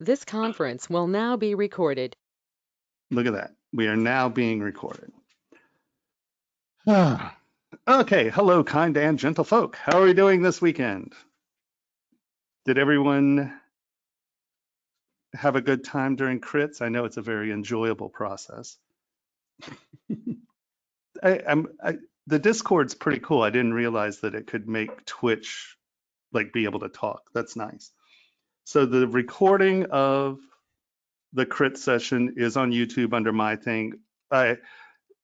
This conference will now be recorded. Look at that. We are now being recorded. Okay, hello, kind and gentle folk. How are we doing this weekend? Did everyone have a good time during crits? I know it's a very enjoyable process. The Discord's pretty cool. I didn't realize that it could make Twitch like be able to talk. That's nice. So the recording of the crit session is on YouTube under my thing. I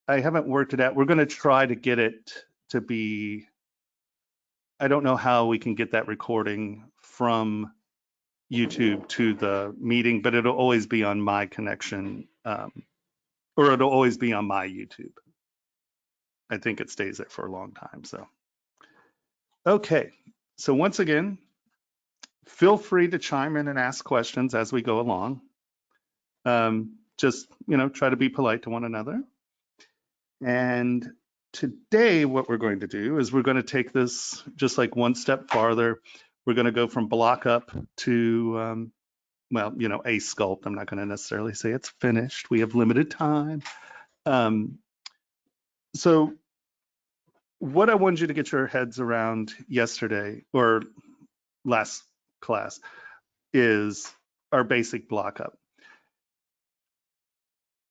haven't worked it out. We're going to try to get it to be, I don't know how we can get that recording from YouTube to the meeting, but it'll always be on my connection, or it'll always be on my YouTube. I think it stays there for a long time. So, okay. So once again, feel free to chime in and ask questions as we go along. Just, try to be polite to one another. And today, what we're going to do is we're going to take this just like one step farther. We're going to go from block up to, well, a sculpt. I'm not going to necessarily say it's finished. We have limited time. So what I wanted you to get your heads around yesterday or last class is our basic block up.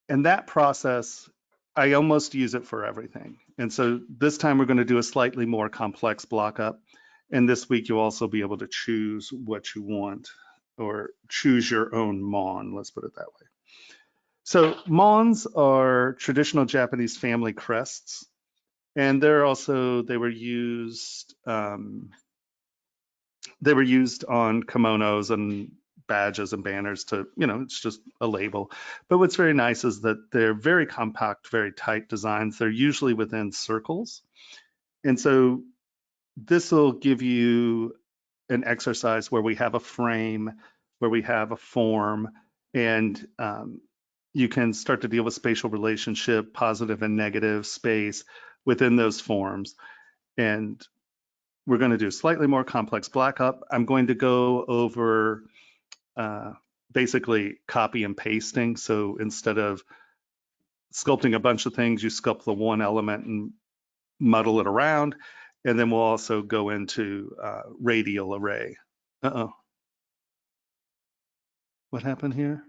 And that process, I almost use it for everything. And so this time we're going to do a slightly more complex block up. And this week you'll also be able to choose what you want or choose your own mon, let's put it that way. So mons are traditional Japanese family crests. And they were used on kimonos and badges and banners to, it's just a label. But what's very nice is that they're very compact, very tight designs. They're usually within circles. And so this will give you an exercise where we have a frame, where we have a form, and you can start to deal with spatial relationship, positive and negative space within those forms. And we're going to do slightly more complex block up. I'm going to go over basically copy and pasting. So instead of sculpting a bunch of things, you sculpt the one element and muddle it around. And then we'll also go into radial array. Uh-oh. What happened here?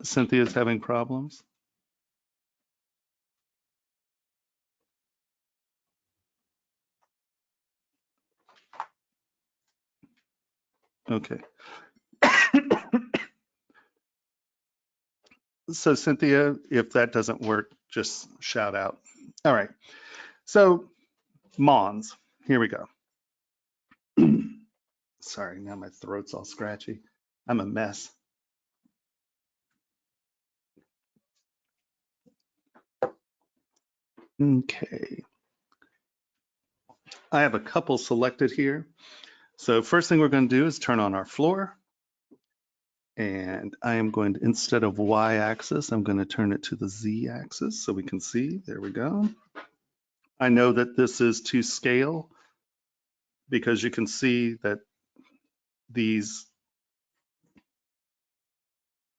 Cynthia's having problems. Okay. So Cynthia, if that doesn't work, just shout out. All right. So mons, here we go. Sorry, now my throat's all scratchy. I'm a mess. Okay. I have a couple selected here. So first thing we're going to do is turn on our floor. And I am going to, instead of y-axis, I'm going to turn it to the z-axis so we can see. There we go. I know that this is to scale because you can see that these,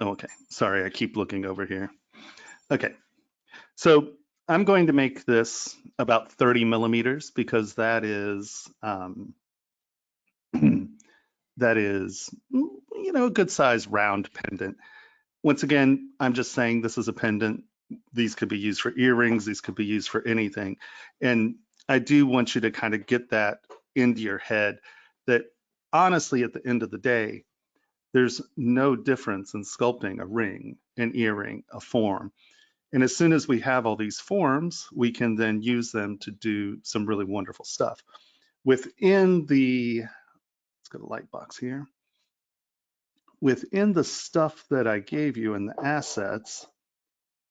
okay, sorry, I keep looking over here. Okay, so I'm going to make this about 30 millimeters because that is, that is, a good size round pendant. Once again, I'm just saying this is a pendant. These could be used for earrings. These could be used for anything. And I do want you to kind of get that into your head that honestly, at the end of the day, there's no difference in sculpting a ring, an earring, a form. And as soon as we have all these forms, we can then use them to do some really wonderful stuff. Within the, let's go to Lightbox here. Within the stuff that I gave you in the assets,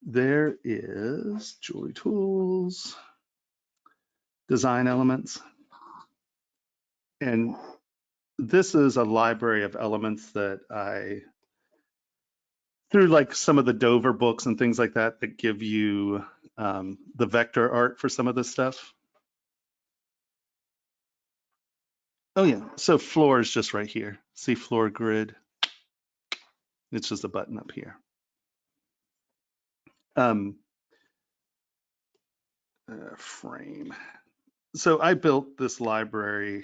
there is jewelry tools, design elements. And this is a library of elements that I, through like some of the Dover books and things like that, that give you the vector art for some of this stuff. Oh yeah, so floor is just right here. See floor grid? It's just a button up here. Frame. So I built this library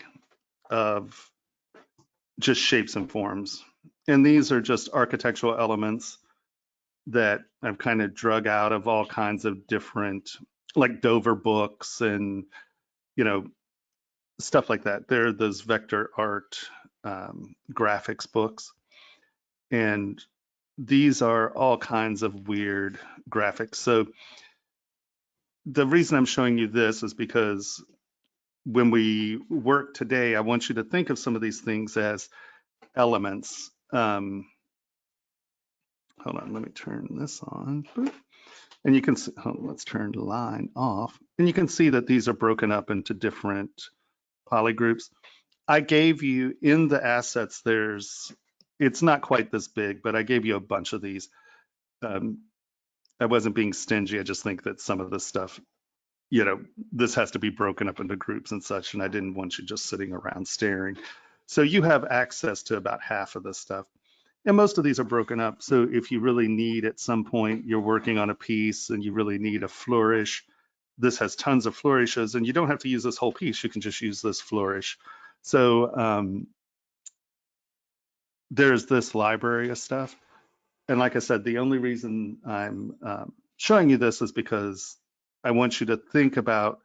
of just shapes and forms. And these are just architectural elements that I've kind of drug out of all kinds of different, like Dover books and, you know, stuff like that. There are those vector art graphics books. And these are all kinds of weird graphics. So the reason I'm showing you this is because when we work today, I want you to think of some of these things as elements. Hold on, let me turn this on. And you can see, let's turn the line off. And you can see that these are broken up into different polygroups. I gave you in the assets, it's not quite this big, but I gave you a bunch of these. I wasn't being stingy. I just think that some of this stuff, this has to be broken up into groups and such, and I didn't want you just sitting around staring. So you have access to about half of this stuff. And most of these are broken up. So if you really need, at some point, you're working on a piece and you really need a flourish, this has tons of flourishes, and you don't have to use this whole piece. You can just use this flourish. So there's this library of stuff. And like I said, the only reason I'm showing you this is because I want you to think about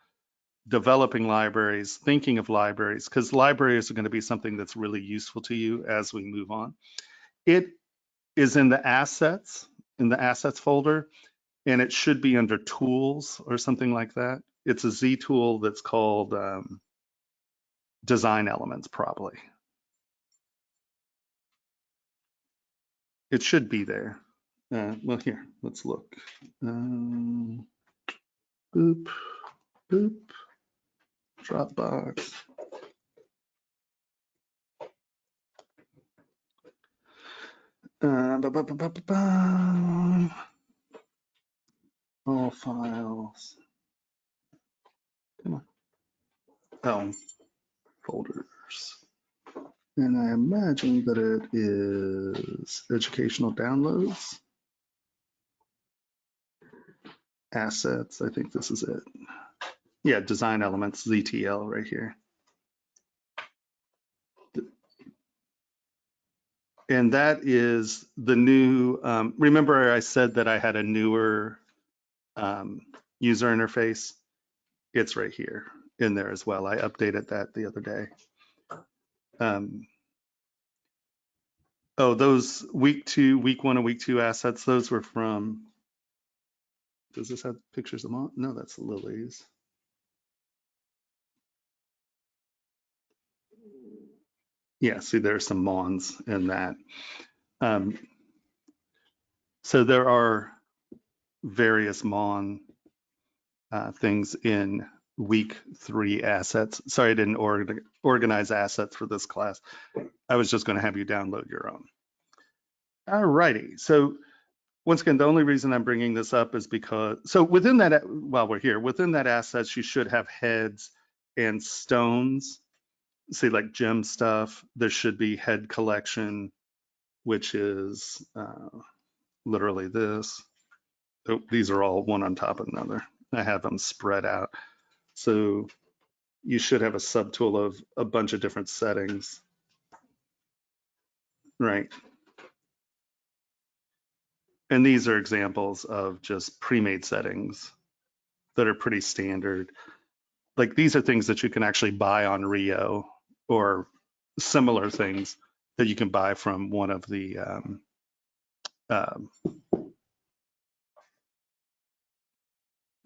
developing libraries, thinking of libraries, because libraries are going to be something that's really useful to you as we move on. It is in the assets folder, and it should be under tools or something like that. It's a Z tool that's called design elements, probably. It should be there. Well, here, let's look. Boop, boop, Dropbox. All files. Come on. Oh, folders. And I imagine that it is educational downloads. Assets, I think this is it. Yeah, design elements, ZTL right here. And that is the new, remember I said that I had a newer user interface? It's right here in there as well. I updated that the other day. Oh, those week 1 and week 2 assets, those were from, does this have pictures of them? No, that's Lily's. Yeah, see, there's some Mons in that. So there are various Mon things in week 3 assets. Sorry, I didn't organize assets for this class. I was just going to have you download your own. All righty. So once again, the only reason I'm bringing this up is because, so within that, while we're here, within that assets, you should have heads and stones. See, like gem stuff, there should be head collection, which is literally this. Oh, these are all one on top of another. I have them spread out. So you should have a subtool of a bunch of different settings, right? And these are examples of just pre-made settings that are pretty standard. Like these are things that you can actually buy on Rio or similar things that you can buy from one of the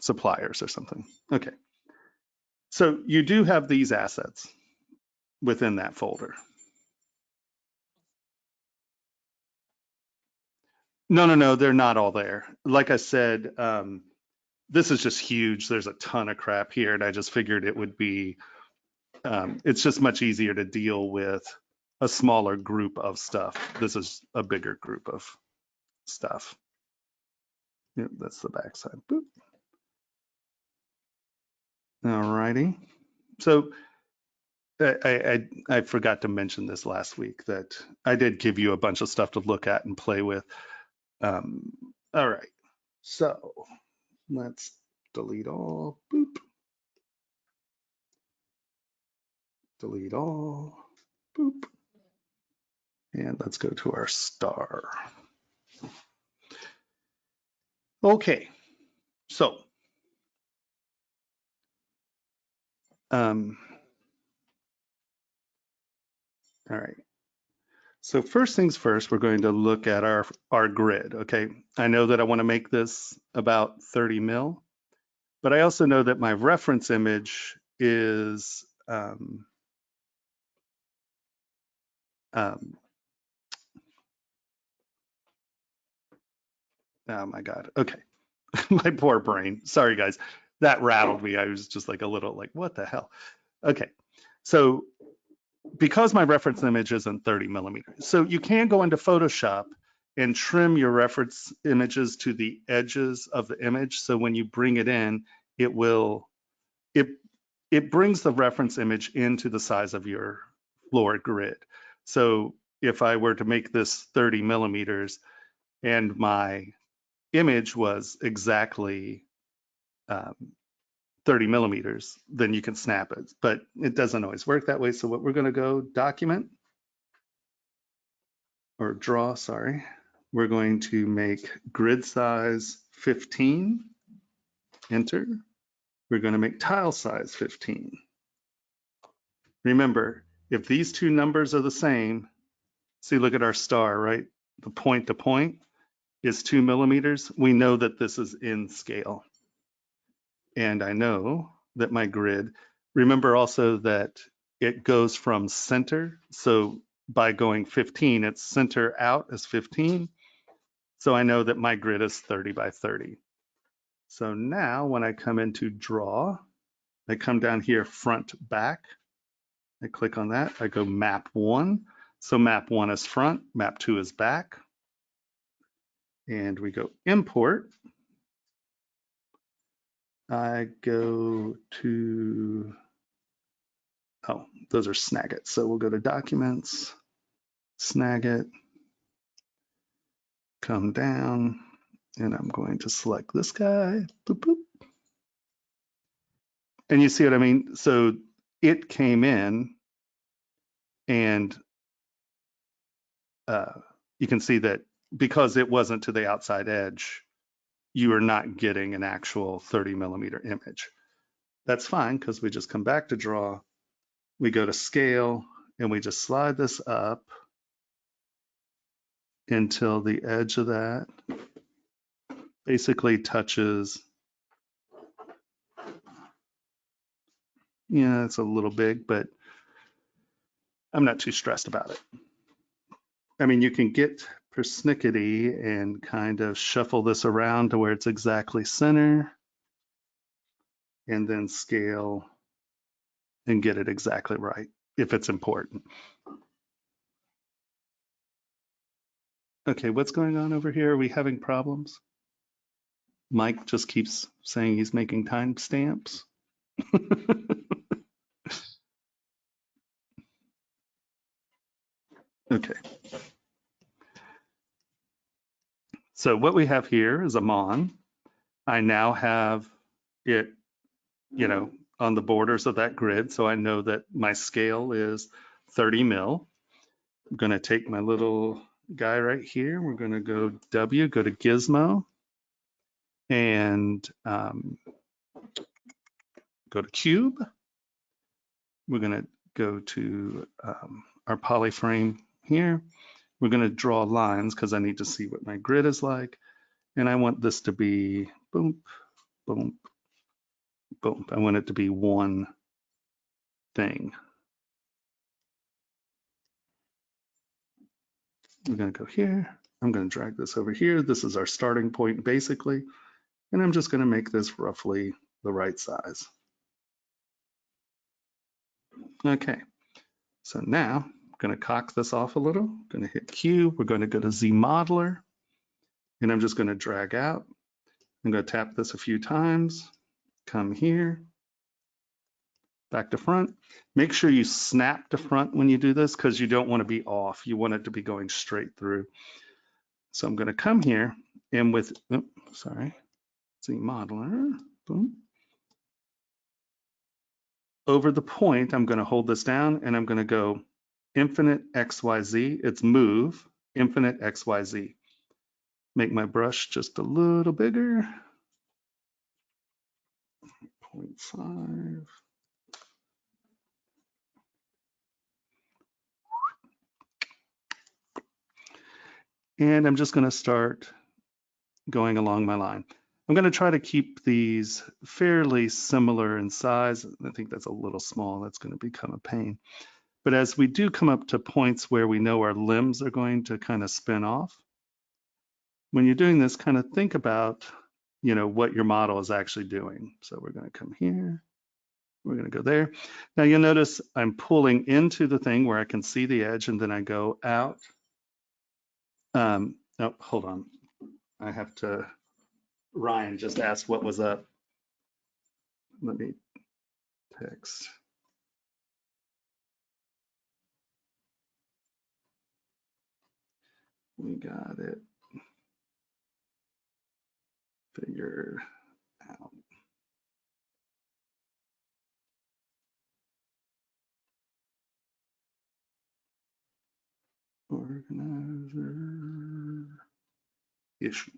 suppliers or something. Okay. So you do have these assets within that folder. No, they're not all there. Like I said, this is just huge. There's a ton of crap here, and I just figured it would be, it's just much easier to deal with a smaller group of stuff. This is a bigger group of stuff. Yep, that's the backside. Boop. All righty. So I forgot to mention this last week that I did give you a bunch of stuff to look at and play with. All right, so let's delete all, boop, delete all, boop, and let's go to our star. Okay, so all right. So first things first, we're going to look at our grid, okay? I know that I want to make this about 30 mil, but I also know that my reference image is oh my God, okay. My poor brain, sorry guys, that rattled me. I was just like a little like, what the hell? Okay, so because my reference image isn't 30 millimeters, so you can go into Photoshop and trim your reference images to the edges of the image. So when you bring it in, it brings the reference image into the size of your floor grid. So if I were to make this 30 millimeters and my image was exactly 30 millimeters, then you can snap it, but it doesn't always work that way. So what we're going to go document or draw, sorry, we're going to make grid size 15, enter. We're going to make tile size 15. Remember, if these two numbers are the same, see, look at our star, right? The point to point is 2 millimeters. We know that this is in scale. And I know that my grid, remember also that it goes from center. So by going 15, it's center out is 15. So I know that my grid is 30 by 30. So now when I come into draw, I come down here front back. I click on that. I go map 1. So map 1 is front, map 2 is back. And we go import. I go to, oh, those are Snagit. So we'll go to documents, Snagit, come down, and I'm going to select this guy. Boop, boop. And you see what I mean? So it came in and you can see that because it wasn't to the outside edge, you are not getting an actual 30 millimeter image. That's fine because we just come back to draw, we go to scale, and we just slide this up until the edge of that basically touches, yeah, it's a little big, but I'm not too stressed about it. I mean, you can get persnickety and kind of shuffle this around to where it's exactly center and then scale and get it exactly right if it's important. Okay, what's going on over here? Are we having problems? Mike just keeps saying he's making timestamps. Okay. So what we have here is a mon. I now have it, you know, on the borders of that grid. So I know that my scale is 30 mil. I'm going to take my little guy right here. We're going to go W, go to Gizmo, and go to Cube. We're going to go to our polyframe here. We're going to draw lines because I need to see what my grid is like. And I want this to be boom, boom, boom. I want it to be one thing. We're going to go here. I'm going to drag this over here. This is our starting point basically. And I'm just going to make this roughly the right size. Okay, so now I'm going to cock this off a little. I'm going to hit Q. We're going to go to Z Modeler. And I'm just going to drag out. I'm going to tap this a few times. Come here. back to front. Make sure you snap to front when you do this because you don't want to be off. You want it to be going straight through. So I'm going to come here and with, Z modeler, boom. Over the point, I'm going to hold this down and I'm going to go infinite XYZ. It's move, infinite XYZ. Make my brush just a little bigger. 0.5. And I'm just going to start going along my line. I'm going to try to keep these fairly similar in size. I think that's a little small. That's going to become a pain. But as we do come up to points where we know our limbs are going to kind of spin off, when you're doing this, kind of think about, what your model is actually doing. So we're going to come here. We're going to go there. Now you'll notice I'm pulling into the thing where I can see the edge, and then I go out. Oh, hold on. I have to, Ryan just asked what was up. Let me text. We got it figured out. Organizer issues.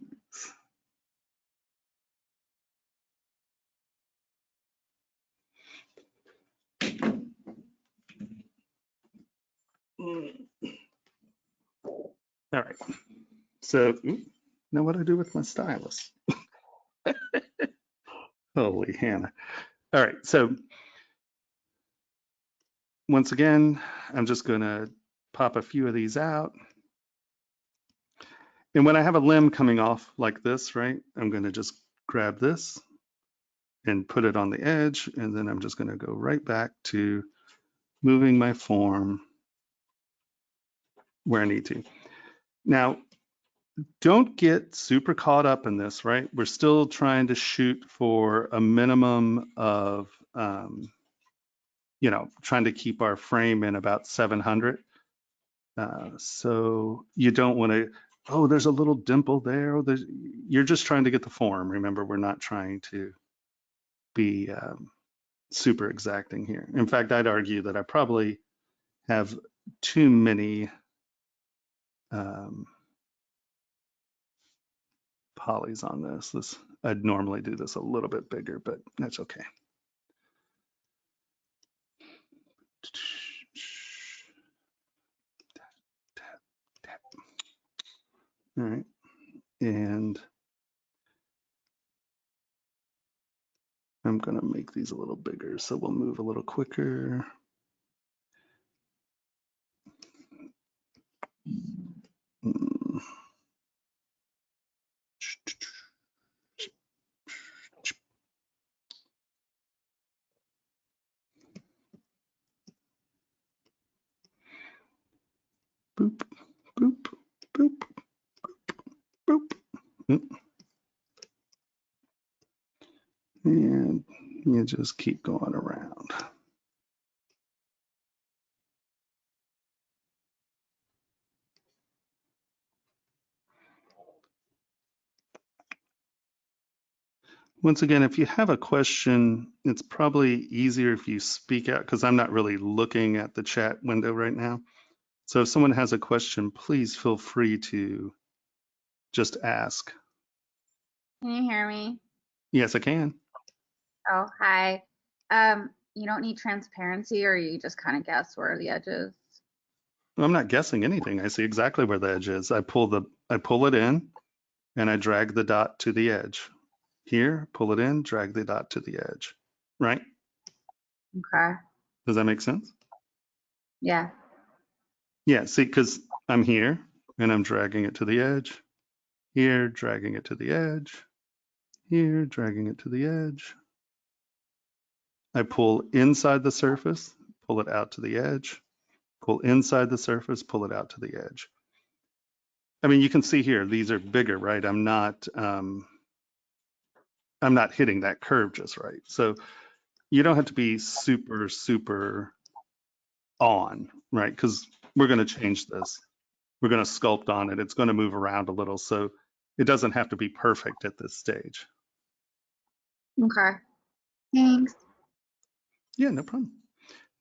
All right. So now what do I do with my stylus? Holy Hannah. All right. So once again, I'm just going to pop a few of these out. And when I have a limb coming off like this, right, I'm going to just grab this and put it on the edge. And then I'm just going to go right back to moving my form where I need to. Now, don't get super caught up in this, right? We're still trying to shoot for a minimum of, trying to keep our frame in about 700. So you don't want to, oh, there's a little dimple there. You're just trying to get the form. Remember, we're not trying to be super exacting here. In fact, I'd argue that I probably have too many polys on this. I'd normally do this a little bit bigger, but that's okay. All right, and I'm gonna make these a little bigger, so we'll move a little quicker. Boop, boop, boop, boop, boop. And you just keep going around. Once again, if you have a question, it's probably easier if you speak out because I'm not really looking at the chat window right now. So if someone has a question, please feel free to just ask. Can you hear me? Yes, I can. Oh, hi. You don't need transparency, or you just kind of guess where the edge is? I'm not guessing anything. I see exactly where the edge is. I pull it in and I drag the dot to the edge. Here, pull it in, drag the dot to the edge, right? Okay. Does that make sense? Yeah. Yeah, see, because I'm here and I'm dragging it to the edge. Here, dragging it to the edge. Here, dragging it to the edge. I pull inside the surface, pull it out to the edge. Pull inside the surface, pull it out to the edge. I mean, you can see here, these are bigger, right? I'm not hitting that curve just right. So you don't have to be super, super on, right? Because we're going to change this. We're going to sculpt on it. It's going to move around a little. So it doesn't have to be perfect at this stage. Okay. Thanks. Yeah, no problem.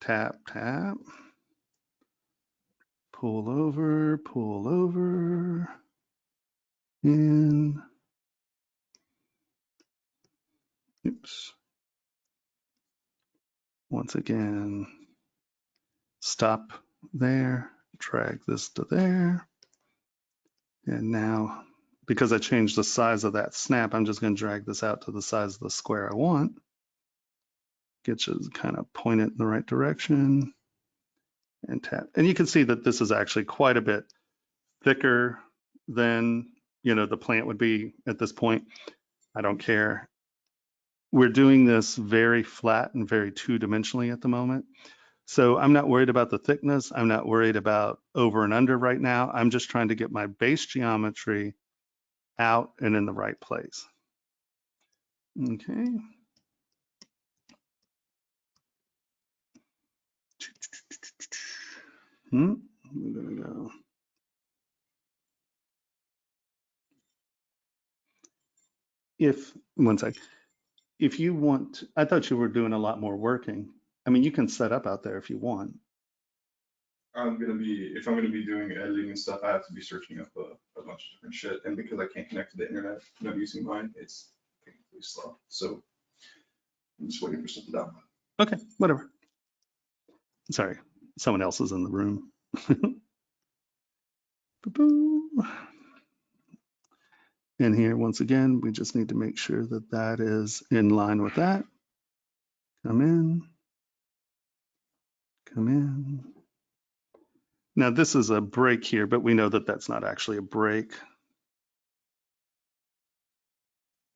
Tap, tap. Pull over, in. Oops. Once again, stop there, drag this to there. And now, because I changed the size of that snap, I'm just going to drag this out to the size of the square I want. Get you to kind of point it in the right direction and tap. And you can see that this is actually quite a bit thicker than, the plant would be at this point. I don't care. We're doing this very flat and very two-dimensionally at the moment. So I'm not worried about the thickness. I'm not worried about over and under right now. I'm just trying to get my base geometry out and in the right place. Okay. We're gonna go. One sec. If you want, I thought you were doing a lot more working. I mean, you can set up out there if you want. If I'm gonna be doing editing and stuff, I have to be searching up a bunch of different shit. And because I can't connect to the internet, not using mine, it's painfully slow. So I'm just waiting for something to download. Okay, whatever. Sorry, someone else is in the room. And here, once again, we just need to make sure that that is in line with that. Come in. Come in. Now this is a break here, but we know that that's not actually a break.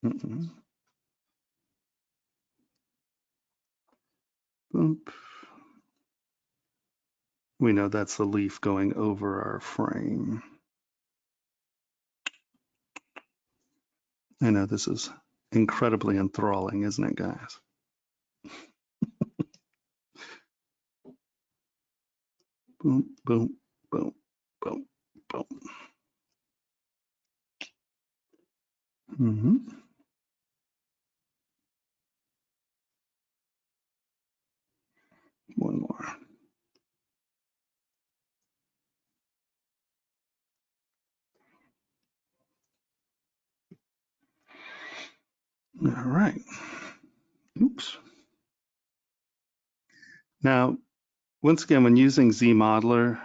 Boom. We know that's the leaf going over our frame. I know this is incredibly enthralling, isn't it, guys? Boom, boom, boom, boom, boom. One more. All right. Oops. Now, once again, when using ZModeler,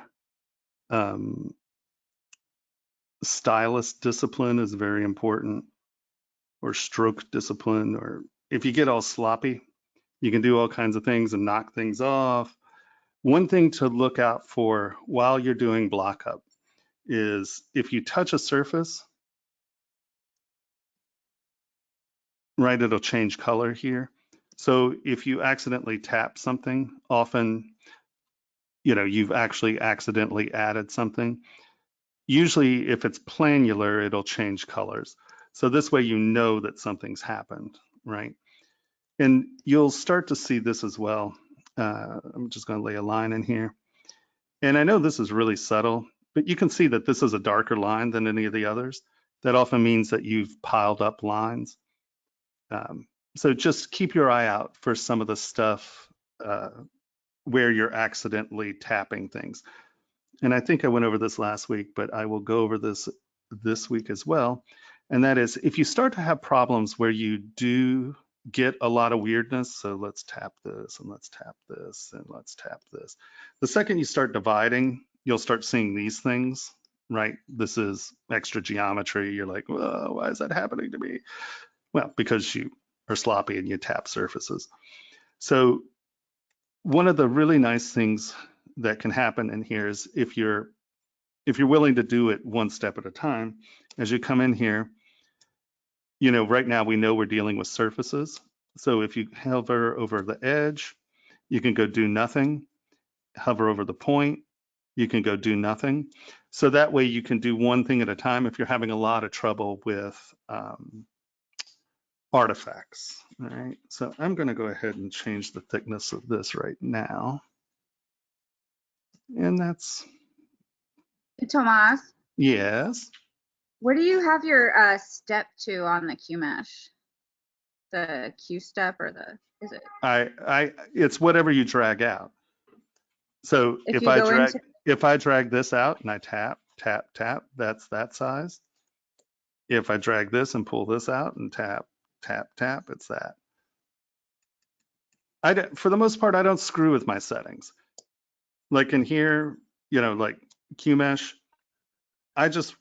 stylus discipline is very important, or stroke discipline, or if you get all sloppy, you can do all kinds of things and knock things off. One thing to look out for while you're doing block up is if you touch a surface, right, it'll change color here. So if you accidentally tap something, often, you've actually accidentally added something. Usually if it's planular, it'll change colors. So this way you know that something's happened, right? And you'll start to see this as well. I'm just going to lay a line in here. And I know this is really subtle, but you can see that this is a darker line than any of the others. That often means that you've piled up lines. So just keep your eye out for some of the stuff where you're accidentally tapping things. And I think I went over this last week, but I will go over this week as well. And that is, if you start to have problems where you do get a lot of weirdness, so let's tap this and let's tap this and let's tap this. The second you start dividing, you'll start seeing these things, right? This is extra geometry. You're like, whoa, why is that happening to me? Well, because you are sloppy and you tap surfaces. So one of the really nice things that can happen in here is if you're willing to do it one step at a time, as you come in here, right now we know we're dealing with surfaces. So if you hover over the edge, you can go do nothing. Hover over the point, you can go do nothing. So that way you can do one thing at a time if you're having a lot of trouble with artifacts. All right, so I'm going to go ahead and change the thickness of this right now. And that's, Hey, Tomas, yes. where do you have your step to on the Q mesh? The Q step or is it? It's whatever you drag out. So If if you go into, I drag this out and I tap, tap, tap, that's that size. If I drag this and pull this out and tap, tap, tap, it's that. For the most part, I don't screw with my settings. Like in here, like QMesh,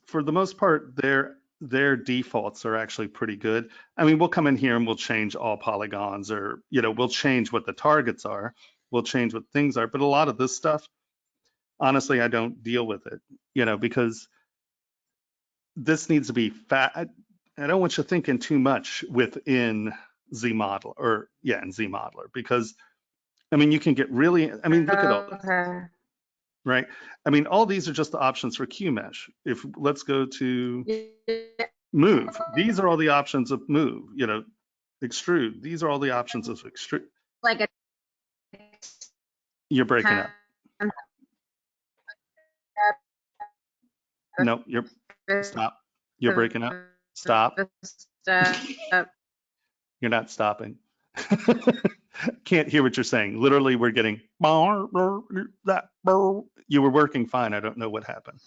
for the most part, their defaults are actually pretty good. I mean, we'll come in here and we'll change all polygons, or, we'll change what the targets are. We'll change what things are. But a lot of this stuff, honestly, I don't deal with it, because this needs to be fat. I don't want you thinking too much within ZModeler, or in ZModeler, because I mean, you can get really, I mean, look at all this, okay. right? I mean, all these are just the options for QMesh. Let's go to move. These are all the options of move, extrude. These are all the options of extrude. Like a, You're breaking up. No, stop. You're breaking up. Stop. You're not stopping. Can't hear what you're saying. Literally, we're getting that. You were working fine. I don't know what happened.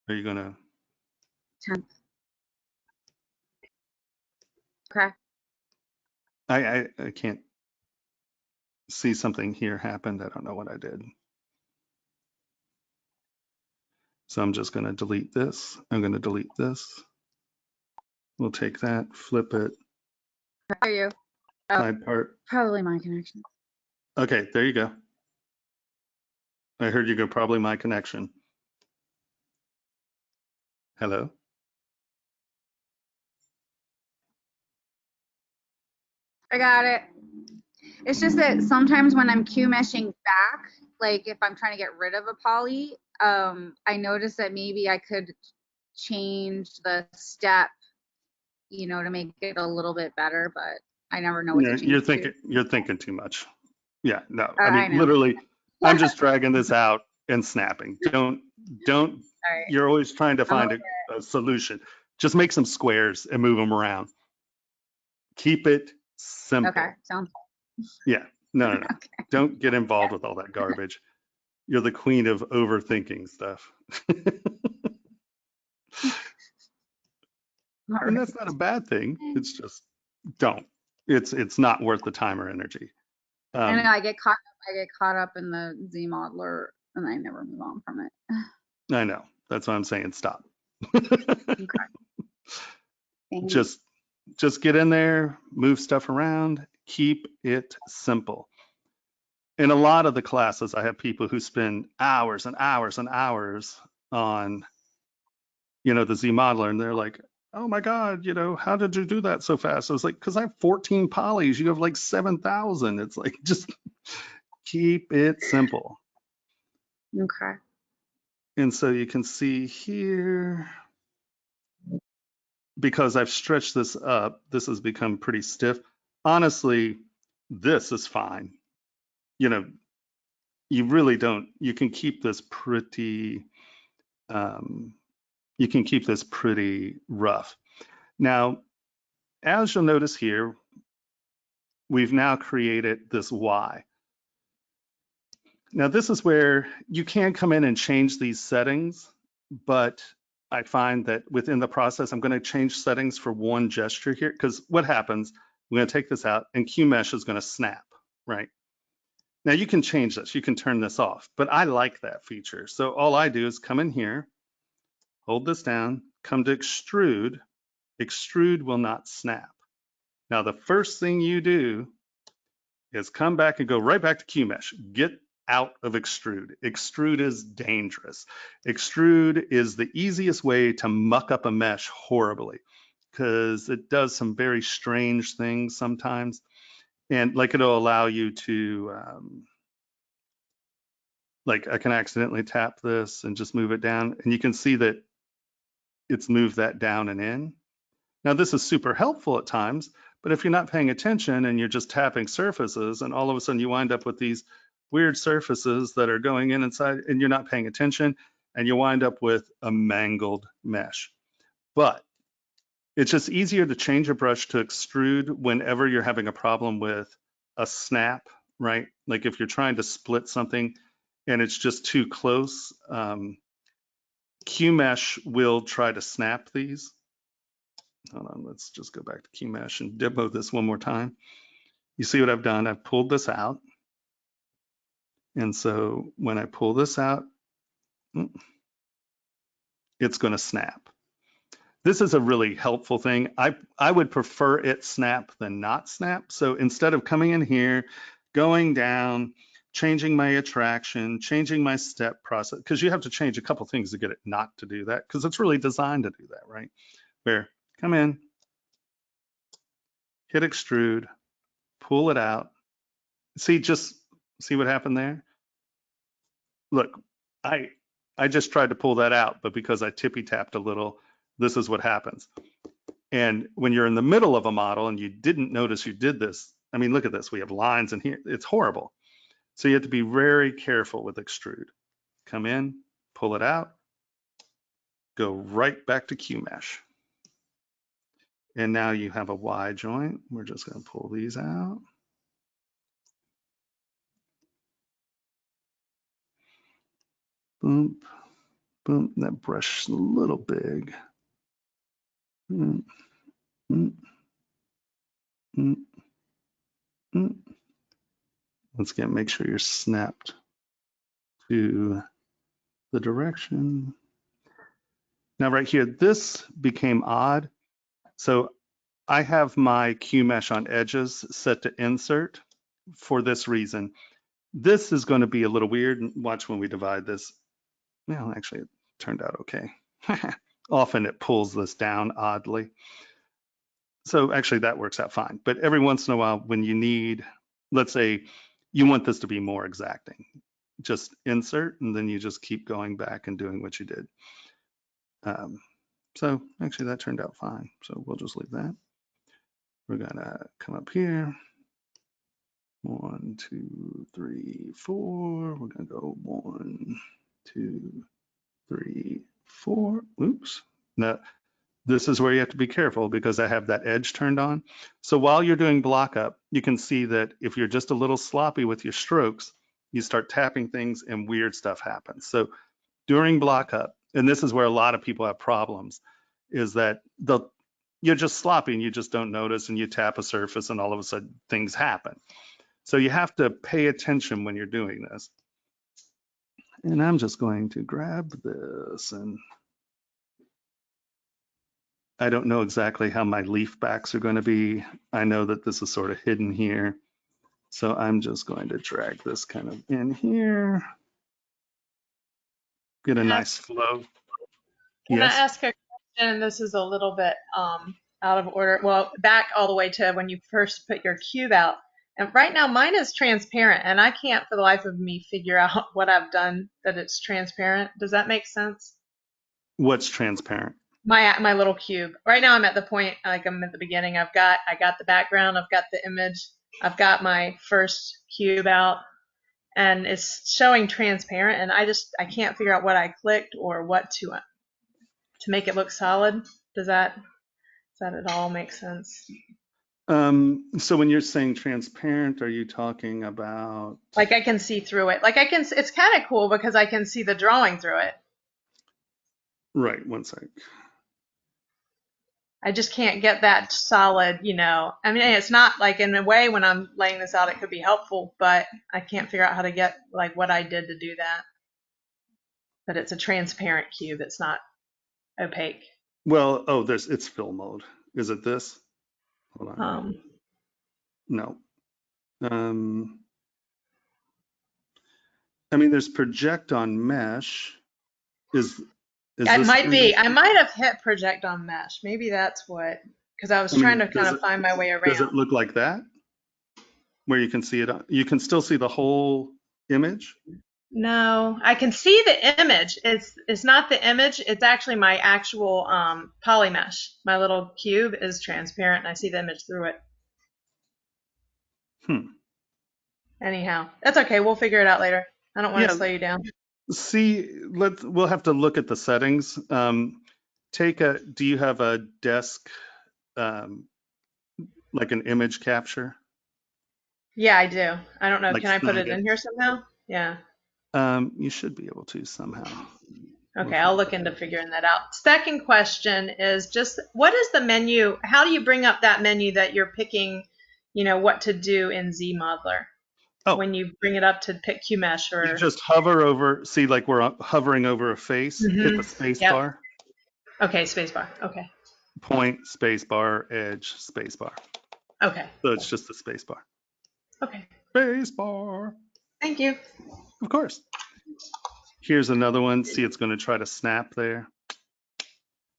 Are you gonna? 10th. Okay. I can't see something here happened. I don't know what I did. So I'm just gonna delete this. I'm gonna delete this. We'll take that, flip it. How are you? Oh, Side part. probably my connection. Okay, there you go. I heard you go, probably my connection. Hello? I got it. It's just that sometimes when I'm Q meshing back, like if I'm trying to get rid of a poly, I noticed that maybe I could change the step, to make it a little bit better, but I never know what to change. You're thinking too much. Yeah, no. I know. Literally, I'm just dragging this out and snapping. Don't. Right. You're always trying to find a solution. Just make some squares and move them around. Keep it simple. Okay, sounds good. Yeah, no. Okay. Don't get involved with all that garbage. You're the queen of overthinking stuff. And that's not a bad thing. It's just don't. It's not worth the time or energy. I know I get caught up in the ZModeler and I never move on from it. I know. That's why I'm saying stop. Okay. Just get in there, move stuff around, keep it simple. In a lot of the classes, I have people who spend hours and hours and hours on, the ZModeler, and they're like, oh my God, how did you do that so fast? I was like, because I have 14 polys, you have like 7,000. It's like, just keep it simple. Okay. And so you can see here, because I've stretched this up, this has become pretty stiff. Honestly, this is fine. You really don't, you can keep this pretty, rough. Now, as you'll notice here, we've now created this Y. Now, this is where you can come in and change these settings, but I find that within the process, I'm going to change settings for one gesture here, because what happens, we're going to take this out and QMesh is going to snap, right? Now you can change this, you can turn this off, but I like that feature. So all I do is come in here, hold this down, come to extrude. Extrude will not snap. Now the first thing you do is come back and go right back to QMesh. Get out of extrude. Extrude is dangerous. Extrude is the easiest way to muck up a mesh horribly, because it does some very strange things sometimes. And like, it'll allow you to like I can accidentally tap this and just move it down, and you can see that it's moved that down and in. Now this is super helpful at times, but if you're not paying attention and you're just tapping surfaces and all of a sudden you wind up with these weird surfaces that are going in inside and you're not paying attention and you wind up with a mangled mesh. But it's just easier to change a brush to extrude whenever you're having a problem with a snap, right? Like if you're trying to split something and it's just too close, QMesh will try to snap these. Hold on, let's just go back to QMesh and demo this one more time. You see what I've done? I've pulled this out. And so when I pull this out, it's going to snap. This is a really helpful thing. I would prefer it snap than not snap. So instead of coming in here, going down, changing my attraction, changing my step process, because you have to change a couple things to get it not to do that, because it's really designed to do that, right? Where come in, hit extrude, pull it out. Just see what happened there? Look, I just tried to pull that out, but because I tippy tapped a little, this is what happens. And when you're in the middle of a model and you didn't notice you did this, I mean, look at this, we have lines in here, it's horrible. So you have to be very careful with extrude. Come in, pull it out, go right back to QMesh. And now you have a Y joint. We're just going to pull these out. Boom, boom. That brush is a little big. Mm, mm, mm, mm. Once again, make sure you're snapped to the direction. Now right here, this became odd. So I have my QMesh on edges set to insert for this reason. This is going to be a little weird. Watch when we divide this. Well, actually, it turned out okay. Often it pulls this down oddly. So actually that works out fine. But every once in a while when you need, let's say you want this to be more exacting, just insert and then you just keep going back and doing what you did. So actually that turned out fine. So we'll just leave that. We're gonna come up here. 1, 2, 3, 4. We're gonna go 1, 2, 3, 4. Oops. Now, this is where you have to be careful because I have that edge turned on. So while you're doing block up, you can see that if you're just a little sloppy with your strokes, you start tapping things and weird stuff happens. So during block up, and this is where a lot of people have problems, is that you're just sloppy and you just don't notice and you tap a surface and all of a sudden things happen. So you have to pay attention when you're doing this. And I'm just going to grab this, and I don't know exactly how my leaf backs are going to be. I know that this is sort of hidden here. So I'm just going to drag this kind of in here. Get a nice flow. Can Yes. I ask a question? This is a little bit out of order. Well, back all the way to when you first put your cube out. And right now mine is transparent and I can't for the life of me figure out what I've done that it's transparent. Does that make sense? What's transparent? My little cube. Right now I'm at the point, like I'm at the beginning. I got the background, I've got the image, I've got my first cube out and it's showing transparent and I can't figure out what I clicked or what to make it look solid. Does that at all make sense? So when you're saying transparent, are you talking about? Like I can see through it. Like it's kind of cool because I can see the drawing through it. Right, one sec. I just can't get that solid, I mean, it's not like in a way when I'm laying this out, it could be helpful, but I can't figure out how to get like what I did to do that. But it's a transparent cube. It's not opaque. Well, oh, it's fill mode. Is it this? Hold on. No. I mean, there's project on mesh. It might be. I might have hit project on mesh. Maybe that's what, because I was trying to kind of find my way around. Does it look like that? Where you can see it? You can still see the whole image? No, I can see the image. It's not the image. It's actually my actual poly mesh. My little cube is transparent, and I see the image through it. Anyhow, that's okay. We'll figure it out later. I don't want to Yeah, slow you down. see, we'll have to look at the settings. Do you have a desk, um, like an image capture? Yeah, I do. I don't know. Like Can I put snag it it? in here somehow? Yeah. You should be able to somehow. Okay, I'll look into figuring that out. Second question is just what is the menu? How do you bring up that menu that you're picking, what to do in ZModeler Oh, when you bring it up to pick QMesh you or? just hover over, see, like we're hovering over a face, hit the space Yep. bar, Okay, spacebar. Okay. point, space bar, edge, space bar. Okay. So it's just the space bar. Okay. Space bar. Thank you. Of course. Here's another one. See, it's going to try to snap there.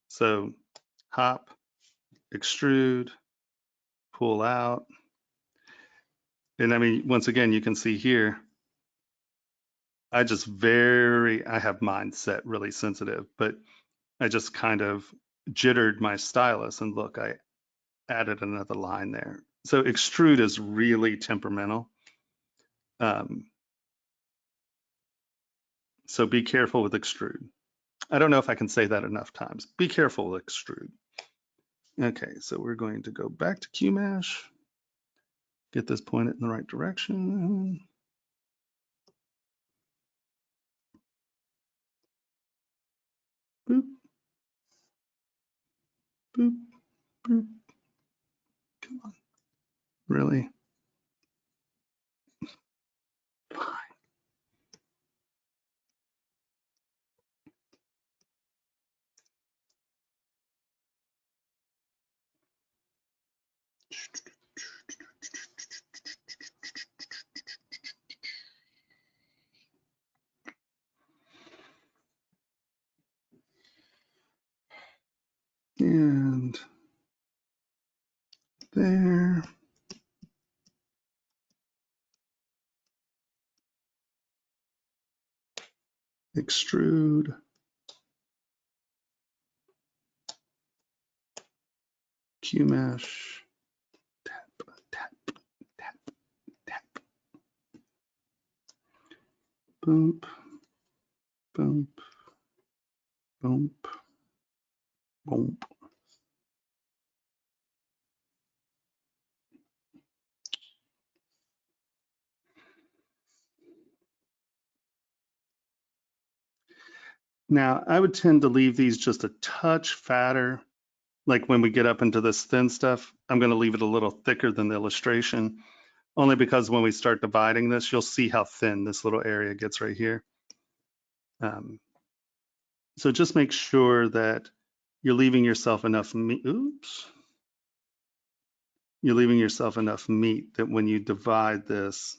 So hop, extrude, pull out. And I mean, once again, you can see here, I have mine set really sensitive, but I just kind of jittered my stylus and look, I added another line there. So extrude is really temperamental. So be careful with extrude. I don't know if I can say that enough times. Be careful with extrude. Okay, so we're going to go back to QMesh, get this pointed in the right direction. Boop, boop, boop. Come on. Really? Fine. And there. Extrude. QMesh. Tap, tap, tap, tap. Boop, boop, boop, boop. Now, I would tend to leave these just a touch fatter. Like when we get up into this thin stuff, I'm going to leave it a little thicker than the illustration, only because when we start dividing this, you'll see how thin this little area gets right here. So just make sure that you're leaving yourself enough meat. Oops. You're leaving yourself enough meat that when you divide this,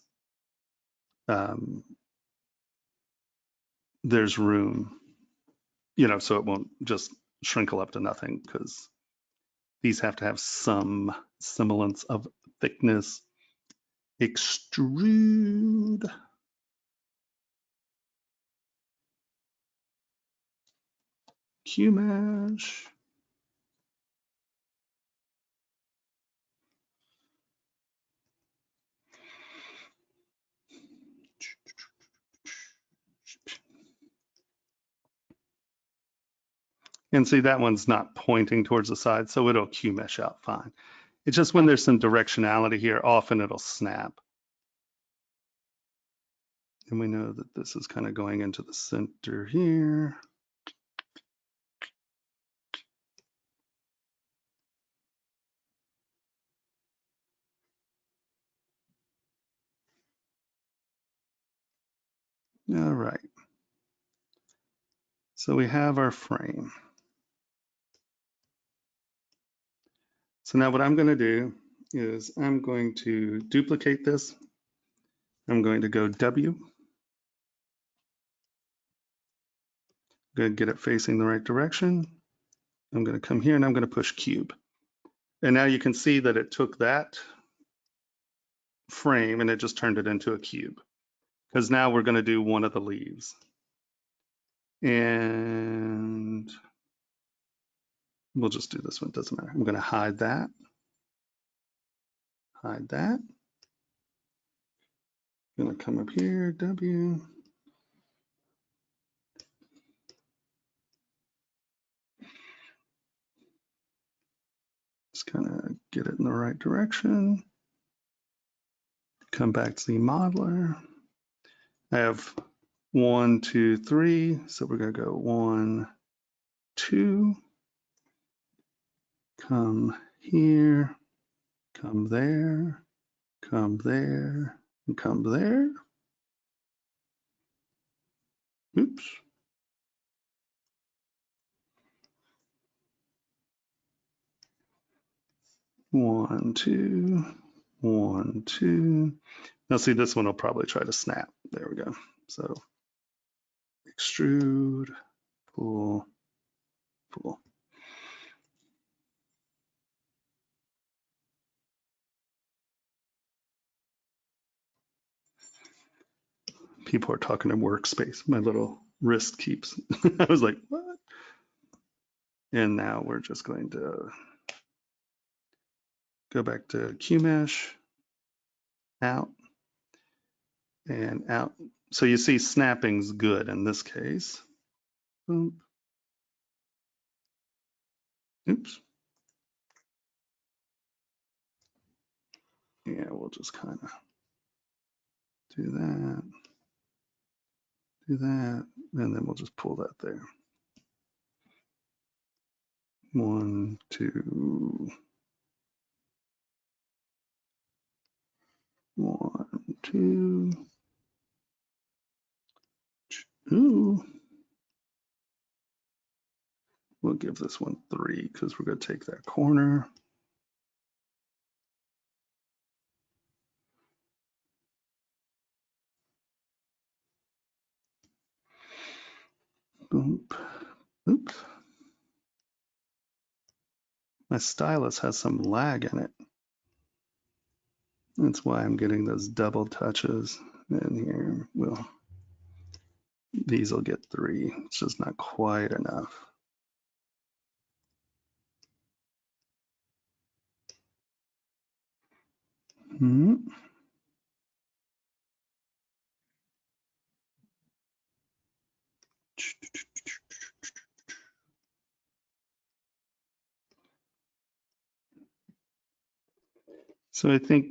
there's room, so it won't just shrinkle up to nothing, because these have to have some semblance of thickness. Extrude. QMesh. And see, that one's not pointing towards the side, so it'll QMesh out fine. It's just when there's some directionality here, often it'll snap. And we know that this is kind of going into the center here. All right. So we have our frame. So now what I'm going to do is I'm going to duplicate this. I'm going to go W. Good, get it facing the right direction. I'm going to come here and I'm going to push cube. And now you can see that it took that frame and it just turned it into a cube. because now we're going to do one of the leaves. And we'll just do this one, doesn't matter. I'm going to hide that. Hide that. I'm going to come up here, W. Just kind of get it in the right direction. Come back to the modeler. I have 1, 2, 3. So we're going to go 1, 2. Come here, come there, come there, and come there. Oops. One, two, 1, 2. Now see, this one will probably try to snap. There we go. So extrude, pull, pull. People are talking to workspace. My little wrist keeps. I was like, what? And now we're just going to go back to QMesh, out, and out. So you see snapping's good in this case. Boom. Oops. Yeah, we'll just kind of do that, and then we'll just pull that there. 1, 2, 1, 2. Ooh. We'll give this one 3 because we're going to take that corner. Boom. Oops. My stylus has some lag in it. That's why I'm getting those double touches in here. Well, these will get 3. It's just not quite enough. Hmm. So I think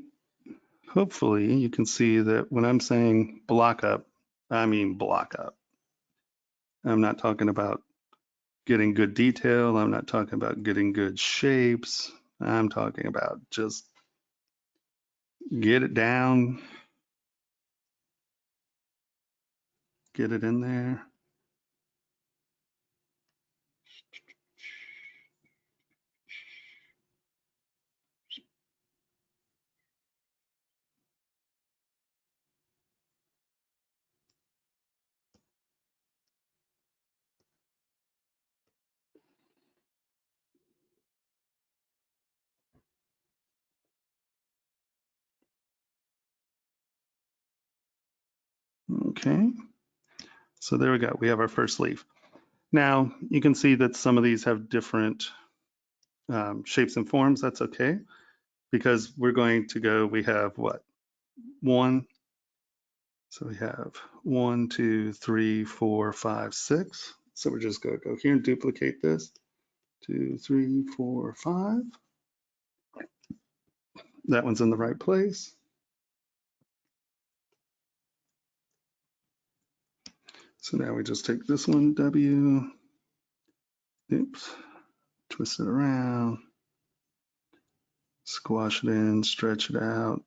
hopefully you can see that when I'm saying block up, I mean block up. I'm not talking about getting good detail. I'm not talking about getting good shapes. I'm talking about just get it down, get it in there. Okay, so there we go. We have our first leaf. Now you can see that some of these have different shapes and forms. That's okay, because we're going to go, we have what? 1. So we have 1, 2, 3, 4, 5, 6. So we're just going to go here and duplicate this. 2, 3, 4, 5. That one's in the right place. So now we just take this one, W, oops, twist it around, squash it in, stretch it out.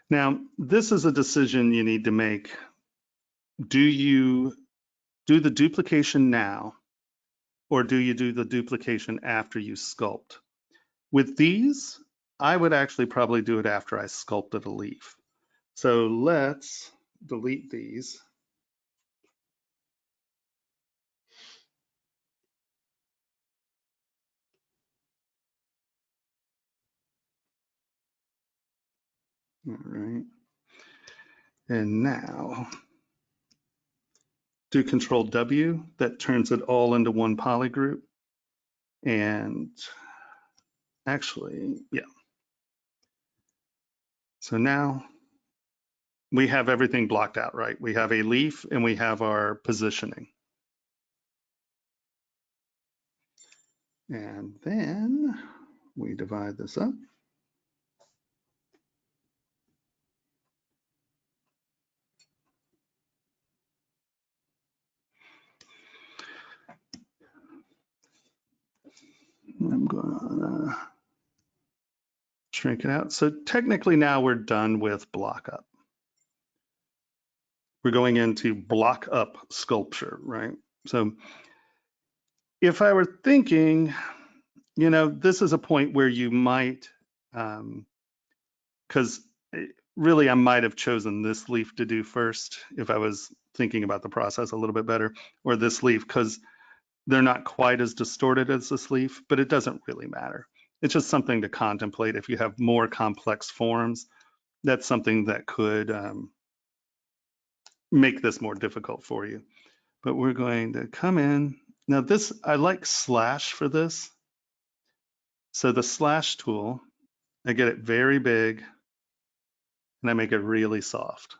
Now, this is a decision you need to make. Do you do the duplication now, or do you do the duplication after you sculpt? With these, I would actually probably do it after I sculpted a leaf. So let's delete these. All right. And now do Control W, that turns it all into one poly group. And actually, yeah. So now we have everything blocked out, right? We have a leaf and we have our positioning. And then we divide this up. I'm going to shrink it out. So technically now we're done with block up. We're going into block up sculpture, right? So if I were thinking, you know, this is a point where you might, because really I might have chosen this leaf to do first if I was thinking about the process a little bit better, or this leaf, because they're not quite as distorted as this leaf, but it doesn't really matter. It's just something to contemplate. If you have more complex forms, that's something that could make this more difficult for you. But we're going to come in. Now this, I like slash for this. So the slash tool, I get it very big and I make it really soft.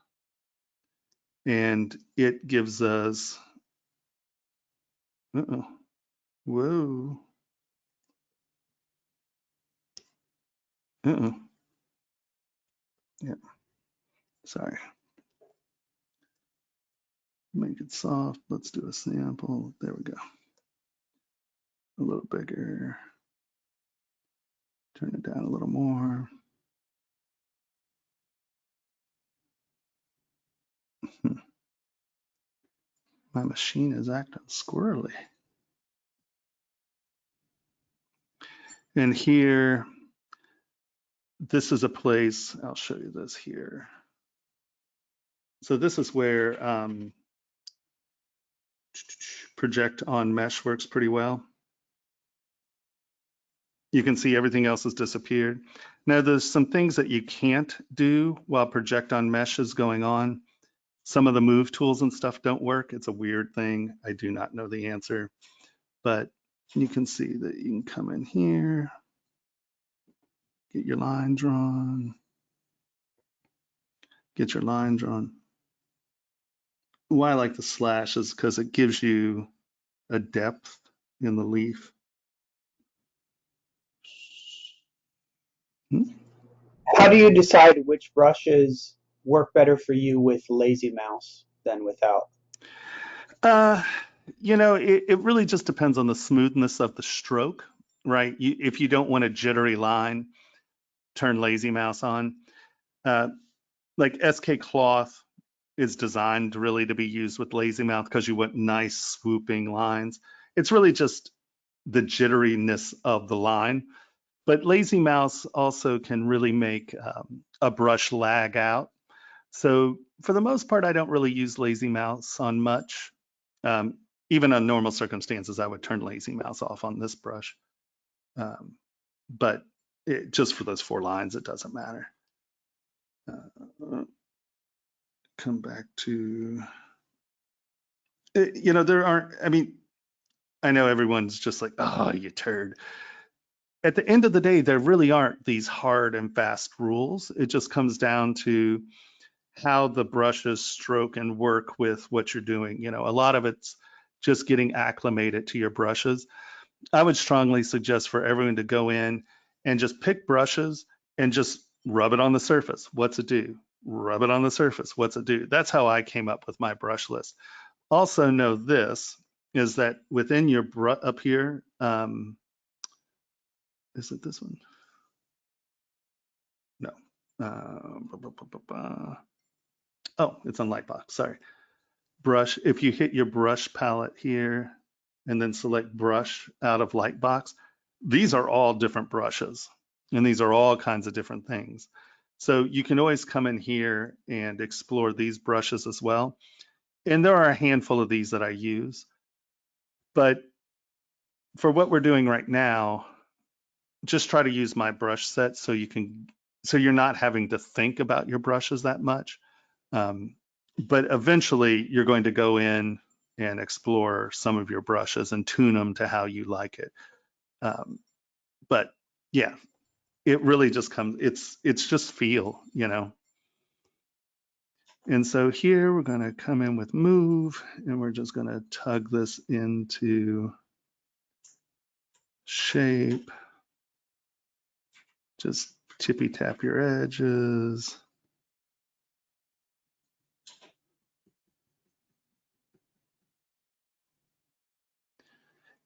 And it gives us, whoa. Yeah, sorry. Make it soft. Let's do a sample. There we go. A little bigger. Turn it down a little more. My machine is acting squirrely. And here, this is a place, I'll show you this here. So this is where project on mesh works pretty well. You can see everything else has disappeared. Now there's some things that you can't do while project on mesh is going on. Some of the move tools and stuff don't work. It's a weird thing. I do not know the answer, but you can see that you can come in here, get your line drawn, get your line drawn. Why I like the slash is because it gives you a depth in the leaf. How do you decide which brushes work better for you with Lazy Mouse than without? You know, it really just depends on the smoothness of the stroke, right? If you don't want a jittery line, turn Lazy Mouse on. Like SK Cloth is designed really to be used with Lazy Mouse because you want nice swooping lines. It's really just the jitteriness of the line. But Lazy Mouse also can really make a brush lag out. So for the most part, I don't really use Lazy Mouse on much. Even on normal circumstances, I would turn Lazy Mouse off on this brush. But just for those 4 lines, it doesn't matter. Come back to, you know, there aren't, I mean, I know everyone's just like, oh, you turd. At the end of the day, there really aren't these hard and fast rules. It just comes down to how the brushes stroke and work with what you're doing. You know, a lot of it's just getting acclimated to your brushes. I would strongly suggest for everyone to go in and just pick brushes and just rub it on the surface. What's it do? Rub it on the surface. What's it do? That's how I came up with my brush list. Also know this is that within your up here, is it this one? No. Oh, it's on Lightbox, sorry. Brush, if you hit your brush palette here and then select brush out of Lightbox, these are all different brushes and these are all kinds of different things. So you can always come in here and explore these brushes as well. And there are a handful of these that I use. But for what we're doing right now, just try to use my brush set so you can so you're not having to think about your brushes that much. But eventually you're going to go in and explore some of your brushes and tune them to how you like it. But yeah, it really just comes, it's just feel, you know. And so here we're going to come in with move, and we're just going to tug this into shape. Just tippy tap your edges.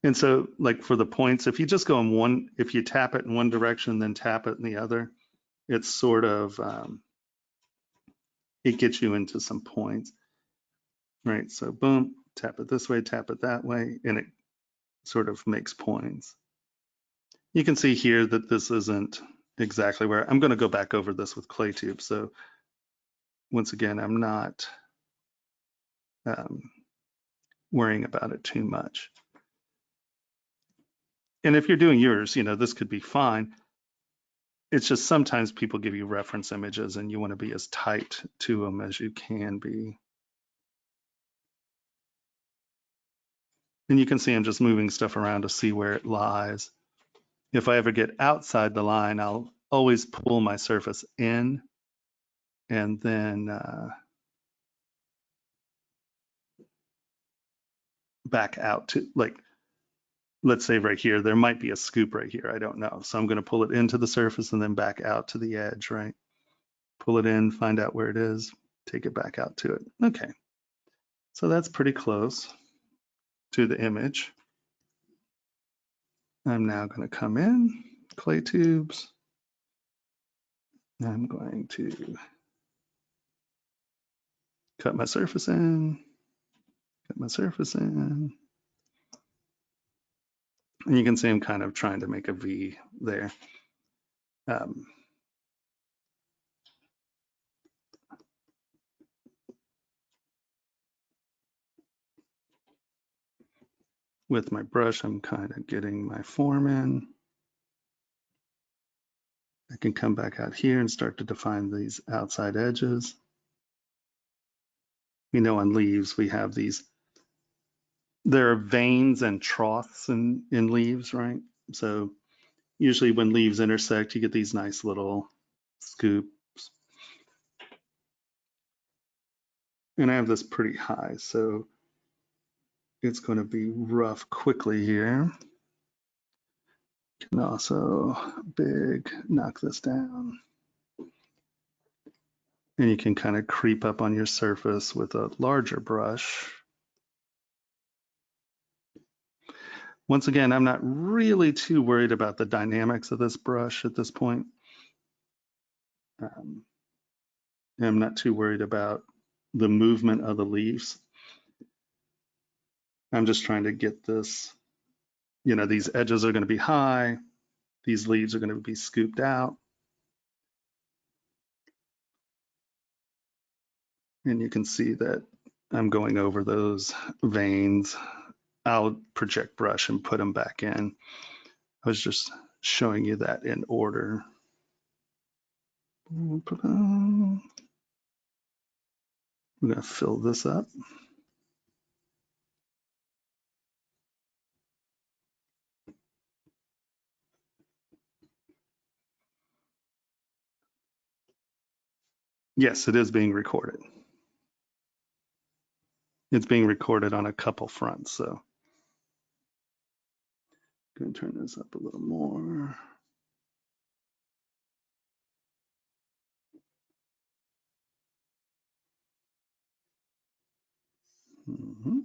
And so like for the points, if you just go in one, if you tap it in one direction, then tap it in the other, it's sort of, it gets you into some points, right? So boom, tap it this way, tap it that way, and it sort of makes points. You can see here that this isn't exactly where, I'm going to go back over this with Claytube. So once again, I'm not worrying about it too much. And if you're doing yours, you know, this could be fine. It's just sometimes people give you reference images and you want to be as tight to them as you can be. And you can see I'm just moving stuff around to see where it lies. If I ever get outside the line, I'll always pull my surface in and then back out to, like, let's say right here, there might be a scoop right here. I don't know. So I'm going to pull it into the surface and then back out to the edge, right? Pull it in, find out where it is, take it back out to it. Okay. So that's pretty close to the image. I'm now going to come in, Claytubes. I'm going to cut my surface in, cut my surface in. And you can see I'm kind of trying to make a V there. With my brush, I'm kind of getting my form in. I can come back out here and start to define these outside edges. We know on leaves, we have these, there are veins and troughs in leaves, right? So usually when leaves intersect, you get these nice little scoops. And I have this pretty high, so it's going to be rough quickly here. Can also big, knock this down. And you can kind of creep up on your surface with a larger brush. Once again, I'm not really too worried about the dynamics of this brush at this point. I'm not too worried about the movement of the leaves. I'm just trying to get this, you know, these edges are going to be high. These leaves are going to be scooped out. And you can see that I'm going over those veins. I'll project brush and put them back in. I was just showing you that in order. We're going to fill this up. Yes, it is being recorded. It's being recorded on a couple fronts, so. Going to turn this up a little more. Mm-hmm.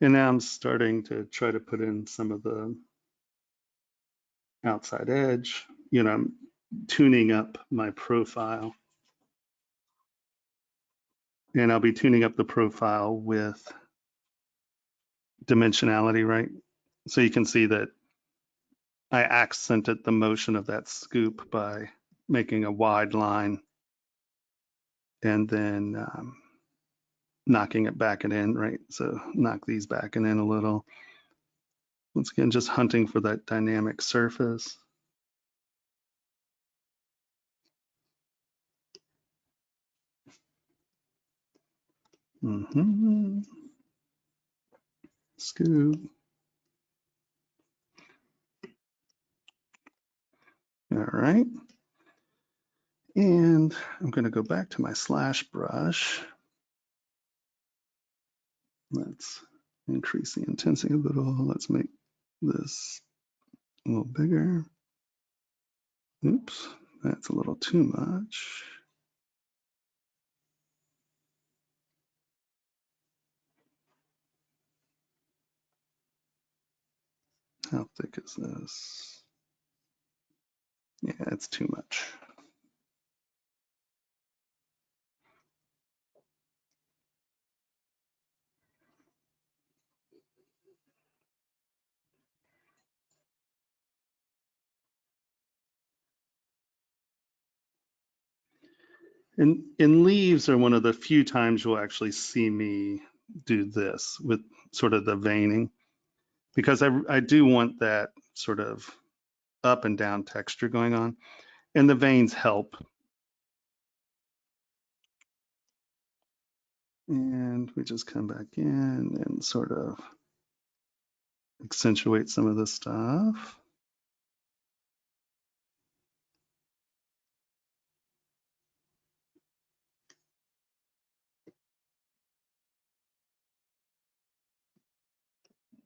And now I'm starting to try to put in some of the outside edge. You know, I'm tuning up my profile. And I'll be tuning up the profile with dimensionality, right? So you can see that I accented the motion of that scoop by making a wide line and then knocking it back and in, right? So knock these back and in a little. Once again, just hunting for that dynamic surface. Scoop. All right. And I'm going to go back to my slash brush. Let's increase the intensity a little. Let's make this a little bigger. Oops, that's a little too much. How thick is this? Yeah, it's too much. And leaves are one of the few times you'll actually see me do this with sort of the veining, because I do want that sort of up and down texture going on, and the veins help. And we just come back in and sort of accentuate some of this stuff.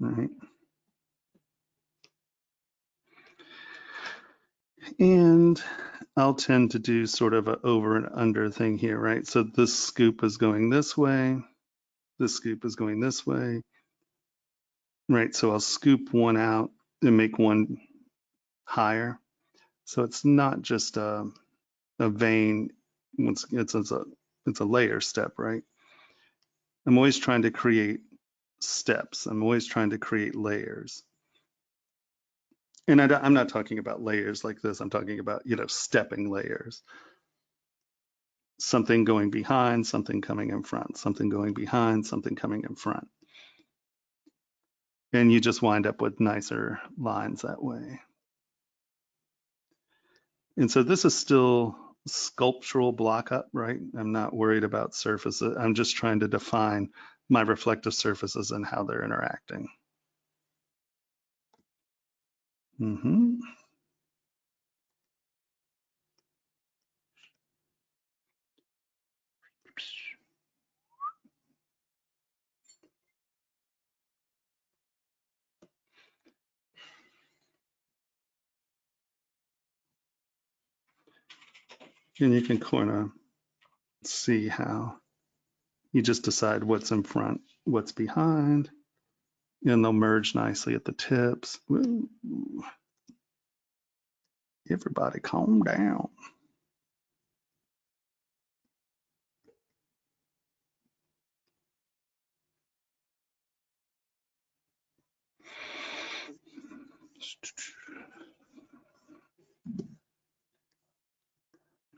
Right. And I'll tend to do sort of an over and under thing here, right? So this scoop is going this way. This scoop is going this way. Right, so I'll scoop one out and make one higher. So it's not just a vein, it's a layer step, right? I'm always trying to create steps. I'm always trying to create layers. And I'm not talking about layers like this. I'm talking about, stepping layers. Something going behind, something coming in front, something going behind, something coming in front. And you just wind up with nicer lines that way. And so this is still sculptural block up, right? I'm not worried about surfaces. I'm just trying to define my reflective surfaces and how they're interacting. And you can kind of see how you just decide what's in front, what's behind, and they'll merge nicely at the tips. Ooh. Everybody calm down.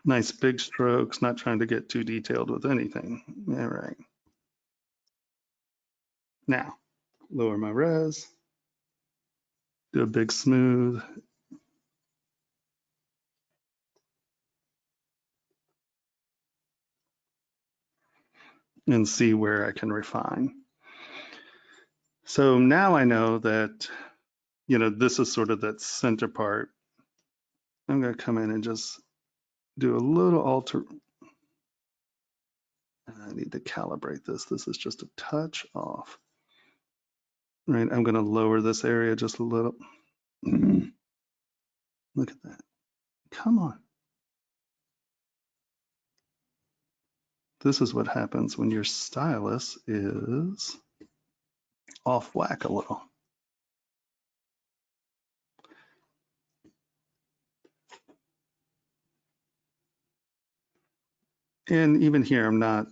Nice big strokes, not trying to get too detailed with anything. All right. Now, lower my res, do a big smooth. And see where I can refine. So now I know that, this is sort of that center part. I'm going to come in and just do a little alter. I need to calibrate this. This is just a touch off. Right, I'm going to lower this area just a little. Look at that. Come on. This is what happens when your stylus is off whack a little. And even here, I'm not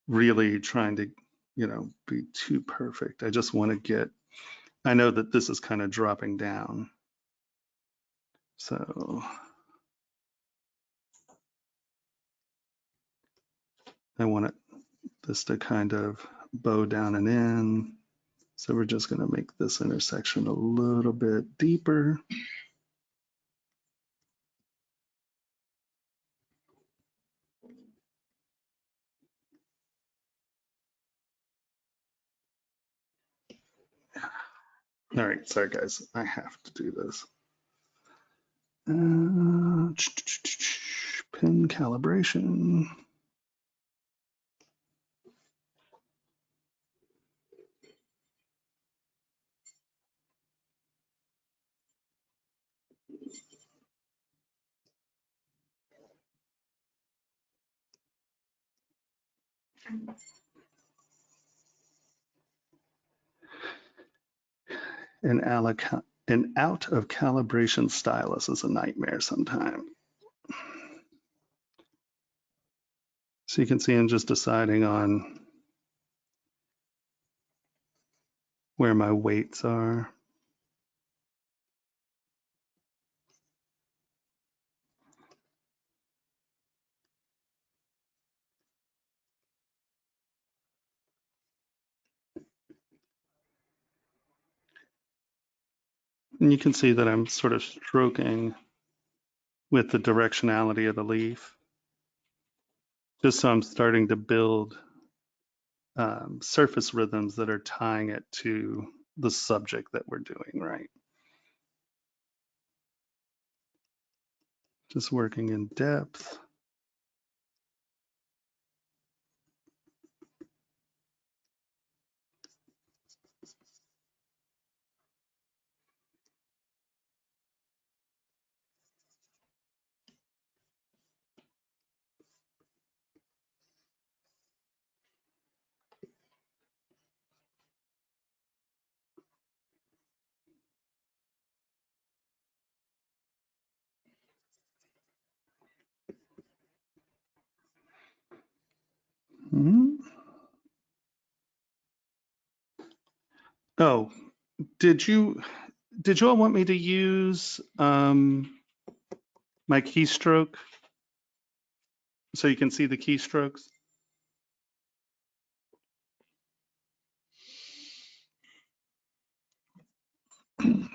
really trying to, be too perfect. I just want to get, I know that this is kind of dropping down. So I want this to kind of bow down and in. So we're just going to make this intersection a little bit deeper. All right, sorry guys, I have to do this. Pin calibration. An out of calibration stylus is a nightmare sometimes. So you can see I'm just deciding on where my weights are. And you can see that I'm sort of stroking with the directionality of the leaf, just so I'm starting to build surface rhythms that are tying it to the subject that we're doing, right? Just working in depth. Mhm. Oh, did you all want me to use my keystroke so you can see the keystrokes? Yes,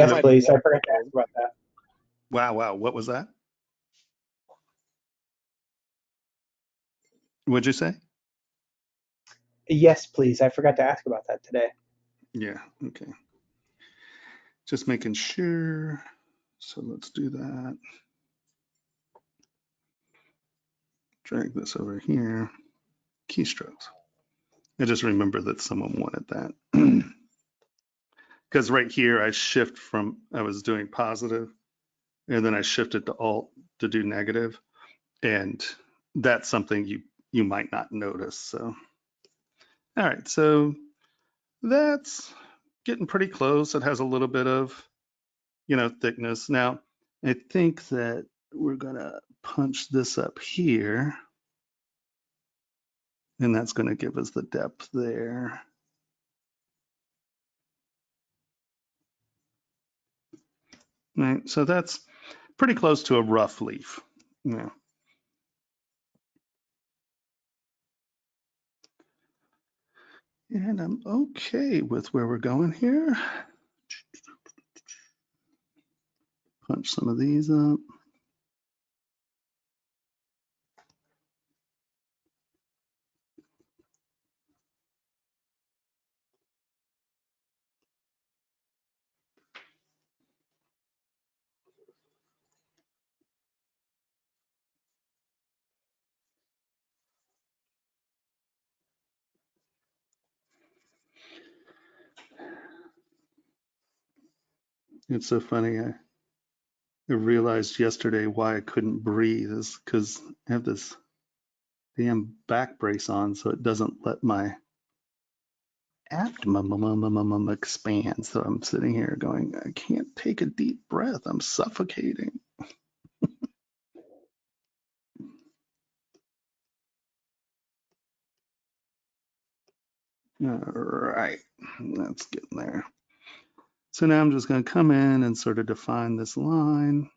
Hello? please. I forgot to ask about that. Wow, what was that? What'd you say? Yes, please. I forgot to ask about that today. Yeah, okay. Just making sure. So let's do that. Drag this over here. Keystrokes. I just remember that someone wanted that. Because right here I shift from, I was doing positive, and then I shifted to Alt to do negative, and that's something you might not notice. So, all right, so that's getting pretty close. It has a little bit of, thickness. Now, I think that we're gonna punch this up here, and that's gonna give us the depth there. Right, so that's pretty close to a rough leaf. Yeah. And I'm okay with where we're going here. Punch some of these up. It's so funny. I realized yesterday why I couldn't breathe is because I have this damn back brace on, so it doesn't let my abdomen expand. So I'm sitting here going, I can't take a deep breath. I'm suffocating. All right, that's getting there. So now I'm just going to come in and sort of define this line.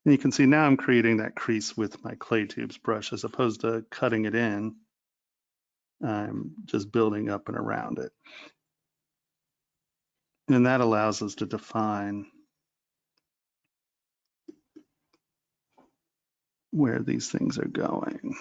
And you can see now I'm creating that crease with my clay tubes brush as opposed to cutting it in. I'm just building up and around it. And that allows us to define where these things are going.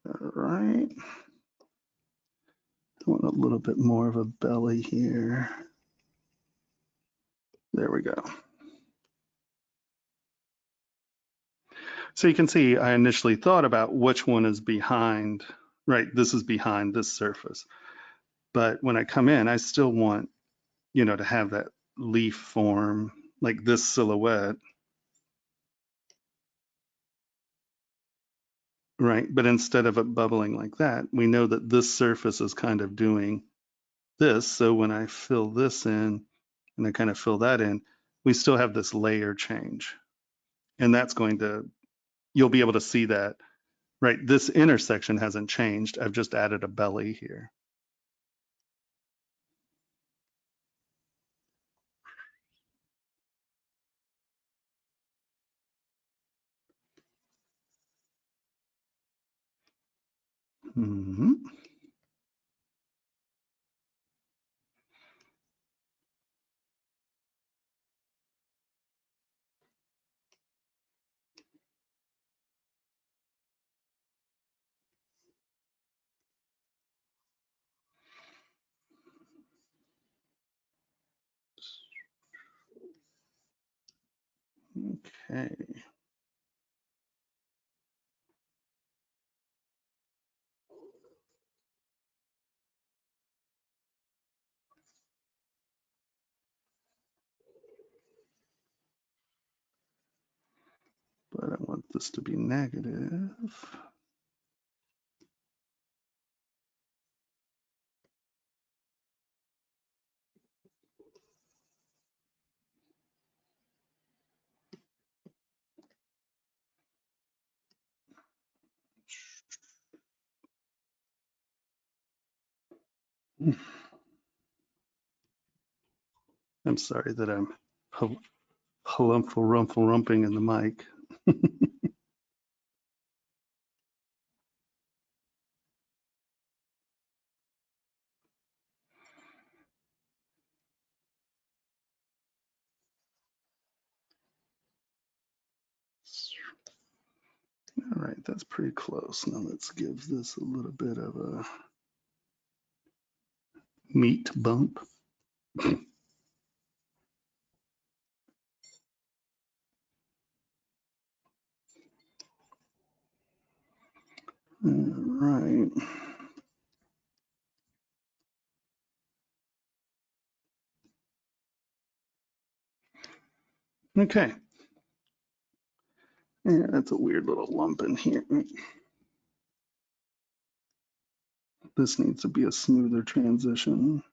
All right. I want a little bit more of a belly here. There we go. So you can see I initially thought about which one is behind, right? This is behind this surface. But when I come in, I still want, you know, to have that leaf form, like this silhouette, right? But instead of it bubbling like that, we know that this surface is kind of doing this. So when I fill this in and I kind of fill that in, we still have this layer change. And that's going to, you'll be able to see that, right? This intersection hasn't changed. I've just added a belly here. Mm-hmm. Okay. But I want this to be negative. I'm sorry that I'm rumping in the mic. All right, that's pretty close. Now let's give this a little bit of a meat bump. All right. Okay. Yeah, that's a weird little lump in here. This needs to be a smoother transition.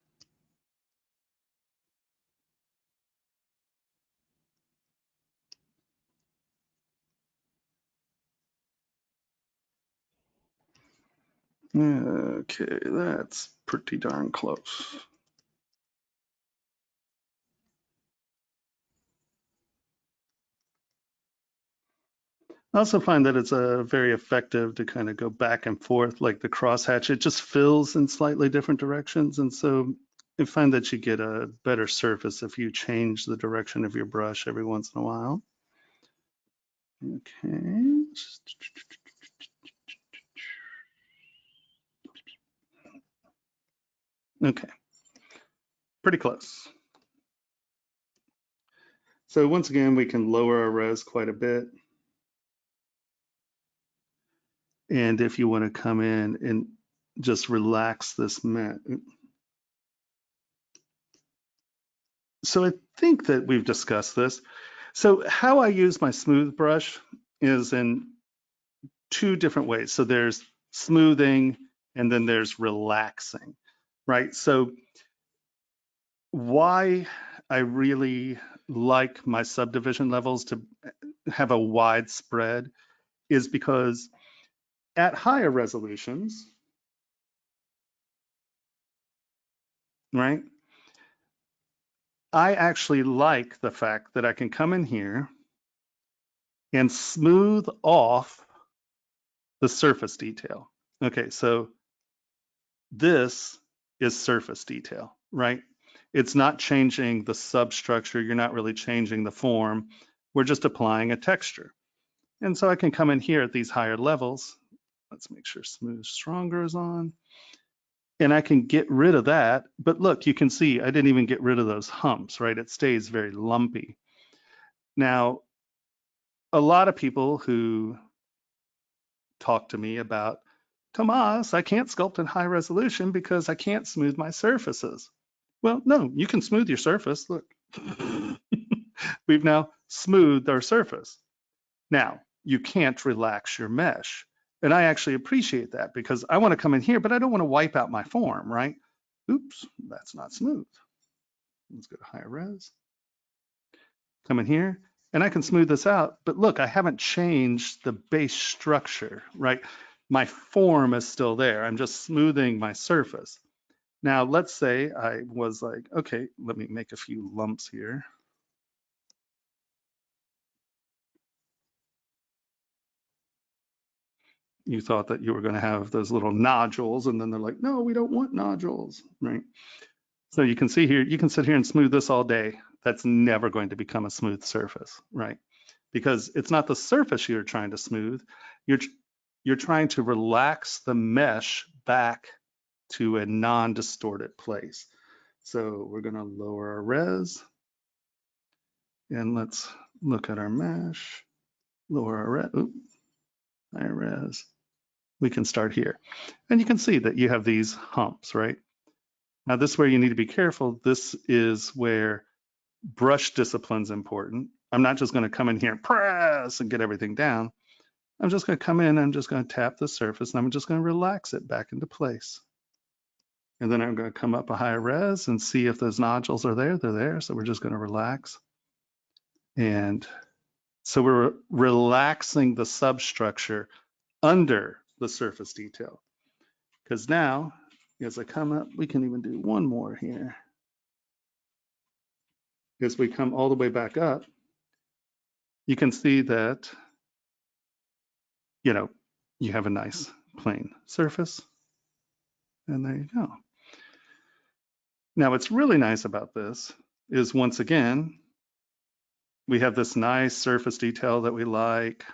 Okay, that's pretty darn close. I also find that it's very effective to kind of go back and forth like the crosshatch. It just fills in slightly different directions. And so I find that you get a better surface if you change the direction of your brush every once in a while. Okay. Okay, pretty close. So once again, we can lower our res quite a bit. And if you want to come in and just relax this mat. So I think that we've discussed this. So how I use my smooth brush is in two different ways. So there's smoothing and then there's relaxing, right? So why I really like my subdivision levels to have a wide spread is because at higher resolutions, right, I actually like the fact that I can come in here and smooth off the surface detail. Okay, so this is surface detail, right? It's not changing the substructure. You're not really changing the form. We're just applying a texture. And so I can come in here at these higher levels. Let's make sure Smooth Stronger is on. And I can get rid of that. But look, you can see I didn't even get rid of those humps, right? It stays very lumpy. Now, a lot of people who talk to me about, Tomas, I can't sculpt in high resolution because I can't smooth my surfaces. Well, no, you can smooth your surface. Look, we've now smoothed our surface. Now, you can't relax your mesh. And I actually appreciate that because I want to come in here, but I don't want to wipe out my form, right? Oops, that's not smooth. Let's go to higher res. Come in here, and I can smooth this out. But look, I haven't changed the base structure, right? My form is still there. I'm just smoothing my surface. Now, let's say I was like, okay, let me make a few lumps here. You thought that you were going to have those little nodules, and then they're like, no, we don't want nodules, right? So you can see here, you can sit here and smooth this all day. That's never going to become a smooth surface, right? Because it's not the surface you're trying to smooth. You're trying to relax the mesh back to a non-distorted place. So we're going to lower our res. And let's look at our mesh. Lower our res. Oops, higher res. We can start here. And you can see that you have these humps, right? Now this is where you need to be careful. This is where brush discipline is important. I'm not just going to come in here and press and get everything down. I'm just going to come in, I'm just going to tap the surface, and I'm just going to relax it back into place. And then I'm going to come up a higher res and see if those nodules are there. They're there, so we're just going to relax. And so we're relaxing the substructure under the surface detail. Because now, as I come up, we can even do one more here. As we come all the way back up, you can see that, you know, you have a nice plain surface. And there you go. Now, what's really nice about this is, once again, we have this nice surface detail that we like.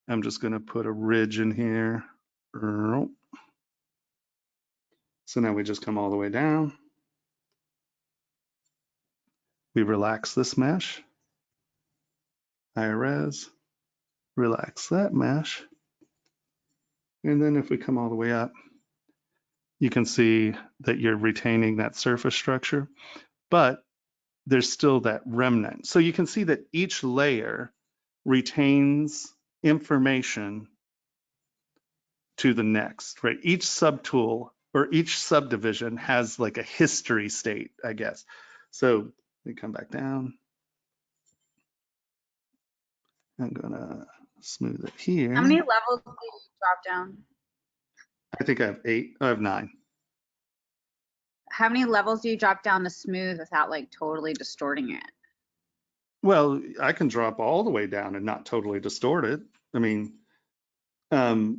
I'm just going to put a ridge in here. So now we just come all the way down. We relax this mesh. Higher res. Relax that mesh. And then if we come all the way up, you can see that you're retaining that surface structure, but there's still that remnant. So you can see that each layer retains information to the next, right? Each subtool or each subdivision has like a history state, I guess. So we come back down. I'm gonna smooth it here. How many levels do you drop down? I think I have 8. I have 9. How many levels do you drop down to smooth without like totally distorting it? Well, I can drop all the way down and not totally distort it. I mean, the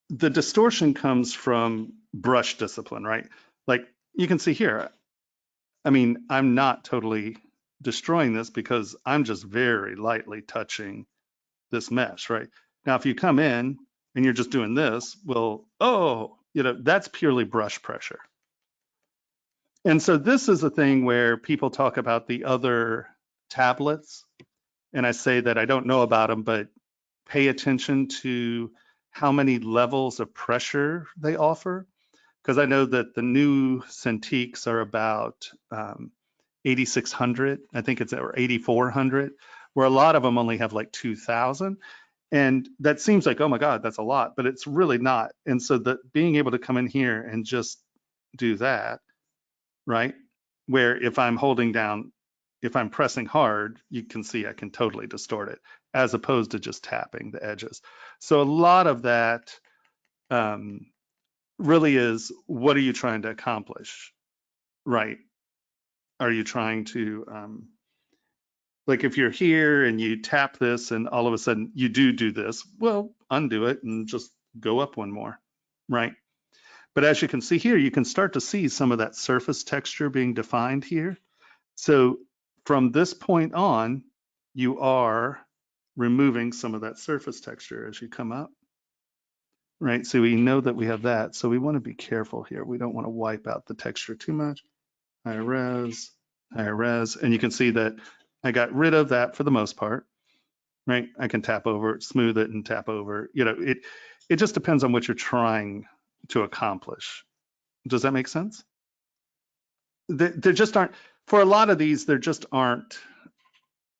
distortion comes from brush discipline, right? Like you can see here, I mean, I'm not totally destroying this because I'm just very lightly touching this mesh, right? Now, if you come in and you're just doing this, well, oh, that's purely brush pressure. And so this is a thing where people talk about the other tablets, and I say that I don't know about them, but pay attention to how many levels of pressure they offer, because I know that the new Cintiqs are about 8,600, I think it's, or 8,400, where a lot of them only have like 2,000. And that seems like, oh my God, that's a lot, but it's really not. And so that being able to come in here and just do that, right? Where if I'm holding down, if I'm pressing hard, you can see I can totally distort it, as opposed to just tapping the edges. So a lot of that really is, what are you trying to accomplish, right? Are you trying to, like if you're here and you tap this and all of a sudden you do this, well, undo it and just go up one more, right? But as you can see here, you can start to see some of that surface texture being defined here. So from this point on, you are removing some of that surface texture as you come up, right? So we know that we have that. So we want to be careful here. We don't want to wipe out the texture too much. Higher res, and you can see that I got rid of that for the most part, right? I can tap over it, smooth it, and tap over. It just depends on what you're trying to accomplish. Does that make sense? There just aren't, for a lot of these, there just aren't,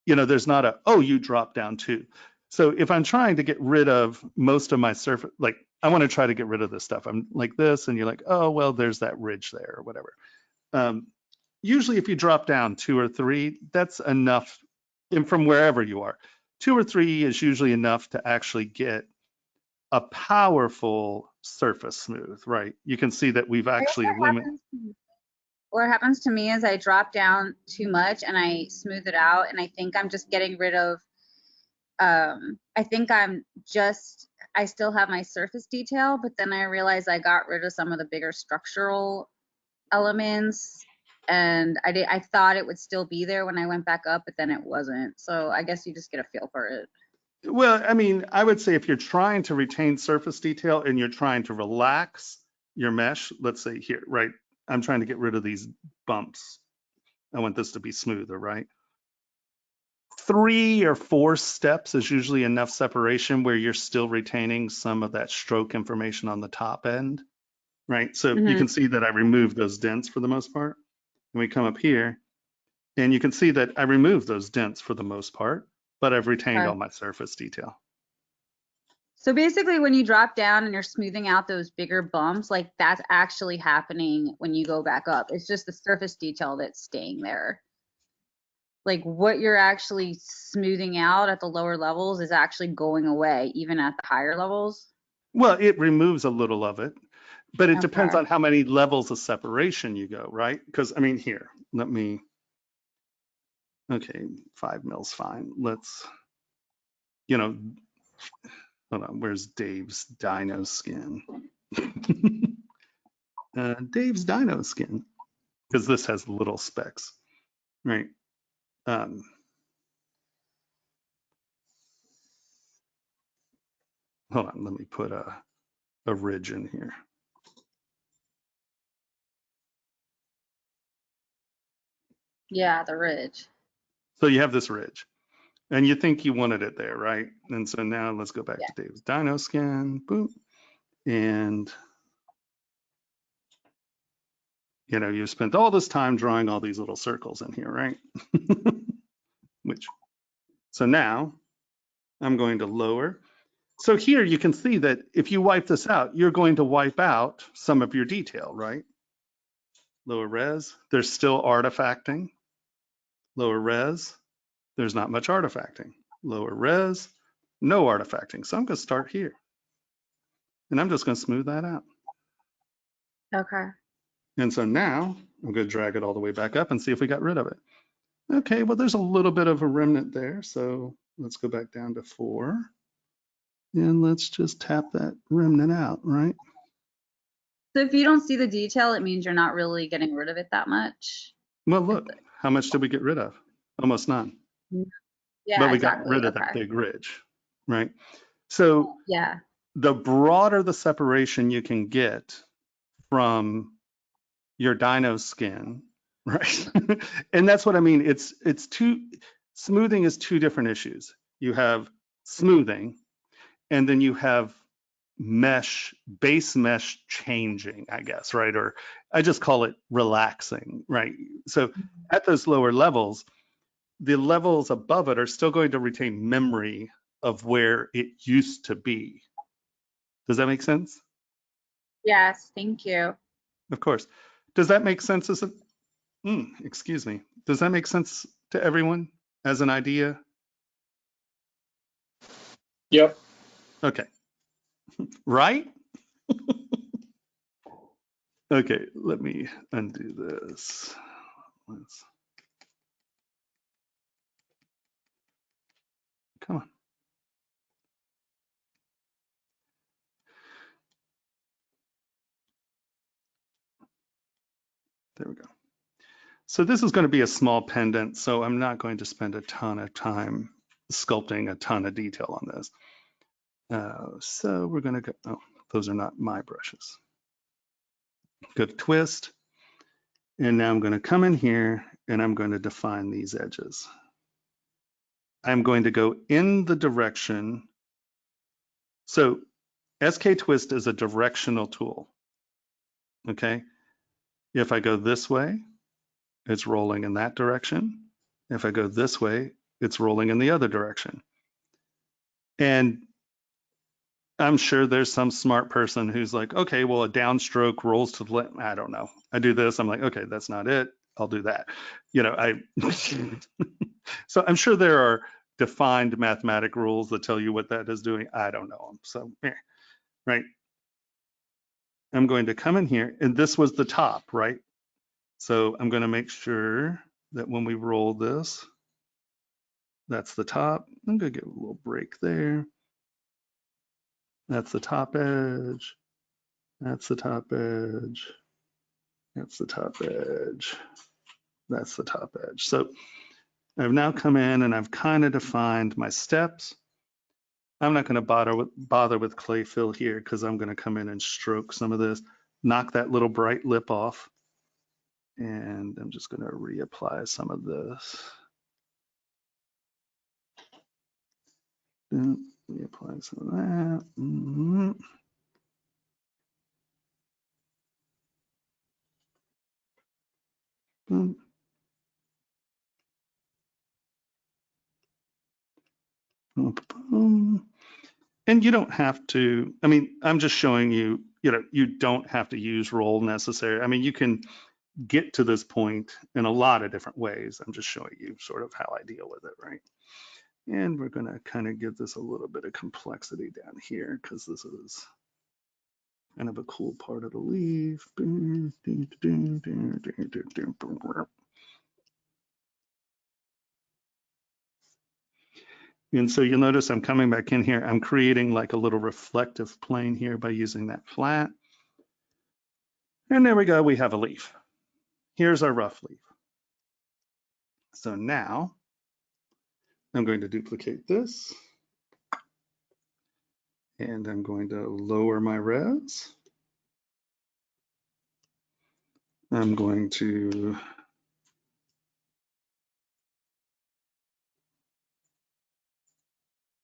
there's not a, oh, you drop down too. So if I'm trying to get rid of most of my surface, like I want to try to get rid of this stuff, I'm like this, and you're like, oh, well, there's that ridge there or whatever. Usually if you drop down 2 or 3, that's enough, and from wherever you are, 2 or 3 is usually enough to actually get a powerful surface smooth, right? You can see that we've actually eliminated. What happens to me is I drop down too much and I smooth it out, and I think I'm just getting rid of, I still have my surface detail, but then I realize I got rid of some of the bigger structural elements, and I thought it would still be there when I went back up, but then it wasn't. So I guess you just get a feel for it. Well, I mean, I would say if you're trying to retain surface detail and you're trying to relax your mesh, let's say here, right? I'm trying to get rid of these bumps. I want this to be smoother, right? 3 or 4 steps is usually enough separation where you're still retaining some of that stroke information on the top end, right? So you can see that I removed those dents for the most part. And we come up here and you can see that I removed those dents for the most part, but I've retained all my surface detail. So basically when you drop down and you're smoothing out those bigger bumps, like that's actually happening when you go back up. It's just the surface detail that's staying there. Like what you're actually smoothing out at the lower levels is actually going away, even at the higher levels. Well, it removes a little of it, but it depends on how many levels of separation you go, right? Because I mean, here, okay, 5 mils, fine. Let's, hold on, where's Dave's Dino Skin? Dave's Dino Skin, because this has little specks, right? Hold on, let me put a ridge in here. Yeah, the ridge. So you have this ridge and you think you wanted it there, right? And so now let's go back to Dave's Dino Skin, boom. And you spent all this time drawing all these little circles in here, right? So now I'm going to lower. So here you can see that if you wipe this out, you're going to wipe out some of your detail, right? Lower res, there's still artifacting. Lower res, there's not much artifacting. Lower res, no artifacting. So I'm going to start here. And I'm just going to smooth that out. Okay. And so now I'm going to drag it all the way back up and see if we got rid of it. Okay, well, there's a little bit of a remnant there. So let's go back down to 4. And let's just tap that remnant out, right? So if you don't see the detail, it means you're not really getting rid of it that much. Well, look, how much did we get rid of? Almost none. Yeah, but we got rid of that big ridge, right? So yeah, the broader the separation you can get from your dino skin, right? And that's what I mean. Smoothing is two different issues. You have smoothing, and then you have base mesh changing, I guess, right? Or I just call it relaxing, right? So at those lower levels, the levels above it are still going to retain memory of where it used to be. Does that make sense? Yes, thank you. Of course. Does that make sense excuse me. Does that make sense to everyone as an idea? Yep. Okay. Right? Okay, let me undo this. Come on. There we go. So this is going to be a small pendant, so I'm not going to spend a ton of time sculpting a ton of detail on this. So we're going to go, oh, those are not my brushes. Go to twist, and now I'm going to come in here and I'm going to define these edges. I'm going to go in the direction. So SK Twist is a directional tool, okay? If I go this way, it's rolling in that direction. If I go this way, it's rolling in the other direction. And I'm sure there's some smart person who's like, okay, well, a downstroke rolls to the left. I don't know. I do this. I'm like, okay, that's not it. I'll do that. You know, so I'm sure there are defined mathematic rules that tell you what that is doing. I don't know them. So, right. I'm going to come in here, and this was the top, right? So I'm going to make sure that when we roll this, that's the top. I'm going to give a little break there. That's the top edge. That's the top edge. That's the top edge. That's the top edge. So I've now come in and I've kind of defined my steps. I'm not going to bother with clay fill here because I'm going to come in and stroke some of this, knock that little bright lip off. And I'm just going to reapply some of this. Reapply some of that. And you don't have to, I mean, I'm just showing you, you know, you don't have to use roll necessarily. I mean, you can get to this point in a lot of different ways. I'm just showing you sort of how I deal with it, right? And we're going to kind of give this a little bit of complexity down here because this is kind of a cool part of the leaf. And so you'll notice I'm coming back in here. I'm creating like a little reflective plane here by using that flat. And there we go. We have a leaf. Here's our rough leaf. So now I'm going to duplicate this. And I'm going to lower my res. I'm going to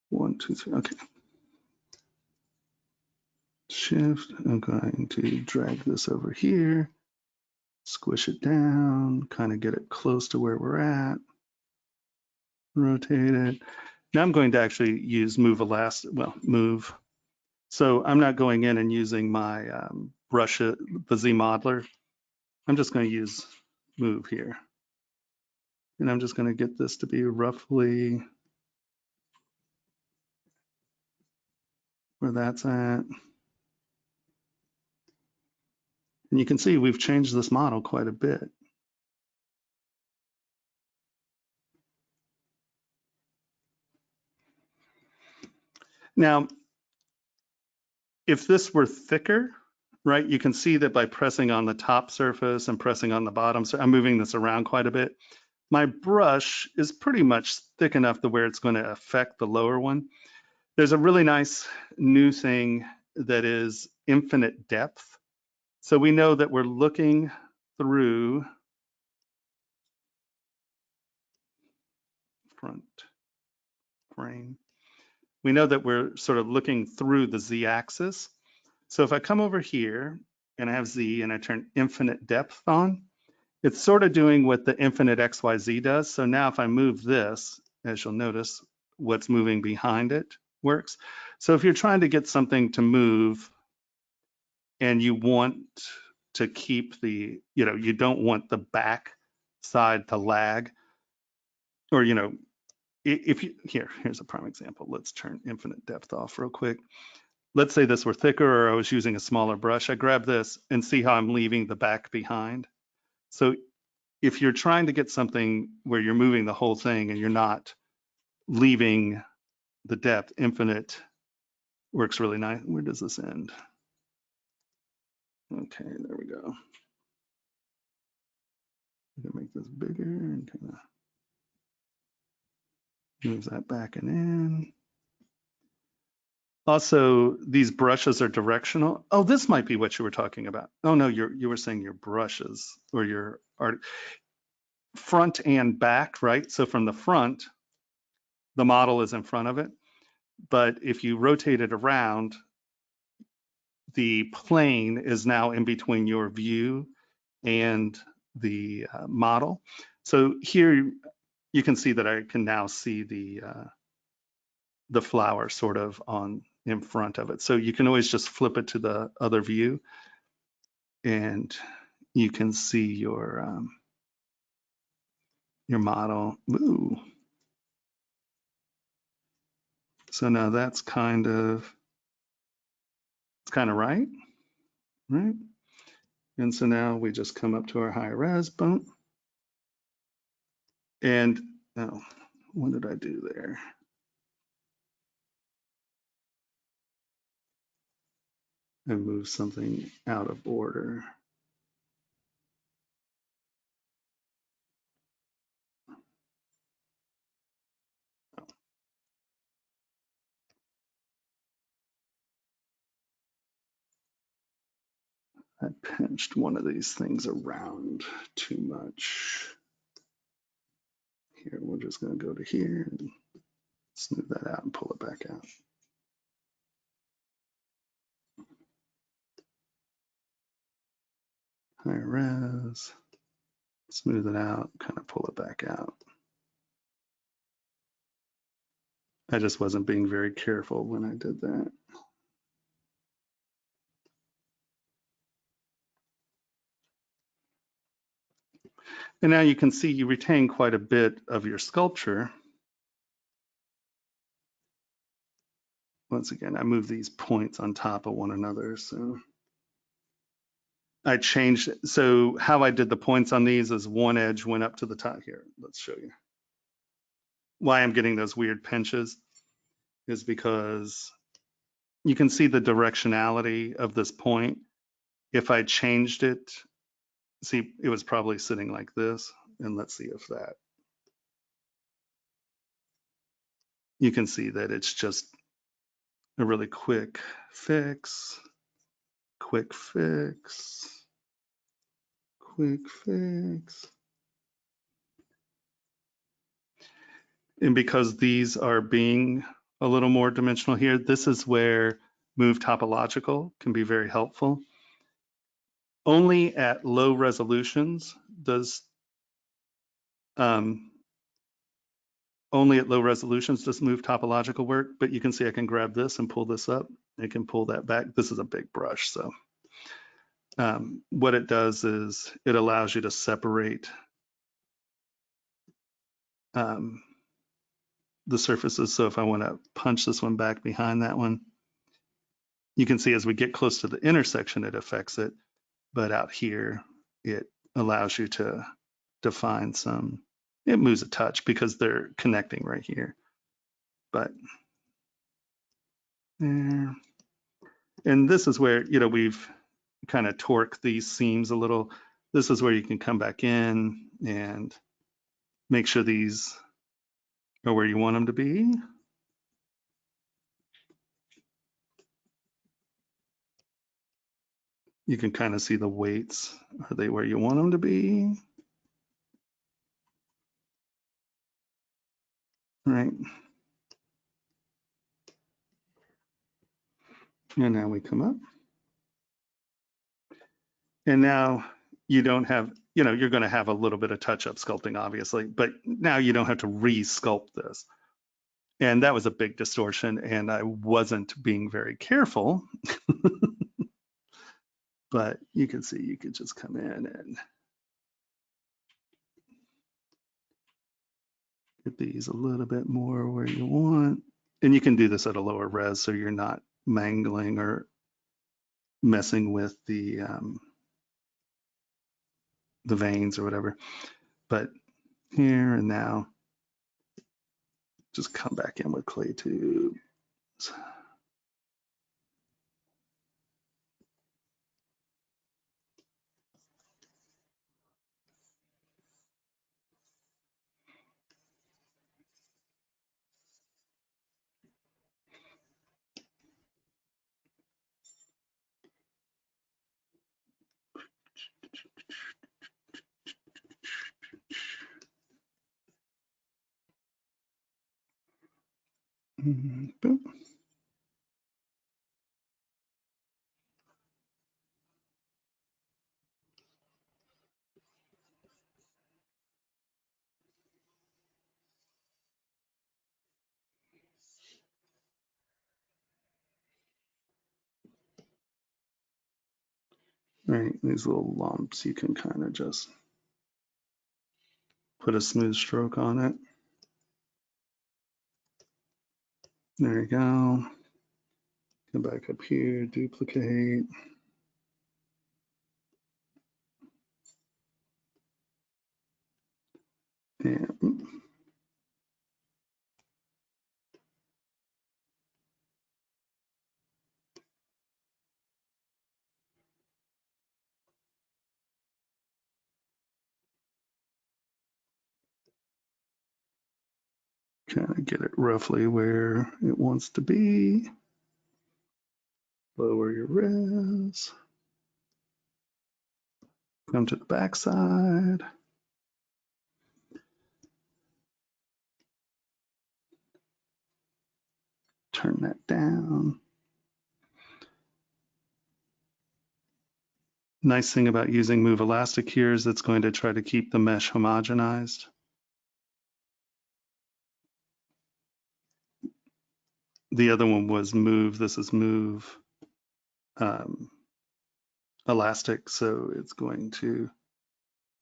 one, two, three, okay. Shift, I'm going to drag this over here, squish it down, kind of get it close to where we're at, rotate it. Now I'm going to actually use move. So I'm not going in and using my brush, the Z modeler. I'm just going to use move here. And I'm just going to get this to be roughly where that's at. And you can see we've changed this model quite a bit. Now, if this were thicker, right, you can see that by pressing on the top surface and pressing on the bottom, so I'm moving this around quite a bit. My brush is pretty much thick enough to where it's going to affect the lower one. There's a really nice new thing that is infinite depth. So we know that we're looking through front frame. We know that we're sort of looking through the z-axis. So if I come over here and I have z and I turn infinite depth on, it's sort of doing what the infinite XYZ does. So now if I move this, as you'll notice, what's moving behind it works. So if you're trying to get something to move and you want to keep the, you don't want the back side to lag, or, if you, here's a prime example. Let's turn infinite depth off real quick. Let's say this were thicker or I was using a smaller brush. I grab this and see how I'm leaving the back behind. So if you're trying to get something where you're moving the whole thing and you're not leaving the depth, infinite works really nice. Where does this end? Okay, there we go. I'm gonna make this bigger and kind of move that back and in. Also, these brushes are directional. Oh, this might be what you were talking about. Oh no, you were saying your brushes or your art front and back, right? So from the front, the model is in front of it. But if you rotate it around, the plane is now in between your view and the model. So here you can see that I can now see the flower sort of on in front of it. So you can always just flip it to the other view and you can see your model. Ooh. So now that's it's kind of right? Right? And so now we just come up to our high res, boom. And oh, what did I do there? I moved something out of order. I pinched one of these things around too much. Here, we're just going to go to here and smooth that out and pull it back out. High res, smooth it out, kind of pull it back out. I just wasn't being very careful when I did that. And now you can see you retain quite a bit of your sculpture. Once again, I move these points on top of one another. So I changed it. So how I did the points on these is one edge went up to the top here. Let's show you. Why I'm getting those weird pinches is because you can see the directionality of this point. If I changed it, see, it was probably sitting like this. And let's see if that, you can see that it's just a really quick fix, quick fix, quick fix. And because these are being a little more dimensional here, this is where move topological can be very helpful. Only at low resolutions does move topological work, but you can see I can grab this and pull this up. I can pull that back. This is a big brush, so what it does is it allows you to separate the surfaces. So if I want to punch this one back behind that one, you can see as we get close to the intersection, it affects it. But out here, it allows you to define some, it moves a touch because they're connecting right here. But there. And this is where, we've kind of torqued these seams a little. This is where you can come back in and make sure these are where you want them to be. You can kind of see the weights. Are they where you want them to be? Right. And now we come up. And now you don't have, you're going to have a little bit of touch-up sculpting, obviously, but now you don't have to re-sculpt this. And that was a big distortion, and I wasn't being very careful. But you can see, you could just come in and get these a little bit more where you want. And you can do this at a lower res, so you're not mangling or messing with the veins or whatever. But here and now, just come back in with clay tubes. Boom. Right, these little lumps, you can kind of just put a smooth stroke on it. There you go. Come back up here, duplicate. And kind of get it roughly where it wants to be. Lower your res. Come to the back side. Turn that down. Nice thing about using Move Elastic here is it's going to try to keep the mesh homogenized. The other one was Move. This is Move Elastic, so it's going to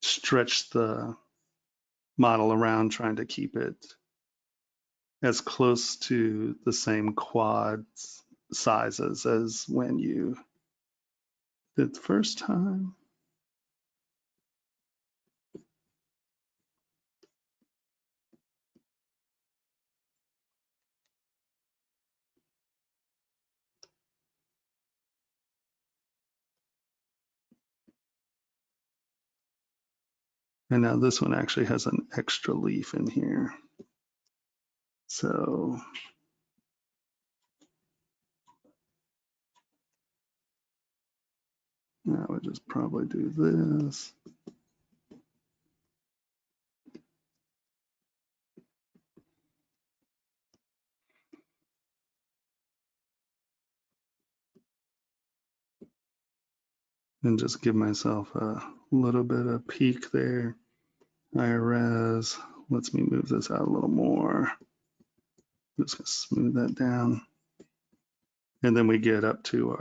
stretch the model around, trying to keep it as close to the same quad sizes as when you did the first time. And now this one actually has an extra leaf in here. So I would just probably do this. And just give myself a little bit of peak there. Higher res lets me move this out a little more. Just gonna smooth that down. And then we get up to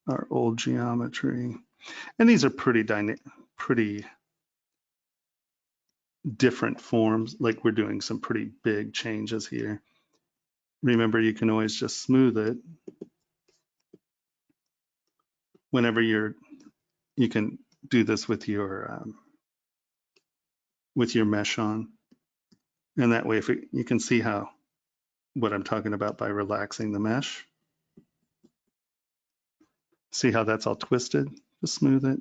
our old geometry. And these are pretty different forms. Like we're doing some pretty big changes here. Remember, you can always just smooth it whenever you can do this with your mesh on. And that way, you can see what I'm talking about by relaxing the mesh. See how that's all twisted? Just smooth it.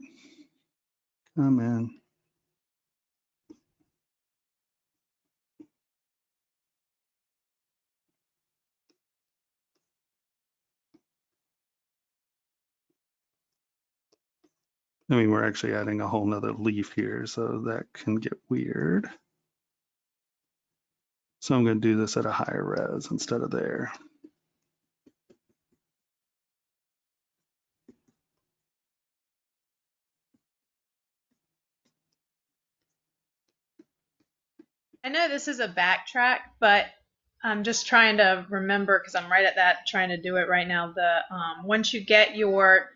Come in. I mean, we're actually adding a whole nother leaf here, so that can get weird. So I'm going to do this at a higher res instead of there. I know this is a backtrack, but I'm just trying to remember because I'm right at that trying to do it right now. The once you get your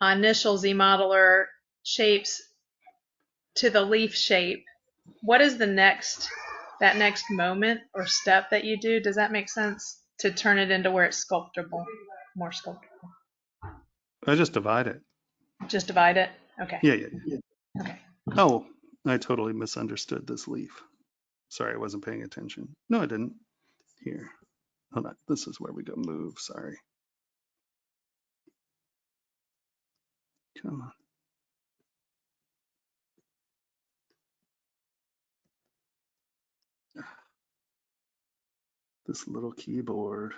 initial Z modeler shapes to the leaf shape, what is the next moment or step that you do? Does that make sense to turn it into where it's sculptable, more sculptable? I just divide it. Just divide it. Okay. Yeah. Okay. Oh, I totally misunderstood this leaf. Sorry, I wasn't paying attention. No, I didn't. Here, hold on. This is where we go move. Sorry. Come on. This little keyboard.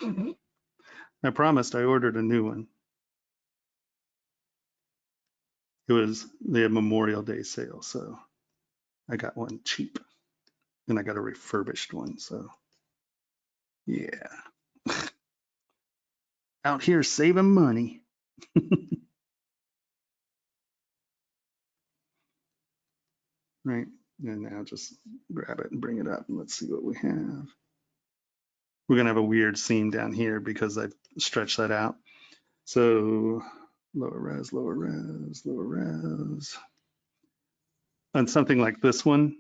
I promised I ordered a new one. It was the Memorial Day sale, so I got one cheap, and I got a refurbished one. So yeah, out here saving money. Right, and now just grab it and bring it up, and let's see what we have. We're gonna have a weird seam down here because I've stretched that out. So lower res, lower res, lower res. On something like this one,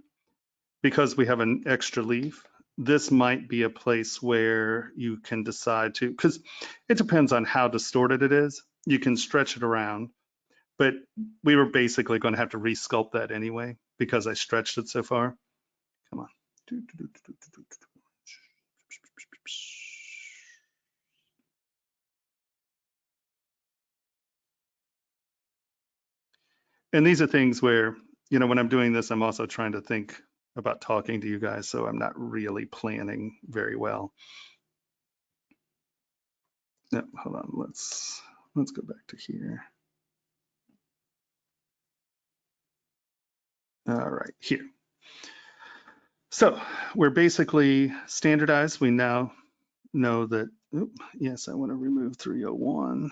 because we have an extra leaf, this might be a place where you can decide to, because it depends on how distorted it is. You can stretch it around, but we were basically going to have to resculpt that anyway because I stretched it so far. Come on. And these are things where, you know, when I'm doing this, I'm also trying to think about talking to you guys, so I'm not really planning very well. No, hold on, let's go back to here. All right, here. So we're basically standardized. We now know that, yes, I want to remove 301,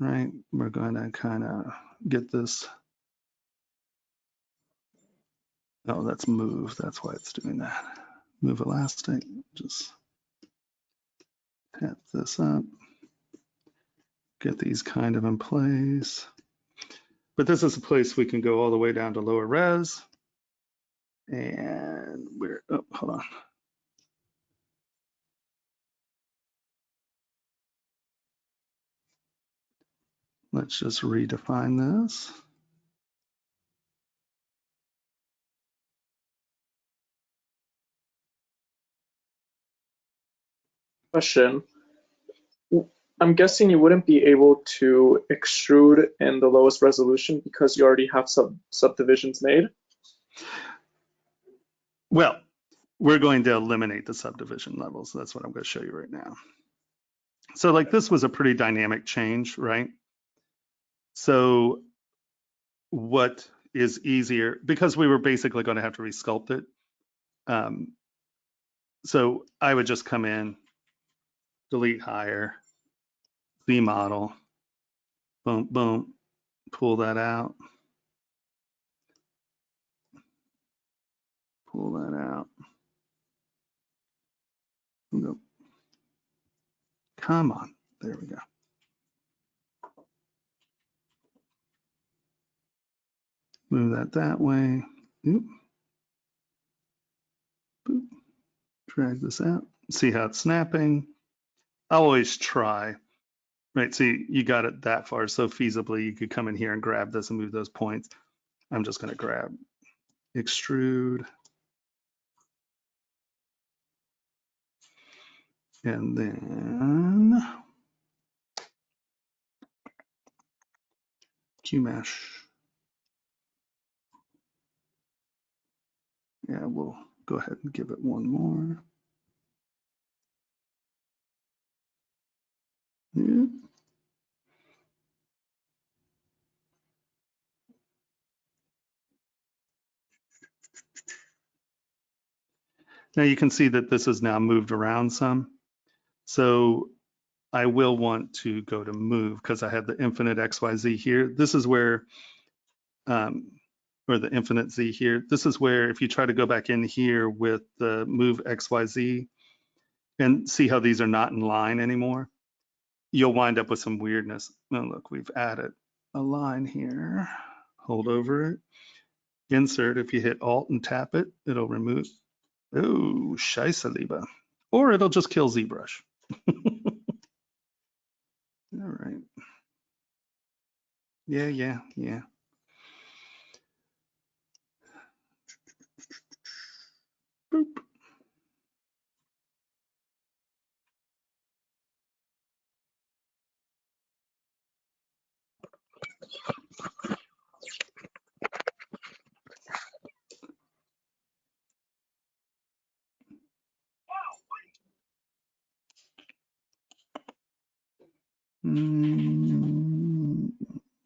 right? We're going to kind of get this. Oh, that's move. That's why it's doing that. Move elastic, just tap this up. Get these kind of in place. But this is a place we can go all the way down to lower res. And we're, oh, hold on. Let's just redefine this. Question. I'm guessing you wouldn't be able to extrude in the lowest resolution because you already have subdivisions made? Well, we're going to eliminate the subdivision levels. That's what I'm going to show you right now. So like this was a pretty dynamic change, right? So what is easier, because we were basically going to have to resculpt it. So I would just come in, delete higher, Z model, boom, boom, pull that out. Pull that out. Go. Come on, there we go. Move that way. Oop. Boop. Drag this out. See how it's snapping. I always try, right? See, you got it that far. So feasibly, you could come in here and grab this and move those points. I'm just going to grab extrude. And then QMesh. Yeah, we'll go ahead and give it one more. Yeah. Now you can see that this is now moved around some. So I will want to go to move because I have the infinite XYZ here. This is where, or the infinite Z here. This is where if you try to go back in here with the move XYZ and see how these are not in line anymore, you'll wind up with some weirdness. Now look, we've added a line here. Hold over it. Insert, if you hit Alt and tap it, it'll remove. Oh, Scheisse lieber. Or it'll just kill ZBrush. All right. Yeah. Boop.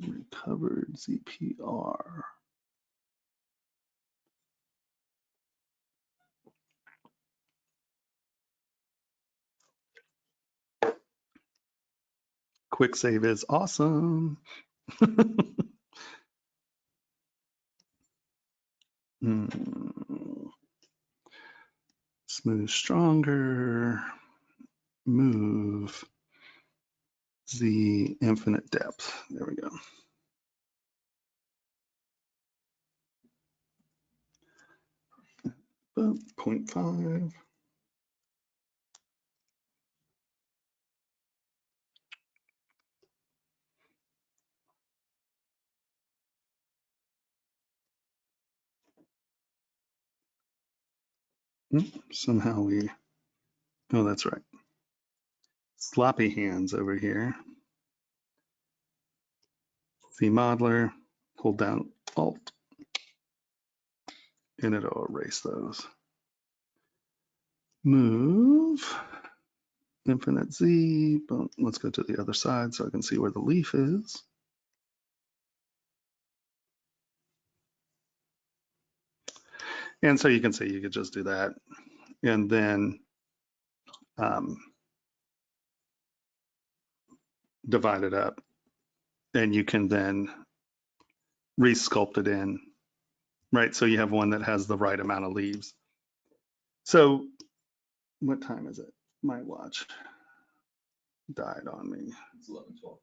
Recovered ZPR. Quick save is awesome. Smooth stronger. Move Z infinite depth. There we go. About 0.5. Somehow we, oh, that's right. Sloppy hands over here. Z modeler, hold down Alt, and it'll erase those. Move, infinite Z, boom. Let's go to the other side so I can see where the leaf is. And so you can see you could just do that. And then divide it up. And you can then re-sculpt it in, right? So you have one that has the right amount of leaves. So what time is it? My watch died on me. It's 11:12.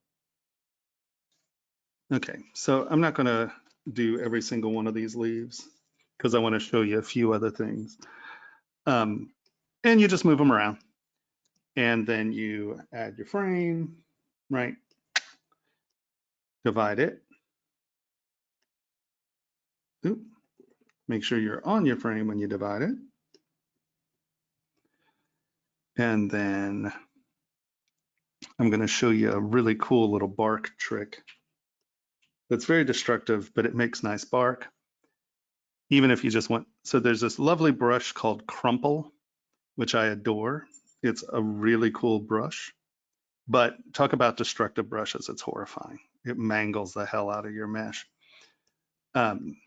Okay, so I'm not going to do every single one of these leaves because I want to show you a few other things. And you just move them around. And then you add your frame, right? Divide it. Oop. Make sure you're on your frame when you divide it. And then I'm going to show you a really cool little bark trick that's very destructive, but it makes nice bark. Even if you just want, so there's this lovely brush called Crumple, which I adore. It's a really cool brush, but talk about destructive brushes. It's horrifying. It mangles the hell out of your mesh. Boom.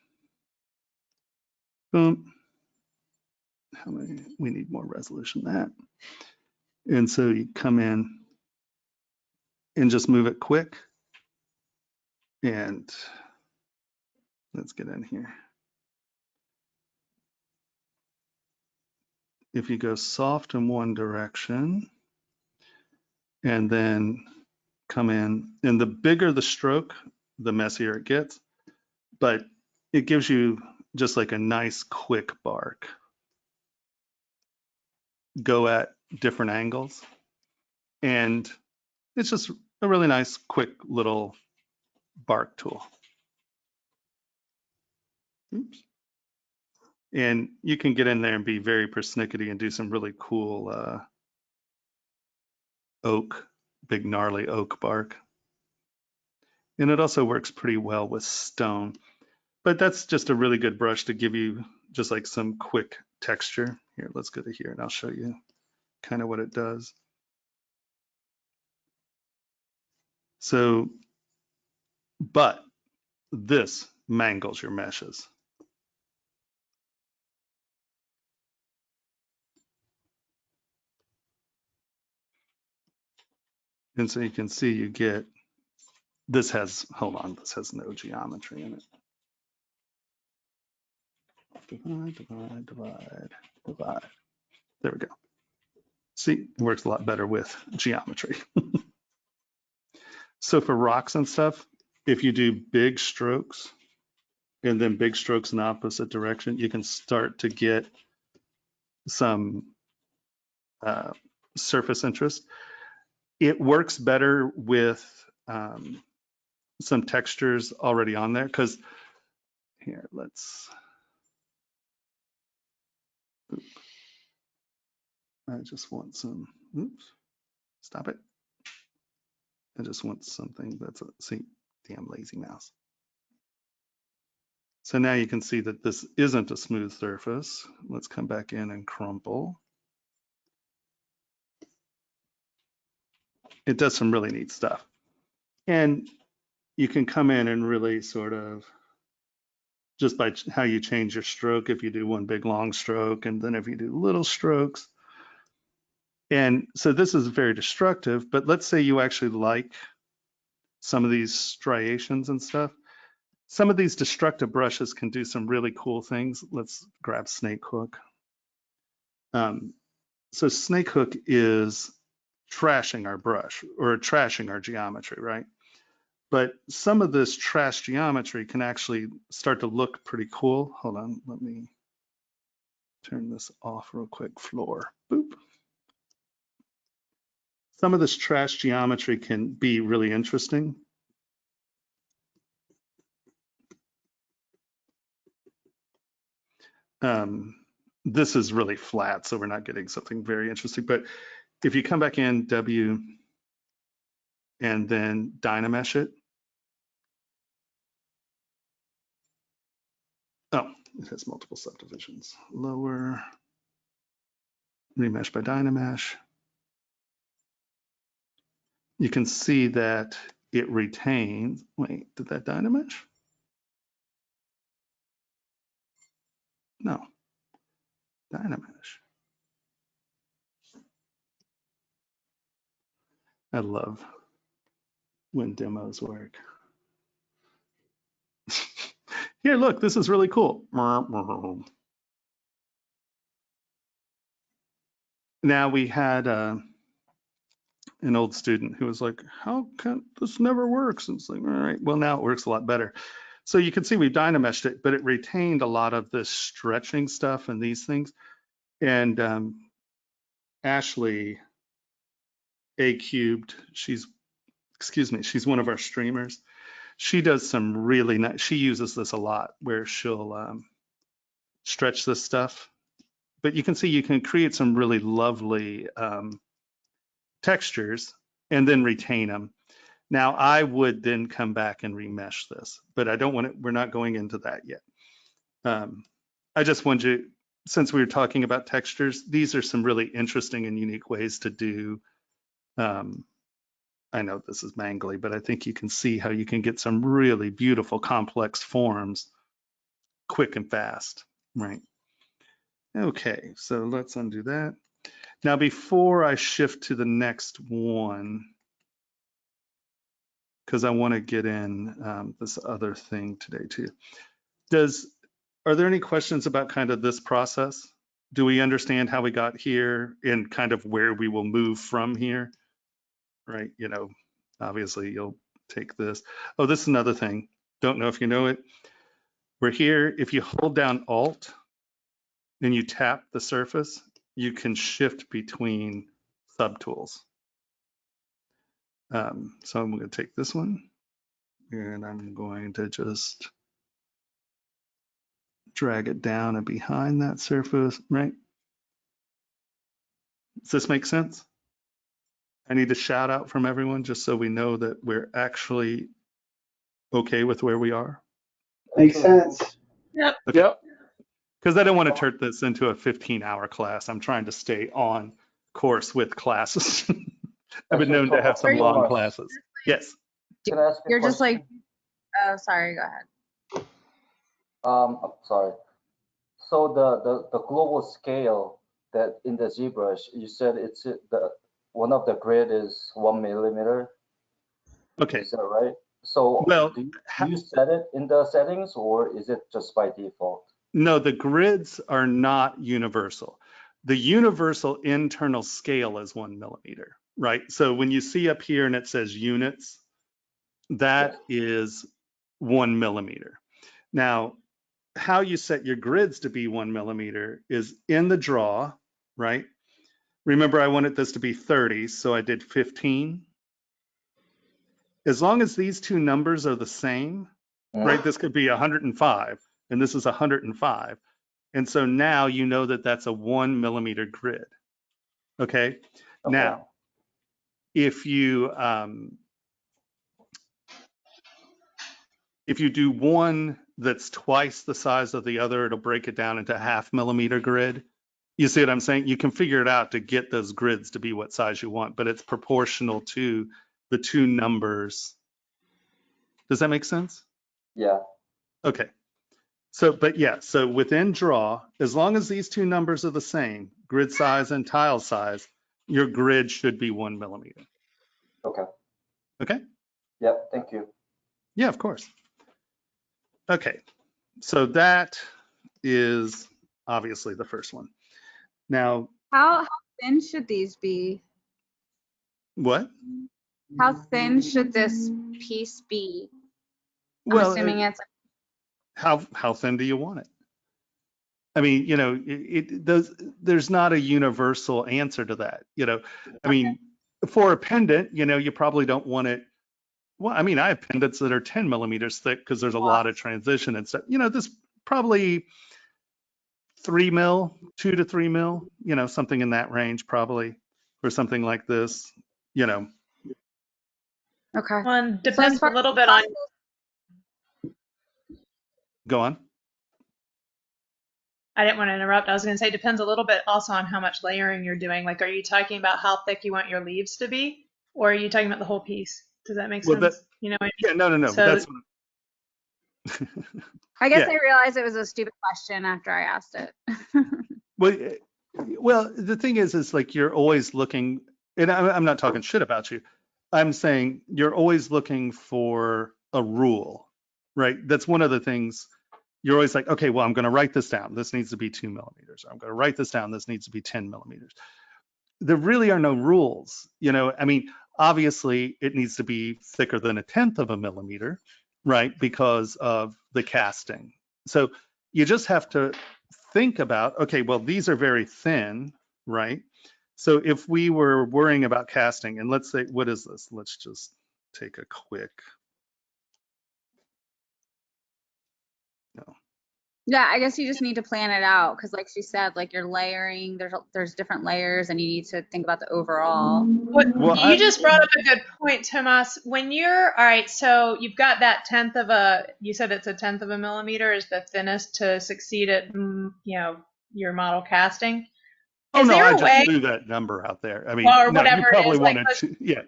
How many? We need more resolution than that. And so you come in and just move it quick. And let's get in here. If you go soft in one direction and then come in, and the bigger the stroke, the messier it gets, but it gives you just like a nice quick bark. Go at different angles. And it's just a really nice, quick little bark tool. Oops. And you can get in there and be very persnickety and do some really cool oak, big gnarly oak bark. And it also works pretty well with stone. But that's just a really good brush to give you just like some quick texture. Here, let's go to here and I'll show you kind of what it does. So, but this mangles your meshes. And so you can see you get, this has, hold on, this has no geometry in it. Divide, divide, divide, divide. There we go. See, it works a lot better with geometry. So for rocks and stuff, if you do big strokes and then big strokes in opposite direction, you can start to get some surface interest. It works better with some textures already on there, because here, let's, I just want some, oops, stop it. I just want something that's, see, damn lazy mouse. So now you can see that this isn't a smooth surface. Let's come back in and crumple. It does some really neat stuff. And you can come in and really sort of, just by how you change your stroke, if you do one big long stroke, and then if you do little strokes. And so this is very destructive, but let's say you actually like some of these striations and stuff. Some of these destructive brushes can do some really cool things. Let's grab Snake Hook. So Snake Hook is trashing our brush or trashing our geometry, right? But some of this trash geometry can actually start to look pretty cool. Hold on, let me turn this off real quick. Floor, boop. Some of this trash geometry can be really interesting. This is really flat, so we're not getting something very interesting. But if you come back in W and then Dynamesh it. Oh, it has multiple subdivisions. Lower, remesh by Dynamesh. You can see that it retains, wait, did that Dynamesh? No, Dynamesh. I love when demos work. Here, look, this is really cool. Now we had an old student who was like, how can this never works? And it's like, all right, well, now it works a lot better. So you can see we Dynameshed it, but it retained a lot of this stretching stuff and these things. And Ashley A Cubed, she's one of our streamers. She does some really nice, she uses this a lot where she'll stretch this stuff. But you can see you can create some really lovely textures and then retain them. Now I would then come back and remesh this, but I don't want it, we're not going into that yet. I just want you, since we were talking about textures, these are some really interesting and unique ways to do, I know this is mangly, but I think you can see how you can get some really beautiful complex forms quick and fast, right? Okay, so let's undo that. Now, before I shift to the next one, because I want to get in this other thing today too. Are there any questions about kind of this process? Do we understand how we got here and kind of where we will move from here? Right, you know, obviously you'll take this. Oh, this is another thing. Don't know if you know it. We're here, if you hold down Alt and you tap the surface, you can shift between subtools. So I'm going to take this one and I'm going to just drag it down and behind that surface, right? Does this make sense? I need a shout out from everyone just so we know that we're actually okay with where we are. Makes sense. Yep. Okay. Yep. Because I don't want to turn this into a 15-hour class. I'm trying to stay on course with classes. I've been known to have some long classes. Yes. Can I ask you a You're just like, question? oh, sorry, go ahead. Sorry. So the global scale that in the ZBrush, you said it's one of the grid is 1 millimeter. Okay, Is that right? So well, do you set it in the settings, or is it just by default? no, the grids are not universal. The universal internal scale is 1 millimeter, right? So when you see up here and it says units, that is 1 millimeter. Now, how you set your grids to be 1 millimeter is in the draw, right? Remember, I wanted this to be 30, so I did 15. As long as these two numbers are the same, right? This could be 105, and this is 105. And so now you know that that's a 1 millimeter grid. Okay. Now, if you do one that's twice the size of the other, it'll break it down into 0.5 millimeter grid. You see what I'm saying? You can figure it out to get those grids to be what size you want, but it's proportional to the two numbers. Does that make sense? Yeah. Okay. So, but yeah, so within draw, as long as these two numbers are the same, grid size and tile size, your grid should be 1 millimeter. Okay. Okay? Yep. Thank you. Yeah, of course. Okay. So that is obviously the first one. Now, How thin should these be? what? How thin should this piece be? I'm Well, assuming it's how thin do you want it? I mean, you know, there's not a universal answer to that. You know, I mean, for a pendant, you know, you probably don't want it. Well, I mean, I have pendants that are 10 millimeters thick because there's a lot of transition and stuff. You know, this probably 3 mil, 2 to 3 mil, you know, something in that range probably, or something like this, you know. okay. One So depends as far a little bit on. Go on. I didn't want to interrupt. I was going to say depends a little bit also on how much layering you're doing. Like, are you talking about how thick you want your leaves to be, or are you talking about the whole piece? Does that make Well, sense? You know what I mean? Yeah, no. So, That's I guess yeah. I realized it was a stupid question after I asked it. Well, the thing is like you're always looking, and I'm not talking shit about you. I'm saying you're always looking for a rule, right? That's one of the things. You're always like, okay, well, I'm going to write this down. This needs to be 2 millimeters. I'm going to write this down. This needs to be 10 millimeters. There really are no rules. You know, I mean, obviously it needs to be thicker than 1/10 of a millimeter, right? Because of the casting. So you just have to think about, okay, well, these are very thin, right? So if we were worrying about casting, and let's say, what is this? Let's just take a quick. No. Yeah, I guess you just need to plan it out because, like she said, like you're layering. There's different layers, and you need to think about the overall. You just brought up a good point, Tomas. When you're all right, so you've got that 1/10 of a. You said it's a 1/10 of a millimeter is the thinnest to succeed at your model casting. Oh Is no, there I a just way, threw that number out there. I mean, or no, whatever you it probably is, like wanted to, yeah.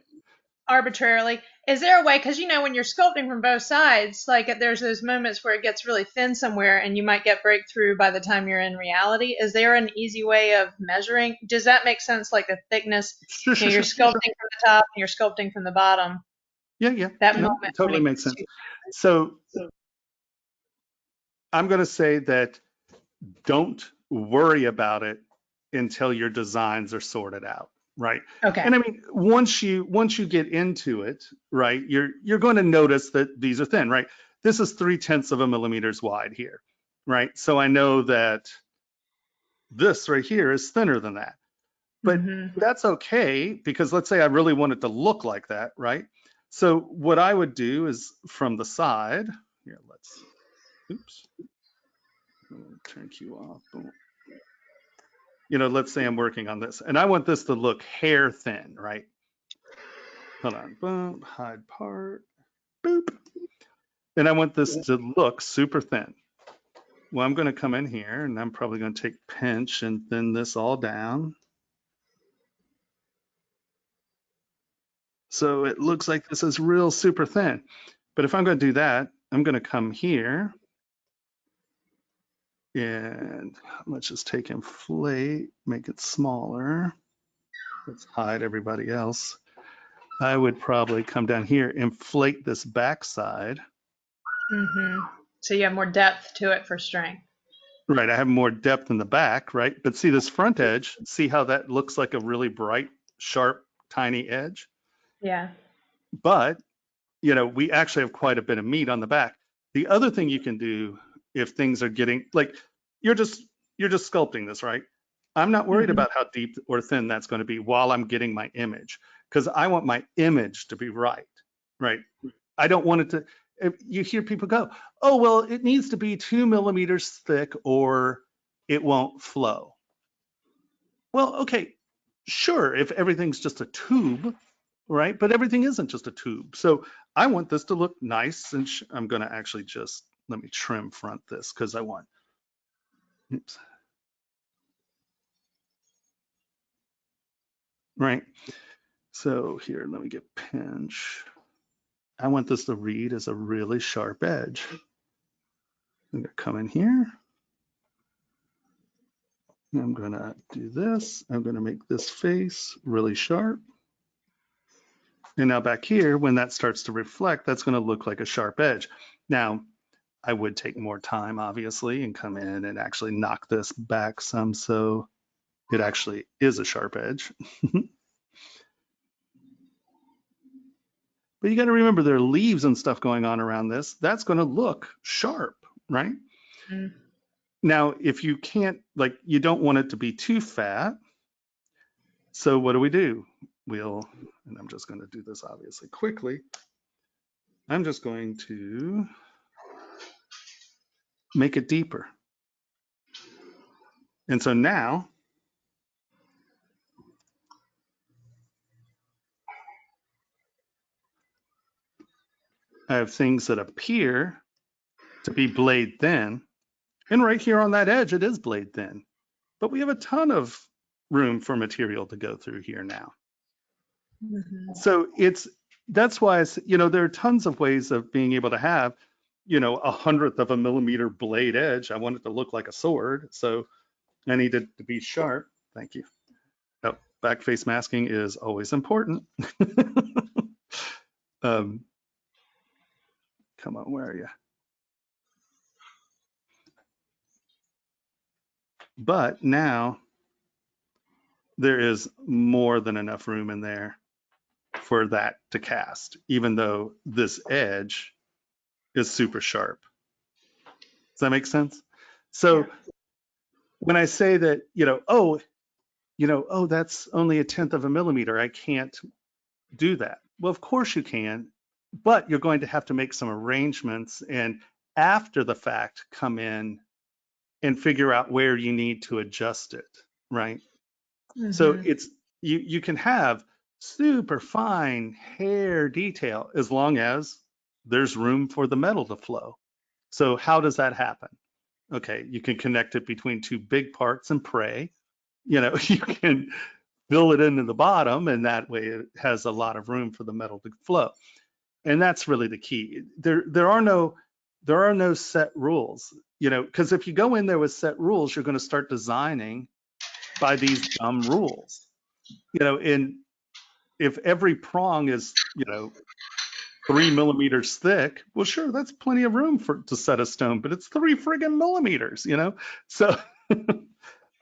arbitrarily, is there a way, because when you're sculpting from both sides, like there's those moments where it gets really thin somewhere and you might get breakthrough by the time you're in reality. Is there an easy way of measuring? Does that make sense? Like a thickness, Sure. you're sculpting from the top and you're sculpting from the bottom. Yeah. That No, moment it totally when it makes gets sense. So I'm going to say that don't worry about it until your designs are sorted out, right? Okay. And I mean, once you get into it, right, you're going to notice that these are thin, right? This is 0.3 of a millimeters wide here, right? So I know that this right here is thinner than that. But that's okay, because let's say I really want it to look like that, right? So what I would do is from the side, here, oops, turn Q off. Boom. You know, let's say I'm working on this and I want this to look hair thin, right? Hold on, boom, hide part, boop. And I want this to look super thin. Well, I'm going to come in here and I'm probably going to take pinch and thin this all down. So it looks like this is real super thin. But if I'm going to do that, I'm going to come here and let's just take inflate, make it smaller. let's hide everybody else. I would probably come down here, inflate this backside. So you have more depth to it for strength. Right, I have more depth in the back, right? But see this front edge, see how that looks like a really bright, sharp, tiny edge? Yeah. But, you know, we actually have quite a bit of meat on the back. The other thing you can do if things are getting, like, you're just sculpting this, right? I'm not worried about how deep or thin that's going to be while I'm getting my image, because I want my image to be right, right? I don't want it to, if you hear people go, oh, well, it needs to be 2 millimeters thick or it won't flow. Well, okay, sure, if everything's just a tube, right? But everything isn't just a tube. So I want this to look nice, and I'm going to actually just, let me trim front this because I want, oops. Right. So here, let me get pinch. I want this to read as a really sharp edge. I'm going to come in here. I'm going to do this. I'm going to make this face really sharp. And now back here, when that starts to reflect, that's going to look like a sharp edge. Now, I would take more time, obviously, and come in and actually knock this back some so it actually is a sharp edge. But you got to remember there are leaves and stuff going on around this. That's going to look sharp, right? Mm. Now, if you can't, like, you don't want it to be too fat. So what do? And I'm just going to do this obviously quickly. I'm just going to make it deeper. And so now, I have things that appear to be blade thin. And right here on that edge, it is blade thin. But we have a ton of room for material to go through here now. So that's why there are tons of ways of being able to have, 1/100th of a millimeter blade edge. I want it to look like a sword. So I need it to be sharp. Thank you. Oh, back face masking is always important. Come on, where are you? But now there is more than enough room in there for that to cast, even though this edge is super sharp. Does that make sense? So when I say that, that's only 1/10 of a millimeter, I can't do that. Well, of course you can, but you're going to have to make some arrangements and after the fact come in and figure out where you need to adjust it, right? So it's, you can have super fine hair detail as long as there's room for the metal to flow. So how does that happen? Okay, you can connect it between two big parts and pray. You can fill it into the bottom, and that way it has a lot of room for the metal to flow. And that's really the key. There are no set rules, because if you go in there with set rules, you're going to start designing by these dumb rules. And if every prong is 3 millimeters thick, well, sure, that's plenty of room to set a stone, but it's 3 friggin' millimeters, So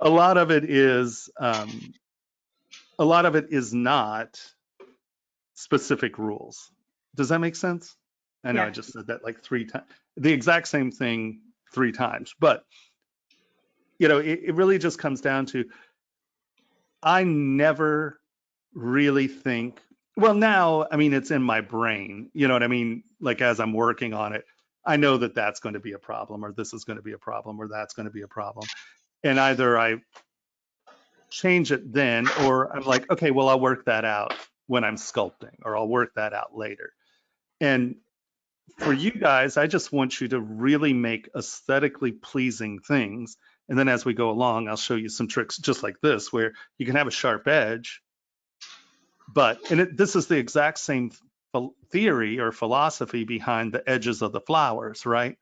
a lot of it is not specific rules. Does that make sense? I know I just said that like 3 times, the exact same thing 3 times, but it really just comes down to, I never really think, well, now, I mean, it's in my brain, you know what I mean? Like as I'm working on it, I know that that's going to be a problem, or this is going to be a problem, or that's going to be a problem. And either I change it then, or I'm like, okay, well, I'll work that out when I'm sculpting, or I'll work that out later. And for you guys, I just want you to really make aesthetically pleasing things. And then as we go along, I'll show you some tricks just like this, where you can have a sharp edge, this is the exact same theory or philosophy behind the edges of the flowers, right?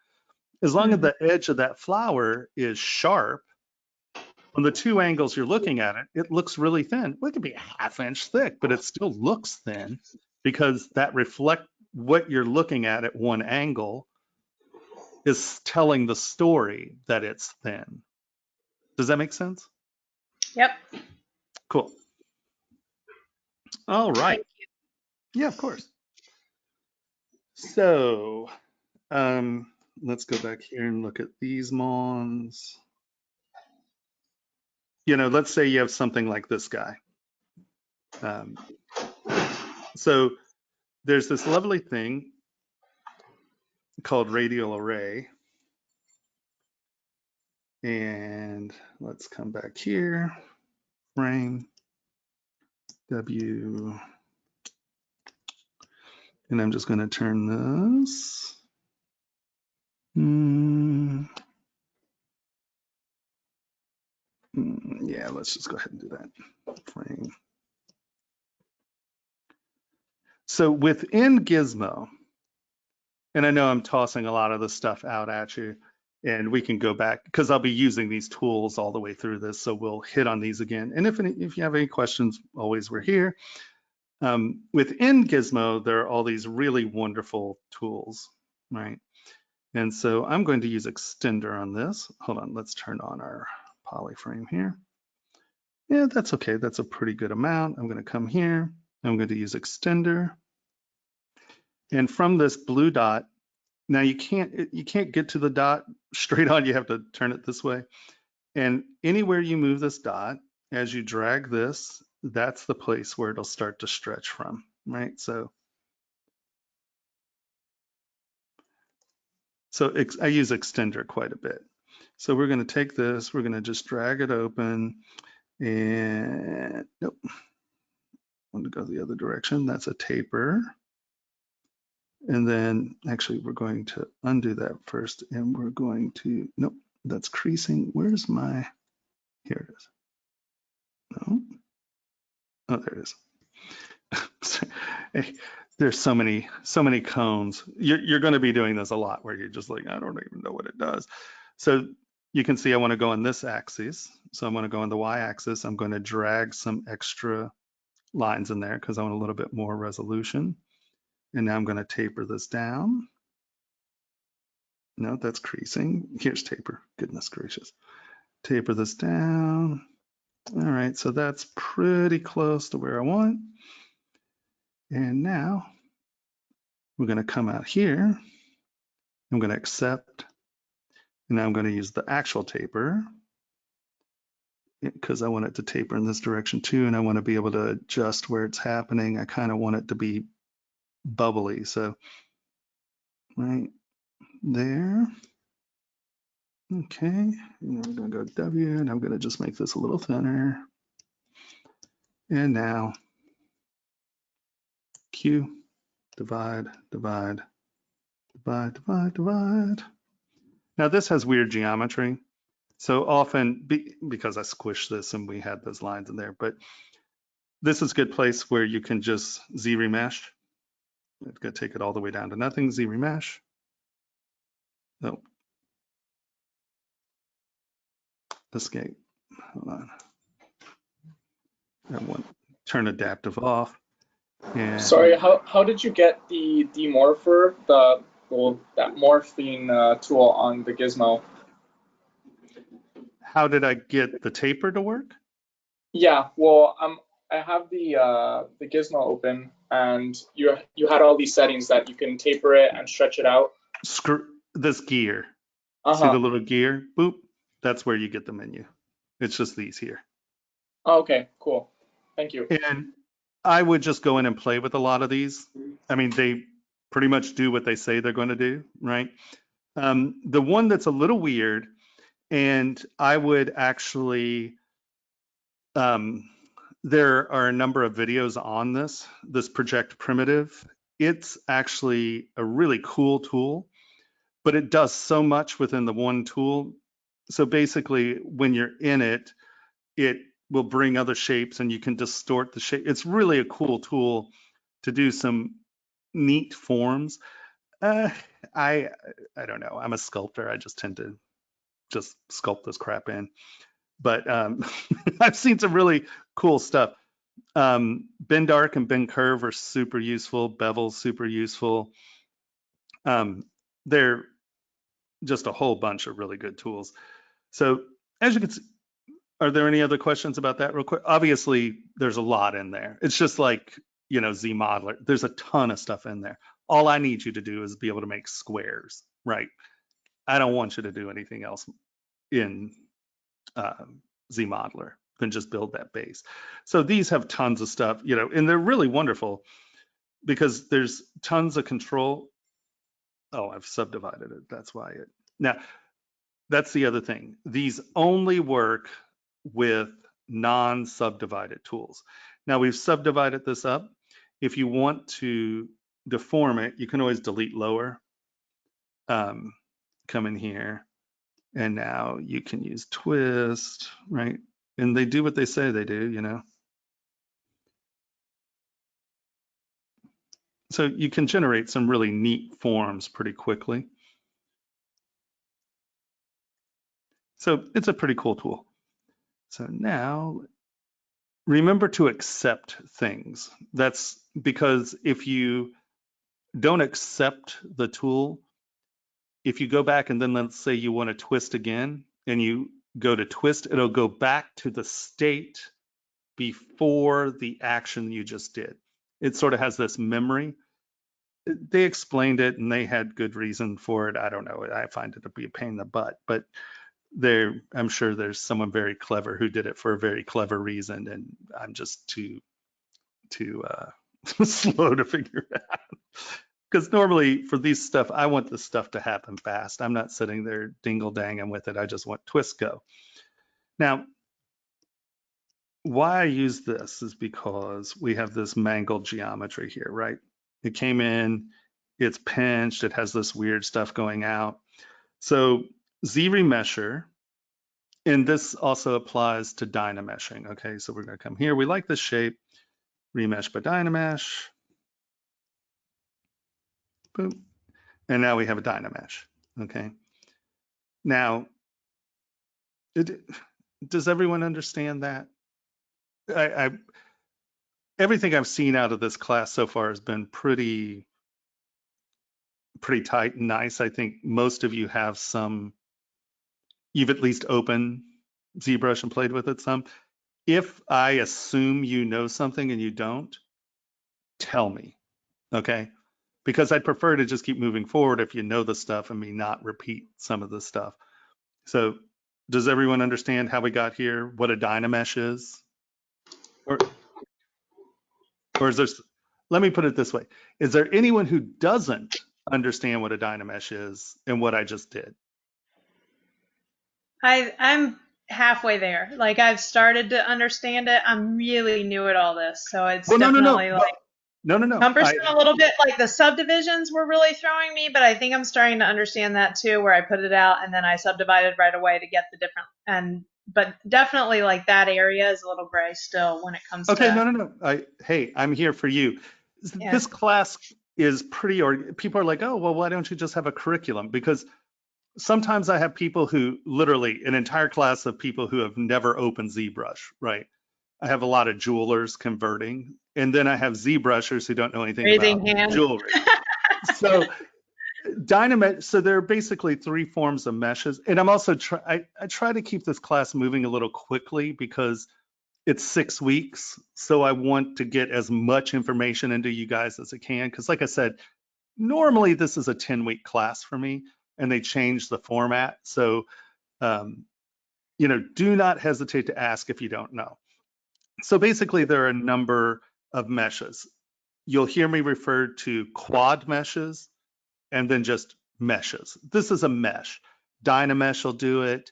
As long as the edge of that flower is sharp, on the two angles you're looking at it, it looks really thin. Well, it could be a ½ inch thick, but it still looks thin because that reflect what you're looking at one angle is telling the story that it's thin. Does that make sense? Yep. Cool. All right. Thank you. Yeah, of course. So let's go back here and look at these mons. You know, let's say you have something like this guy. So there's this lovely thing called radial array. And let's come back here, frame, W, and I'm just going to turn this. Yeah, let's just go ahead and do that. Frame. So within Gizmo, and I know I'm tossing a lot of the stuff out at you, and we can go back because I'll be using these tools all the way through this, so we'll hit on these again. And if you have any questions, always we're here. Within Gizmo, there are all these really wonderful tools, right? And so I'm going to use extender on this. Hold on, let's turn on our polyframe here. Yeah, that's okay. That's a pretty good amount. I'm going to come here. I'm going to use extender. And from this blue dot, now you can't get to the dot straight on. You have to turn it this way. And anywhere you move this dot, as you drag this, that's the place where it'll start to stretch from, right? So I use extender quite a bit. So we're going to take this, we're going to just drag it open, and nope, I want to go the other direction. That's a taper. And then actually we're going to undo that first, and we're going to, nope, that's creasing. Where's my, here it is. No. Oh, there it is. Hey, there's so many cones. You're going to be doing this a lot where you're just like, I don't even know what it does. So you can see I want to go on this axis. So I'm going to go on the y-axis. I'm going to drag some extra lines in there because I want a little bit more resolution. And now I'm going to taper this down. No, that's creasing. Here's taper. Goodness gracious. Taper this down. All right, so that's pretty close to where I want. And now we're going to come out here. I'm going to accept. And now I'm going to use the actual taper because I want it to taper in this direction too. And I want to be able to adjust where it's happening. I kind of want it to be bubbly. So right there. Okay. And we're going to go W, and I'm going to just make this a little thinner. And now Q, divide, divide, divide, divide, divide. Now this has weird geometry. So often, because I squished this and we had those lines in there, but this is a good place where you can just Z remesh. I'm going to take it all the way down to nothing, Z remesh. Oh. Escape. Hold on. I want turn adaptive off. And sorry, how did you get the demorpher, that morphing tool on the Gizmo? How did I get the taper to work? Yeah, well, I have the Gizmo open, and you had all these settings that you can taper it and stretch it out. Screw this gear. See the little gear? Boop. That's where you get the menu. It's just these here. Oh, okay, cool. Thank you. And I would just go in and play with a lot of these. I mean, they pretty much do what they say they're going to do, right? The one that's a little weird, and I would actually, there are a number of videos on this project primitive. It's actually a really cool tool, but it does so much within the one tool. So basically, when you're in it, it will bring other shapes and you can distort the shape. It's really a cool tool to do some neat forms. I don't know. I'm a sculptor. I just tend to just sculpt this crap in. but I've seen some really cool stuff. Bend Arc and Bend Curve are super useful. Bevel's super useful. They're just a whole bunch of really good tools. So as you can see, are there any other questions about that real quick? Obviously, there's a lot in there. It's just like, you know, ZModeler. There's a ton of stuff in there. All I need you to do is be able to make squares, right? I don't want you to do anything else in ZModeler than just build that base. So these have tons of stuff, you know, and they're really wonderful because there's tons of control. Oh, I've subdivided it. That's why it. Now, that's the other thing. These only work with non-subdivided tools. Now we've subdivided this up. If you want to deform it, you can always delete lower. Come in here, and now you can use twist, right? And they do what they say they do, you know. So you can generate some really neat forms pretty quickly. So it's a pretty cool tool. So now remember to accept things. That's because if you don't accept the tool, if you go back and then let's say you want to twist again and you go to twist, it'll go back to the state before the action you just did. It sort of has this memory. They explained it and they had good reason for it. I don't know. I find it to be a pain in the butt, but I'm sure there's someone very clever who did it for a very clever reason, and I'm just too slow to figure it out. Because normally for these stuff, I want this stuff to happen fast. I'm not sitting there dingle-danging with it. I just want twist go. Now, why I use this is because we have this mangled geometry here, right? It came in, it's pinched, it has this weird stuff going out. So ZRemesher, and this also applies to Dynameshing. Okay, so we're going to come here. We like this shape, remesh by Dynamesh. Boom. And now we have a Dynamesh. Okay. Now, does everyone understand that? Everything I've seen out of this class so far has been pretty tight and nice. I think most of you have some, you've at least opened ZBrush and played with it some. If I assume you know something and you don't, tell me, okay? Because I'd prefer to just keep moving forward if you know the stuff and me not repeat some of the stuff. So does everyone understand how we got here, what a Dynamesh is? Or is there, let me put it this way. Is there anyone who doesn't understand what a Dynamesh is and what I just did? I'm halfway there. Like I've started to understand it. I'm really new at all this. So it's definitely like no. cumbersome a little bit. Like the subdivisions were really throwing me, but I think I'm starting to understand that too, where I put it out and then I subdivided right away to get the different, but definitely like that area is a little gray still when it comes to. Okay, no. Hey, I'm here for you. Yeah. This class is pretty, or people are like, oh, well, why don't you just have a curriculum? Because sometimes I have people who literally an entire class of people who have never opened ZBrush, right? I have a lot of jewelers converting, and then I have ZBrushers who don't know anything about jewelry. So Dynamesh, so there are basically 3 forms of meshes. And I'm also I try to keep this class moving a little quickly because it's 6 weeks. So I want to get as much information into you guys as I can. Because like I said, normally this is a 10-week class for me and they change the format. So, you know, do not hesitate to ask if you don't know. So basically there are a number of meshes. You'll hear me refer to quad meshes and then just meshes. This is a mesh. Dynamesh will do it.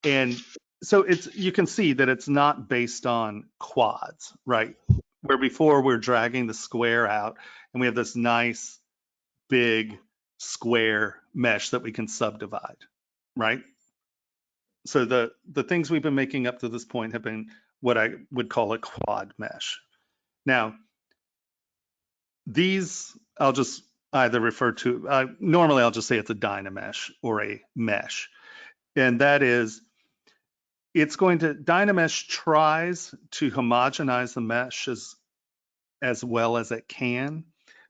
And so you can see that it's not based on quads, right? Where before we're dragging the square out and we have this nice big square mesh that we can subdivide, right? So the things we've been making up to this point have been what I would call a quad mesh. Now, these I'll just either refer to, normally I'll just say it's a Dynamesh or a mesh. And that is, Dynamesh tries to homogenize the mesh as well as it can,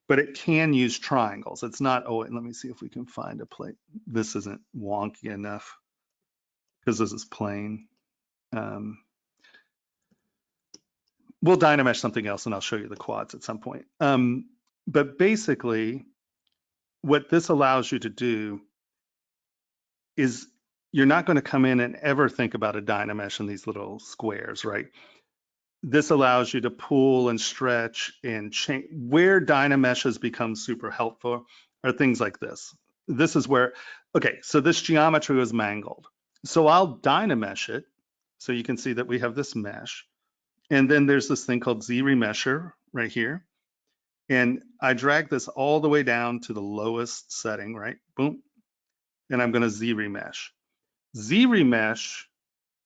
but it can use triangles. It's not, oh, let me see if we can find a plate. This isn't wonky enough because this is plain. We'll Dynamesh something else and I'll show you the quads at some point. But basically, what this allows you to do is you're not going to come in and ever think about a Dynamesh in these little squares, right? This allows you to pull and stretch and change. Where Dynameshes become super helpful are things like this. This is where, okay, so this geometry was mangled. So I'll Dynamesh it. So you can see that we have this mesh. And then there's this thing called Z-remesher right here. And I drag this all the way down to the lowest setting, right? Boom. And I'm going to Z-remesh. Z-remesh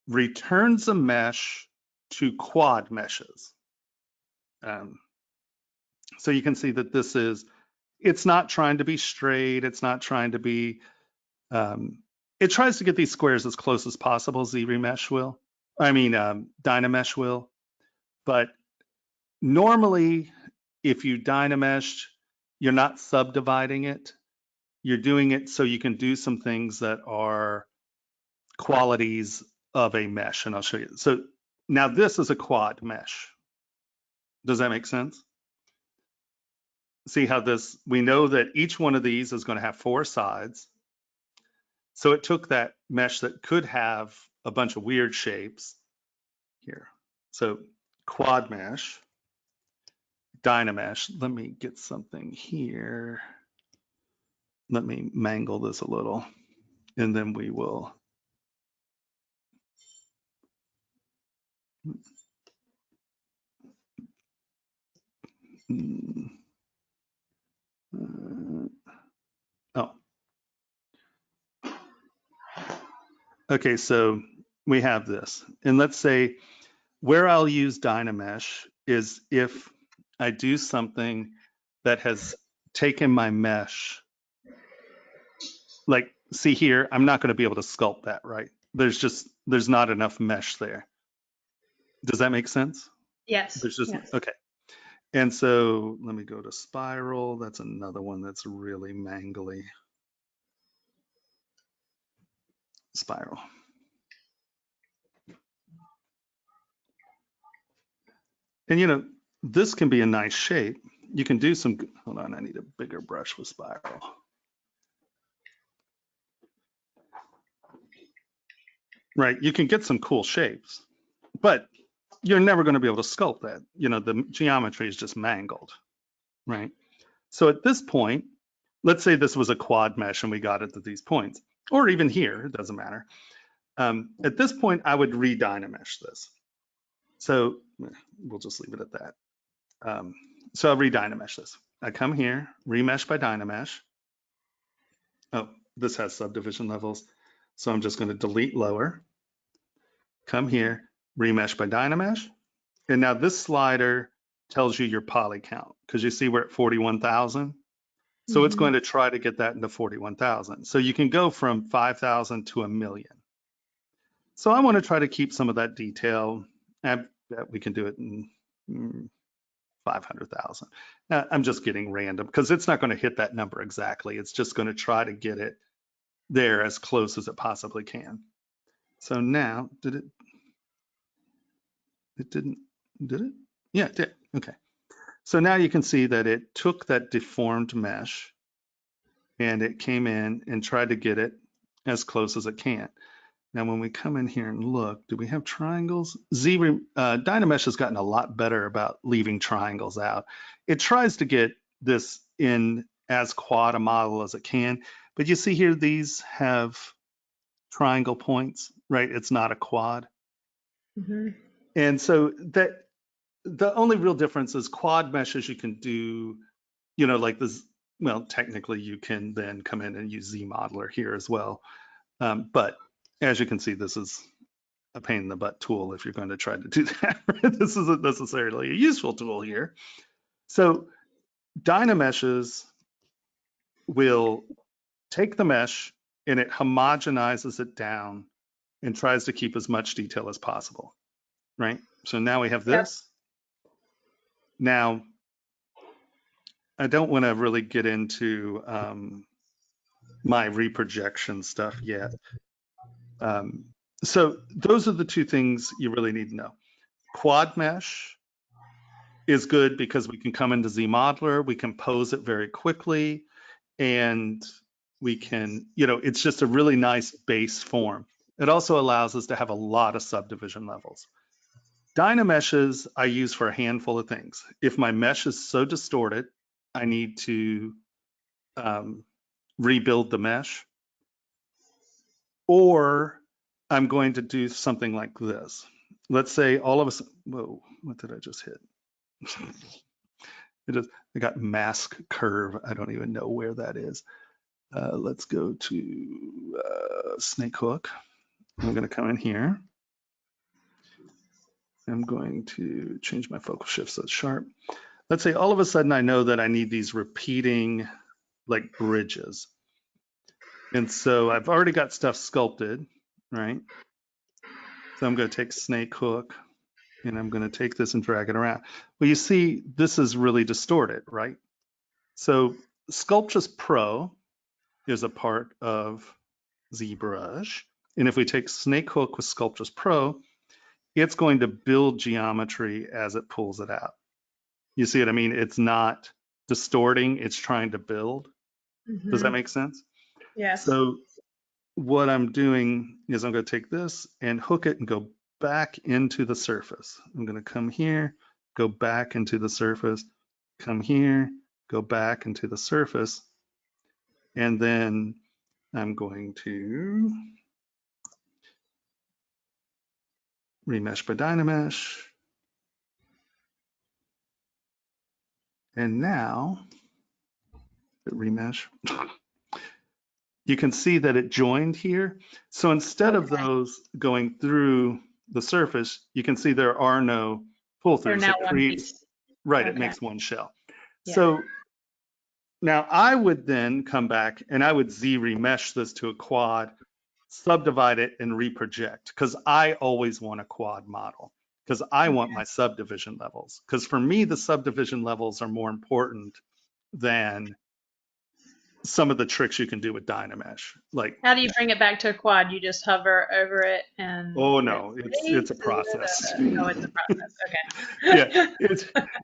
returns a mesh to quad meshes. So you can see that it's not trying to be straight. It's not trying to be, it tries to get these squares as close as possible, Z-remesh will. Dynamesh will. But normally, if you Dynamesh, you're not subdividing it. You're doing it so you can do some things that are qualities of a mesh, and I'll show you. So now this is a quad mesh. Does that make sense? See how we know that each one of these is going to have 4 sides. So it took that mesh that could have a bunch of weird shapes here. So quad mesh, Dynamesh. Let me get something here. Let me mangle this a little, and then we will. Oh. Okay, so we have this. And let's say where I'll use Dynamesh is if I do something that has taken my mesh. Like, see here, I'm not going to be able to sculpt that, right? There's not enough mesh there. Does that make sense? Yes. Yes. Okay. And so let me go to spiral. That's another one that's really mangly. Spiral. And this can be a nice shape. You can do some, hold on, I need a bigger brush with spiral. Right, you can get some cool shapes, but you're never going to be able to sculpt that. The geometry is just mangled, right? So at this point, let's say this was a quad mesh and we got it at these points, or even here, it doesn't matter. At this point, I would re-Dynamesh this. So we'll just leave it at that. So I'll re-Dynamesh this. I come here, remesh by Dynamesh. Oh, this has subdivision levels. So I'm just going to delete lower. Come here, remesh by Dynamesh. And now this slider tells you your poly count because you see we're at 41,000. So it's going to try to get that into 41,000. So you can go from 5,000 to 1,000,000. So I want to try to keep some of that detail. I bet we can do it in 500,000. I'm just getting random because it's not going to hit that number exactly. It's just going to try to get it there as close as it possibly can. So now, did it? It didn't, did it? Yeah, it did. Okay. So now you can see that it took that deformed mesh and it came in and tried to get it as close as it can. Now, when we come in here and look, do we have triangles? Dynamesh has gotten a lot better about leaving triangles out. It tries to get this in as quad a model as it can, but you see here, these have triangle points, right? It's not a quad. And so that the only real difference is quad meshes you can do, like this. Well, technically you can then come in and use Z modeler here as well. But as you can see, this is a pain in the butt tool if you're going to try to do that. This isn't necessarily a useful tool here. So Dynameshes will take the mesh and it homogenizes it down and tries to keep as much detail as possible, right? So now we have Yep. this. Now, I don't want to really get into my reprojection stuff yet. So those are the two things you really need to know. Quad mesh is good because we can come into ZModeler, we can pose it very quickly, and we can, it's just a really nice base form. It also allows us to have a lot of subdivision levels. Dynameshes I use for a handful of things. If my mesh is so distorted, I need to rebuild the mesh, or I'm going to do something like this. Let's say all of us, whoa, what did I just hit? I got mask curve. I don't even know where that is. Let's go to snake hook. I'm going to come in here. I'm going to change my focal shift so it's sharp. Let's say all of a sudden I know that I need these repeating like bridges. And so I've already got stuff sculpted, right? So I'm going to take snake hook and I'm going to take this and drag it around. Well, you see, this is really distorted, right? So Sculptris Pro is a part of ZBrush. And if we take snake hook with Sculptris Pro, it's going to build geometry as it pulls it out. You see what I mean? It's not distorting, it's trying to build. Does that make sense? Yes. So what I'm doing is I'm going to take this and hook it and go back into the surface. I'm going to come here, go back into the surface, come here, go back into the surface, and then I'm going to remesh by Dynamesh. And now, remesh, you can see that it joined here. So instead of those going through the surface, you can see there are no pull They're throughs. now It one creates, piece. right, it Okay. makes one shell. Yeah. So now I would then come back and I would Z remesh this to a quad, subdivide it and reproject, because I always want a quad model, because I want my subdivision levels. Because for me, the subdivision levels are more important than some of the tricks you can do with Dynamesh. Like, How do you bring it back to a quad? You just hover over it and. oh no, it's a process. Oh, it's a process. Okay. Yeah,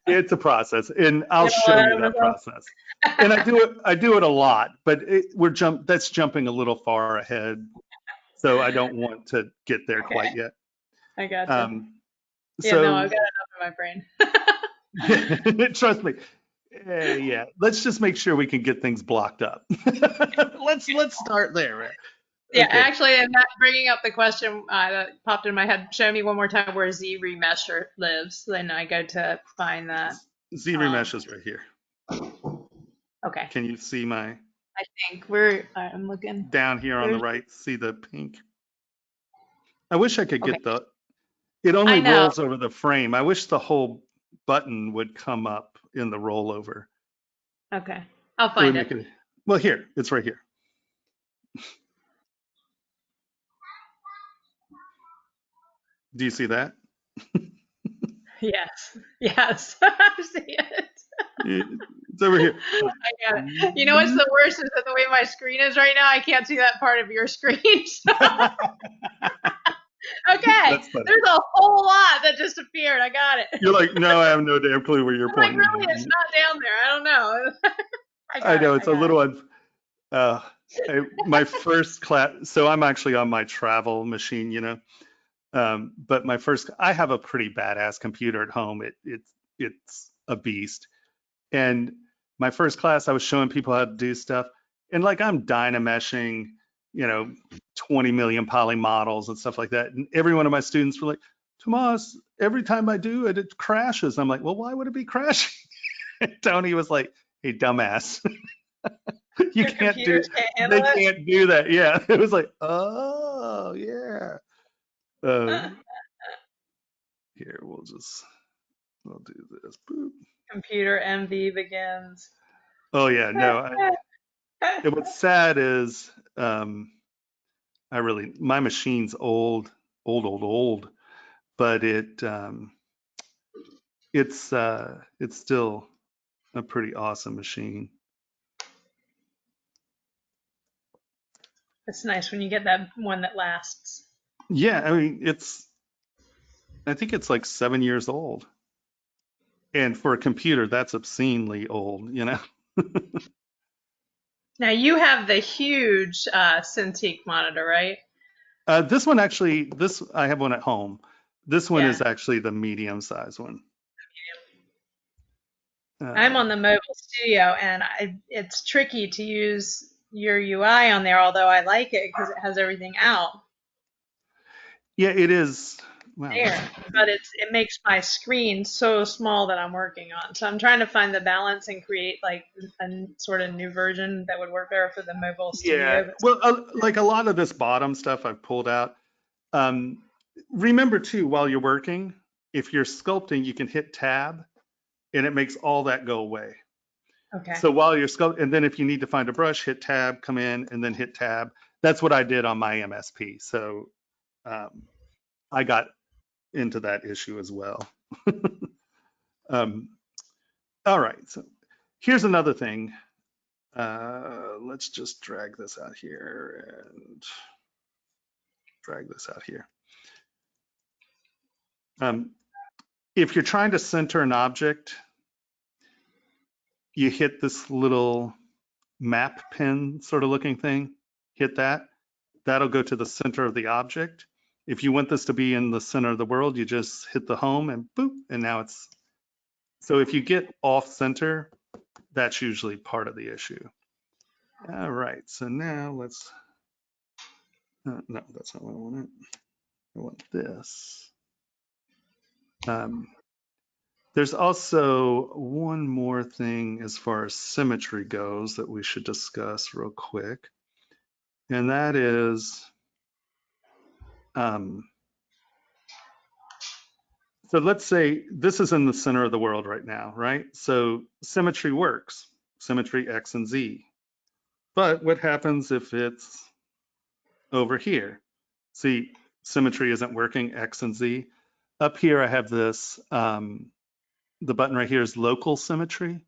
it's a process, and I'll show you that process. And I do it a lot, but that's jumping a little far ahead, so I don't want to get there quite yet. I gotcha. So no, I've got enough in my brain. trust me. Yeah, let's just make sure we can get things blocked up. let's start there. Yeah, Okay. actually, and that bringing up the question that popped in my head. Show me one more time where Z remesher lives. Then I go to find that. Z remesh is right here. Okay. Can you see my? I think I'm looking down here on the right. See the pink? I wish I could get it only rolls over the frame. I wish the whole button would come up in the rollover. Okay, I'll find it. Well, here, it's right here. Do you see that? Yes, I see it. It's over here. I got it. You know what's the worst is that the way my screen is right now, I can't see that part of your screen. Okay, there's a whole lot that just appeared. I got it. You're like, no, I have no damn clue where you're pointing. Like, really, it's not down there. I don't know. I know it's a little. My first class. So I'm actually on my travel machine, but I have a pretty badass computer at home. It's a beast. And my first class, I was showing people how to do stuff, and like I'm Dynameshing, 20 million poly models and stuff like that. And every one of my students were like, Tomas, every time I do it, it crashes. I'm like, well, why would it be crashing? And Tony was like, hey, dumbass. They can't do that. Yeah. It was like, oh, yeah. Here, we'll do this. Boop. Computer MV begins. Oh, yeah. No. What's sad is my machine's old, but it's still a pretty awesome machine. It's nice when you get that one that lasts. Yeah, I mean, I think it's like 7 years old. And for a computer, that's obscenely old, you know? Now you have the huge Cintiq monitor, right? This one actually, I have one at home. This one Yeah. is actually the medium size one. I'm on the mobile studio, and it's tricky to use your UI on there, although I like it because it has everything out Yeah, it is. Wow. there. But it makes my screen so small that I'm working on. So I'm trying to find the balance and create like a sort of new version that would work better for the mobile studio. Yeah, well, like a lot of this bottom stuff I've pulled out. Remember too, while you're working, if you're sculpting, you can hit tab and it makes all that go away. Okay. So while you're sculpting, and then if you need to find a brush, hit tab, come in, and then hit tab. That's what I did on my MSP. So I got into that issue as well. All right, so here's another thing. Let's just drag this out here and drag this out here. If you're trying to center an object, you hit this little map pen sort of looking thing, hit that. That'll go to the center of the object. If you want this to be in the center of the world, you just hit the home and boop, and now it's, so if you get off center, that's usually part of the issue. All right, so now let's, no, that's not what I wanted. I want this. There's also one more thing as far as symmetry goes that we should discuss real quick. And that is, so let's say this is in the center of the world right now, right? So symmetry works, symmetry X and Z. But what happens if it's over here? See, symmetry isn't working, X and Z. Up here, I have this, the button right here is local symmetry.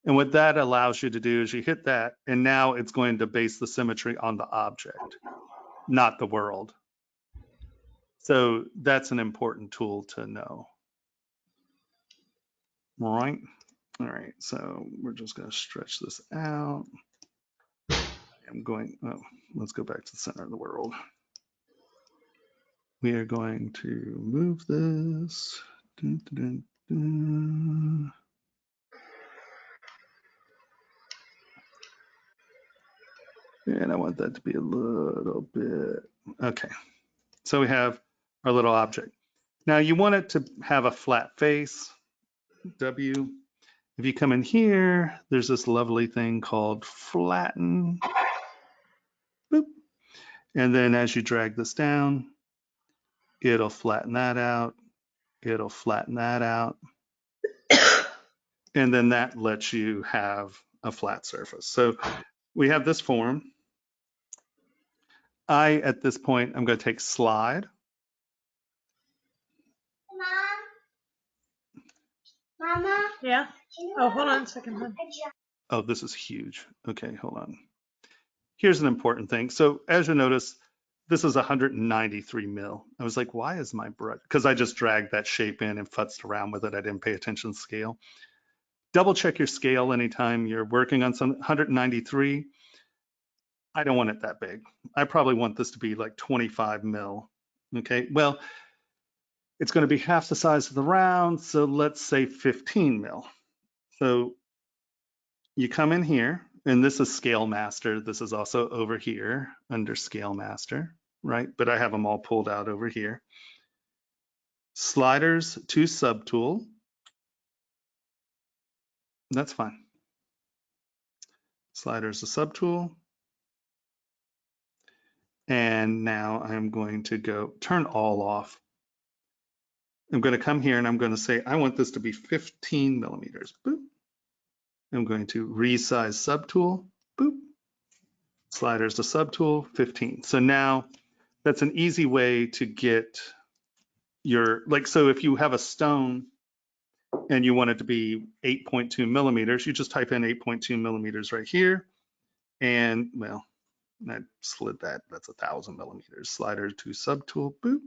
And what that allows you to do is you hit that, and now it's going to base the symmetry on the object, not the world. So that's an important tool to know. All right. All right. So we're just going to stretch this out. I'm going, oh, let's go back to the center of the world. We are going to move this. Dun, dun, dun, dun. And I want that to be a little bit, okay. So we have our little object. Now you want it to have a flat face, W. If you come in here, there's this lovely thing called flatten. Boop. And then as you drag this down, it'll flatten that out. It'll flatten that out. And then that lets you have a flat surface. So we have this form. At this point, I'm going to take slide. Mama? Yeah. Oh, hold on a second. Hon. Oh, this is huge. Okay, hold on. Here's an important thing. So as you notice, this is 193 mil. I was like, why is my brush? Because I just dragged that shape in and futzed around with it. I didn't pay attention to scale. Double check your scale anytime you're working on some 193. I don't want it that big. I probably want this to be like 25 mil. Okay, well, it's going to be half the size of the round. So let's say 15 mil. So you come in here, and this is Scale Master. This is also over here under Scale Master, right? But I have them all pulled out over here. Sliders to subtool. That's fine. Sliders to subtool. And now I'm going to go turn all off. I'm going to come here and I'm going to say, I want this to be 15 millimeters. Boop. I'm going to resize subtool. Boop. Sliders to subtool, 15. So now that's an easy way to get your, like, so if you have a stone and you want it to be 8.2 millimeters, you just type in 8.2 millimeters right here. And well, I slid that, that's 1,000 millimeters. Slider to subtool, boop.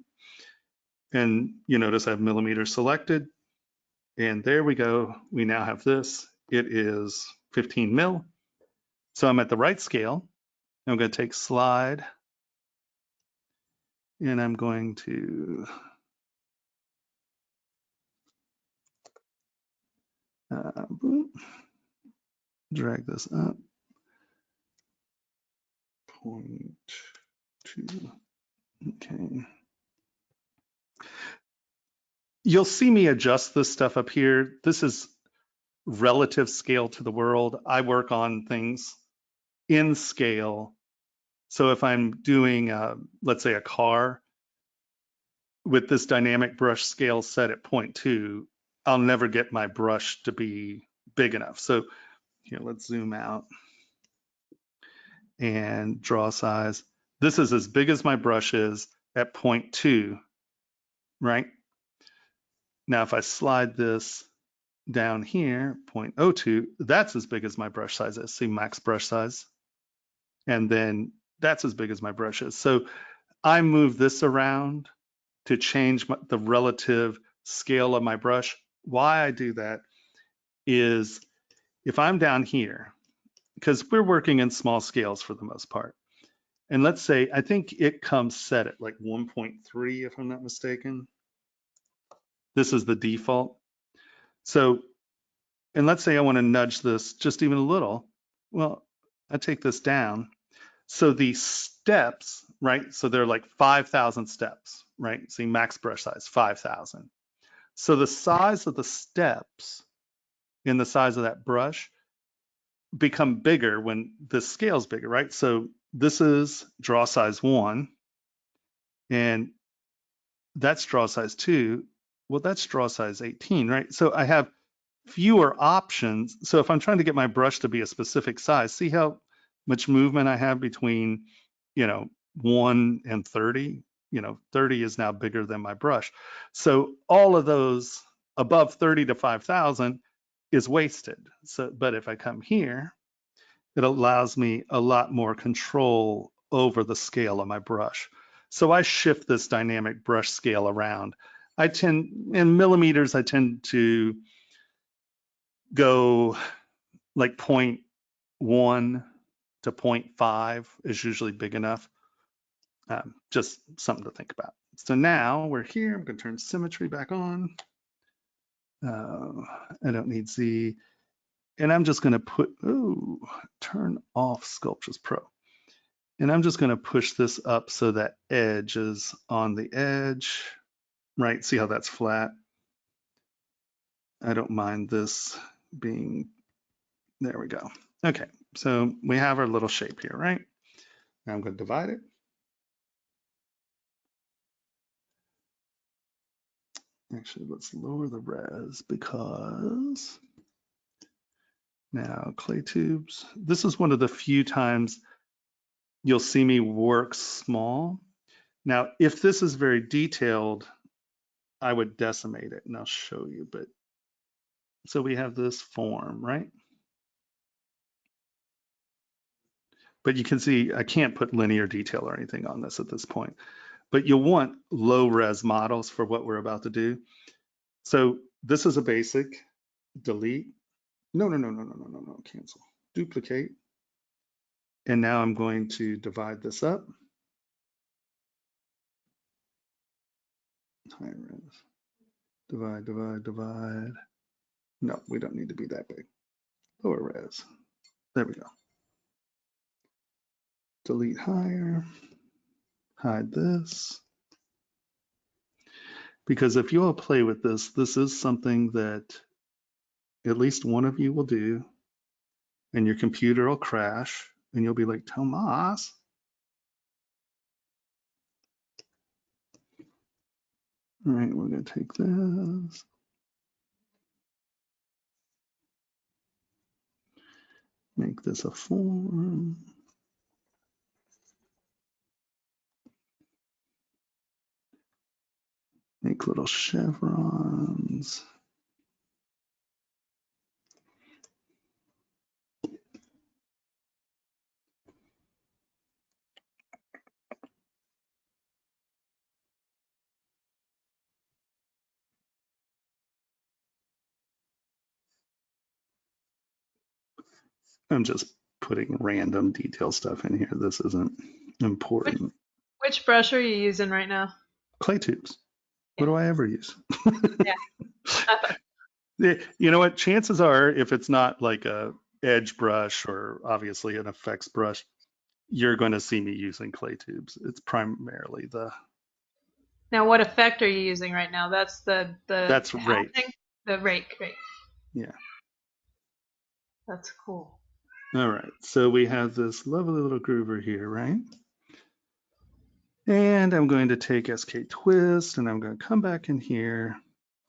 And you notice I have millimeters selected. And there we go. We now have this. It is 15 mil. So I'm at the right scale. I'm going to take slide and I'm going to boop, drag this up. 0.2. Okay. You'll see me adjust this stuff up here. This is relative scale to the world. I work on things in scale. So if I'm doing, let's say, a car with this dynamic brush scale set at 0.2, I'll never get my brush to be big enough. So here, let's zoom out and draw size. This is as big as my brush is at 0.2, right? Now, if I slide this down here, 0.02, that's as big as my brush size is. See, max brush size. And then that's as big as my brush is. So I move this around to change the relative scale of my brush. Why I do that is if I'm down here, because we're working in small scales for the most part. And let's say, I think it comes set at like 1.3, if I'm not mistaken. This is the default. So, and let's say I want to nudge this just even a little. Well, I take this down. So the steps, right? So they're like 5,000 steps, right? See, max brush size, 5,000. So the size of the steps in the size of that brush become bigger when the scale's bigger, right? So this is draw size 1, and that's draw size 2. Well, that's draw size 18, right? So I have fewer options. So if I'm trying to get my brush to be a specific size, see how much movement I have between, 1 and 30? 30 is now bigger than my brush. So all of those above 30 to 5,000 is wasted. So, but if I come here, it allows me a lot more control over the scale of my brush. So I shift this dynamic brush scale around. In millimeters, I tend to go like 0.1 to 0.5 is usually big enough. Just something to think about. So now we're here. I'm going to turn symmetry back on. I don't need Z. And I'm just going to turn off Sculptris Pro. And I'm just going to push this up so that edge is on the edge, right? See how that's flat? I don't mind this being, there we go. Okay, so we have our little shape here, right? Now I'm going to divide it. Actually, let's lower the res because now clay tubes. This is one of the few times you'll see me work small. Now, if this is very detailed, I would decimate it and I'll show you, but so we have this form, right? But you can see I can't put linear detail or anything on this at this point. But you'll want low res models for what we're about to do. So this is a basic, delete. No, cancel. Duplicate. And now I'm going to divide this up. High res. Divide. No, we don't need to be that big. Lower res. There we go. Delete higher. Hide this. Because if you all play with this, this is something that at least one of you will do, and your computer will crash, and you'll be like, Tomas. All right, we're going to take this. Make this a form. Make little chevrons. I'm just putting random detail stuff in here. This isn't important. Which brush are you using right now? Clay tubes. What do I ever use? Yeah. You know what? Chances are, if it's not like a edge brush or obviously an effects brush, you're going to see me using clay tubes. It's primarily Now, what effect are you using right now? That's the that's rake. housing? The rake. Yeah. That's cool. All right. So we have this lovely little groover here, right? And I'm going to take SK twist and I'm going to come back in here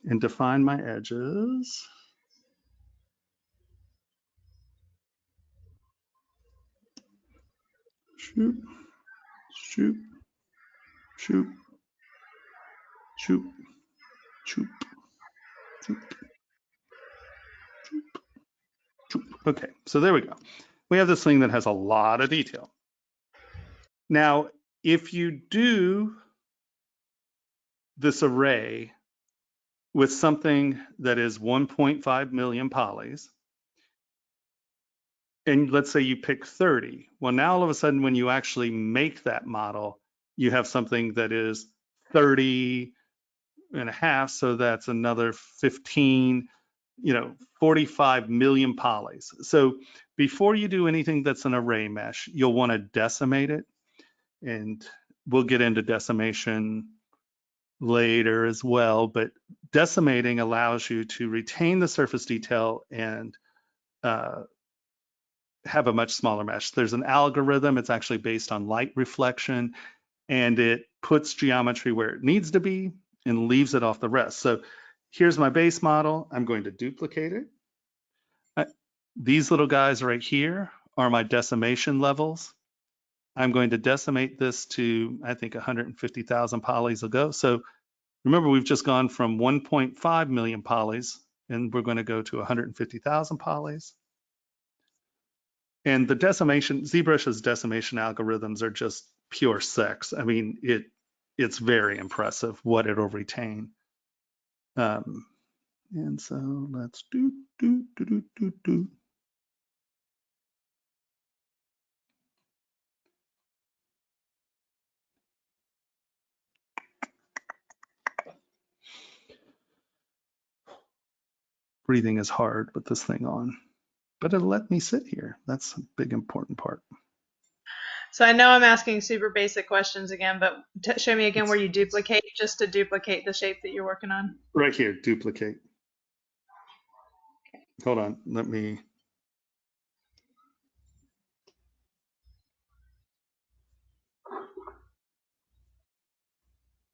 and define my edges. Shoop, shoop, shoop, shoop, shoop, shoop, shoop, shoop. Okay, so there we go. We have this thing that has a lot of detail. Now, if you do this array with something that is 1.5 million polys, and let's say you pick 30, well, now all of a sudden when you actually make that model, you have something that is 30 and a half, so that's another 15, 45 million polys. So before you do anything that's an array mesh, you'll want to decimate it, and we'll get into decimation later as well, but decimating allows you to retain the surface detail and have a much smaller mesh. There's an algorithm, it's actually based on light reflection, and it puts geometry where it needs to be and leaves it off the rest. So here's my base model. I'm going to duplicate it. These little guys right here are my decimation levels. I'm going to decimate this to, I think, 150,000 polys will go. So remember, we've just gone from 1.5 million polys, and we're going to go to 150,000 polys. And the decimation, ZBrush's decimation algorithms are just pure sex. I mean, it's very impressive what it'll retain. And so let's do. Breathing is hard with this thing on, but it'll let me sit here. That's a big important part. So I know I'm asking super basic questions again, but show me again where you duplicate, just to duplicate the shape that you're working on. Right here, duplicate. Hold on, let me.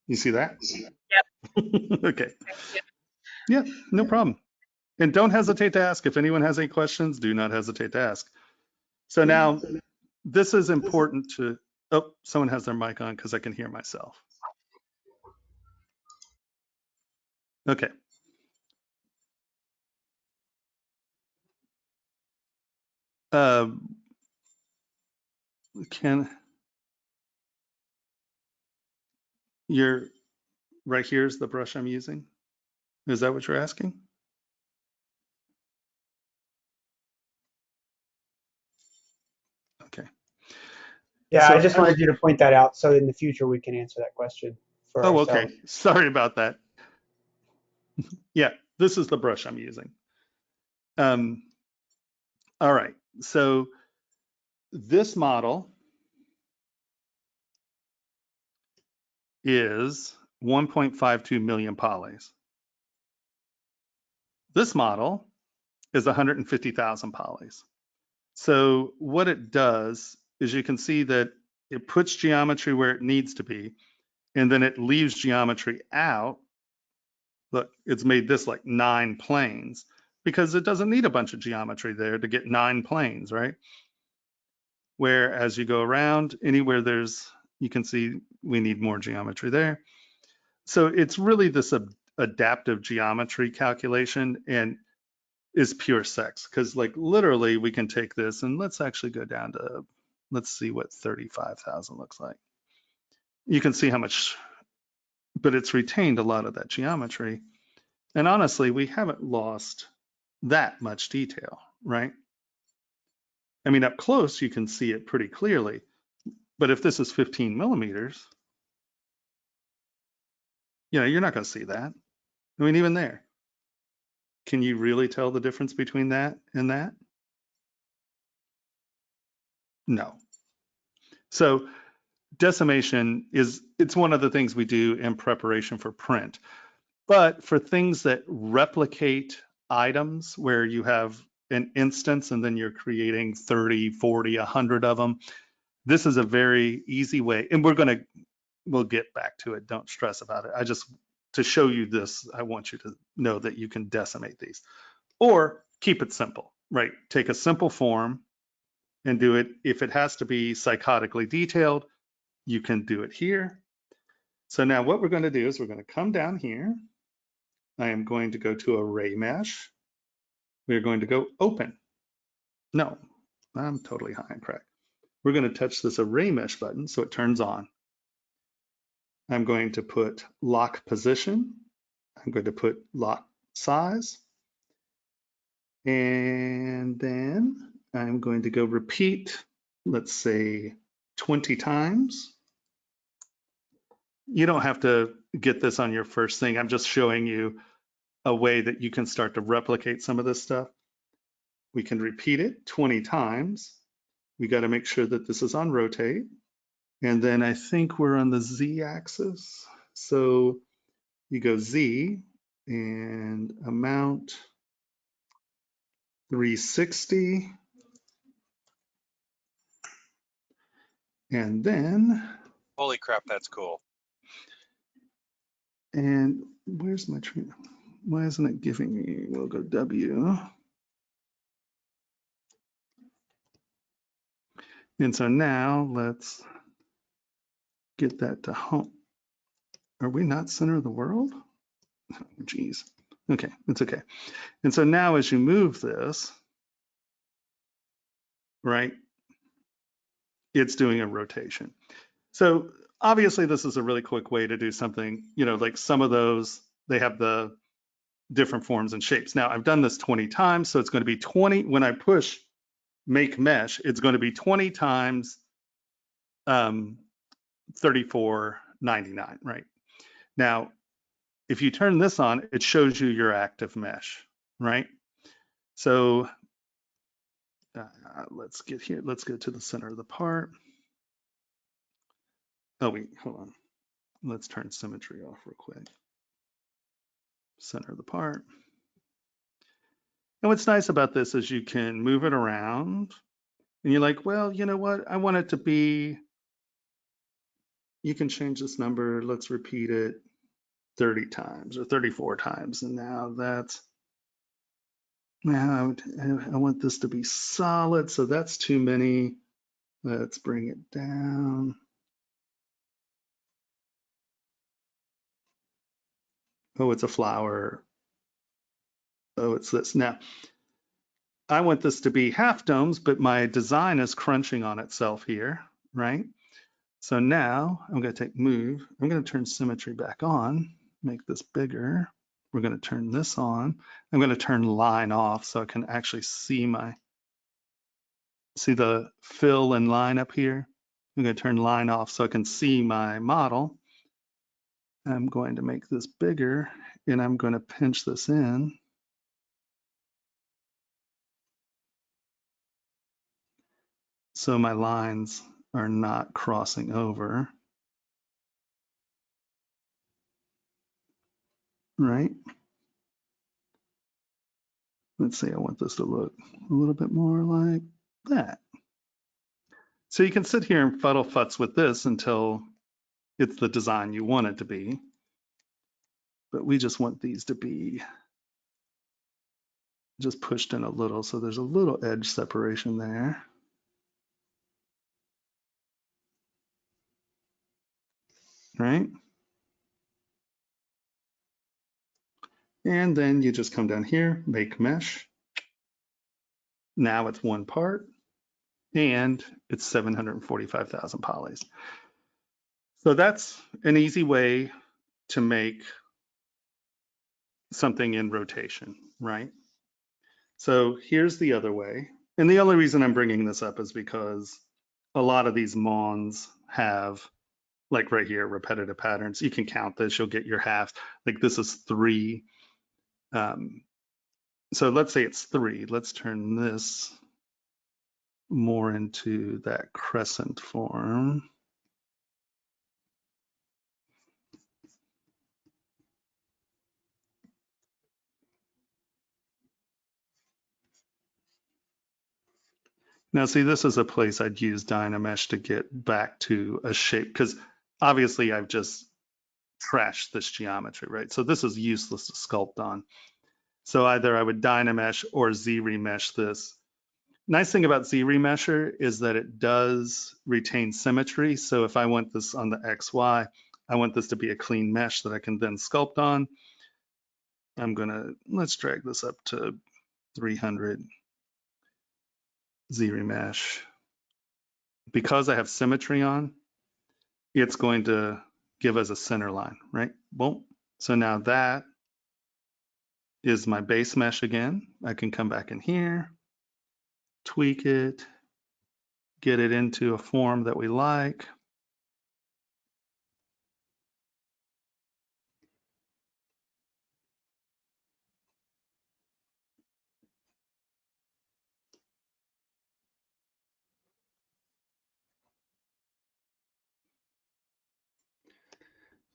You see that? Yep. Okay. Yeah, no problem. And don't hesitate to ask. If anyone has any questions, do not hesitate to ask. So now, this is important to, oh, someone has their mic on because I can hear myself. Okay. You're right here's the brush I'm using. Is that what you're asking? Okay. Yeah, So I just wanted you to point that out so in the future we can answer that question for ourselves. Okay. Sorry about that. Yeah, this is the brush I'm using. All right. So this model is 1.52 million polys. This model is 150,000 polys. So what it does is you can see that it puts geometry where it needs to be, and then it leaves geometry out. Look, it's made this like 9 planes because it doesn't need a bunch of geometry there to get 9 planes, right? Where as you go around, anywhere you can see we need more geometry there. So it's really this adaptive geometry calculation and is pure sex, because like literally we can take this and let's actually go down to, let's see what 35,000 looks like. You can see how much, but it's retained a lot of that geometry. And honestly, we haven't lost that much detail, right? I mean, up close, you can see it pretty clearly, but if this is 15 millimeters, you know, you're not going to see that. I mean, even there, can you really tell the difference between that and that? No. So decimation it's one of the things we do in preparation for print. But for things that replicate items where you have an instance and then you're creating 30, 40, 100 of them, this is a very easy way. And we'll get back to it. Don't stress about it. To show you this, I want you to know that you can decimate these. Or keep it simple, right? Take a simple form and do it. If it has to be psychotically detailed, you can do it here. So now what we're going to do is we're going to come down here. I am going to go to Array Mesh. We're going to go Open. No, I'm totally high on crack. We're going to touch this Array Mesh button so it turns on. I'm going to put Lock Position. I'm going to put Lock Size. And then I'm going to go repeat, let's say 20 times. You don't have to get this on your first thing. I'm just showing you a way that you can start to replicate some of this stuff. We can repeat it 20 times. We got to make sure that this is on rotate. And then I think we're on the Z axis. So you go Z and amount 360. And then. Holy crap, that's cool. And where's my tree? Why isn't it giving me? We'll go W. And so now let's get that to home. Are we not center of the world? Oh, geez. Okay, it's okay. And so now as you move this, right, it's doing a rotation. So obviously this is a really quick way to do something, you know, like some of those, they have the different forms and shapes. Now I've done this 20 times, so it's going to be 20. When I push Make Mesh, it's going to be 20 times 34.99, right? Now, if you turn this on, it shows you your active mesh, right? So let's get here. Let's go to the center of the part. Oh, wait, hold on. Let's turn symmetry off real quick. Center of the part. And what's nice about this is you can move it around and you're like, well, you know what? I want it to be, you can change this number. Let's repeat it 30 times or 34 times. And now that's, now I want this to be solid. So that's too many. Let's bring it down. Oh, it's a flower. Oh, it's this. Now, I want this to be half domes, but my design is crunching on itself here, right? So now I'm going to take move. I'm going to turn symmetry back on, make this bigger. We're going to turn this on. I'm going to turn line off so I can actually see see the fill and line up here. I'm going to turn line off so I can see my model. I'm going to make this bigger and I'm going to pinch this in. So my lines are not crossing over, right? Let's say I want this to look a little bit more like that. So you can sit here and fuddle futz with this until it's the design you want it to be. But we just want these to be just pushed in a little. So there's a little edge separation there. Right? And then you just come down here, make mesh. Now it's one part and it's 745,000 polys. So that's an easy way to make something in rotation, right? So here's the other way. And the only reason I'm bringing this up is because a lot of these Mons have, like right here, repetitive patterns. You can count this, you'll get your halves. Like this is 3. So let's say it's 3. Let's turn this more into that crescent form. Now, see, this is a place I'd use Dynamesh to get back to a shape, because obviously I've just trashed this geometry, right? So this is useless to sculpt on. So either I would Dynamesh or Z-remesh this. Nice thing about Z-remesher is that it does retain symmetry. So if I want this on the XY, I want this to be a clean mesh that I can then sculpt on. Let's drag this up to 300 Z-remesh. Because I have symmetry on, it's going to give us a center line, right? Boom. So now that is my base mesh again. I can come back in here, tweak it, get it into a form that we like.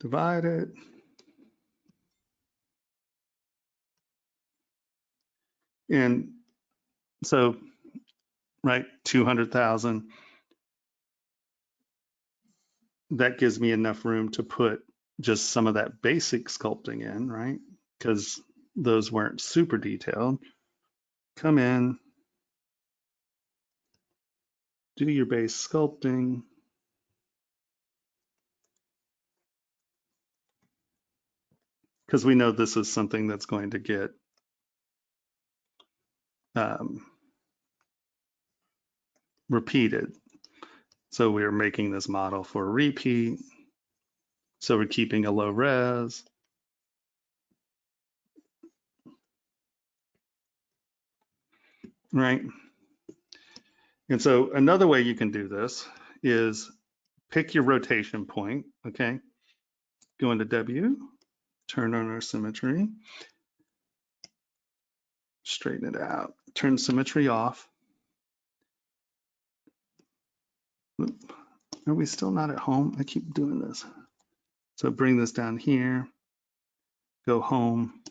Divide it. And so, right, 200,000. That gives me enough room to put just some of that basic sculpting in, right? Because those weren't super detailed. Come in, do your base sculpting. Because we know this is something that's going to get repeated. So we're making this model for a repeat. So we're keeping a low res. Right. And so another way you can do this is pick your rotation point, okay? Go into W, turn on our symmetry, straighten it out, turn symmetry off. Are we still not at home? I keep doing this. So bring this down here, go home.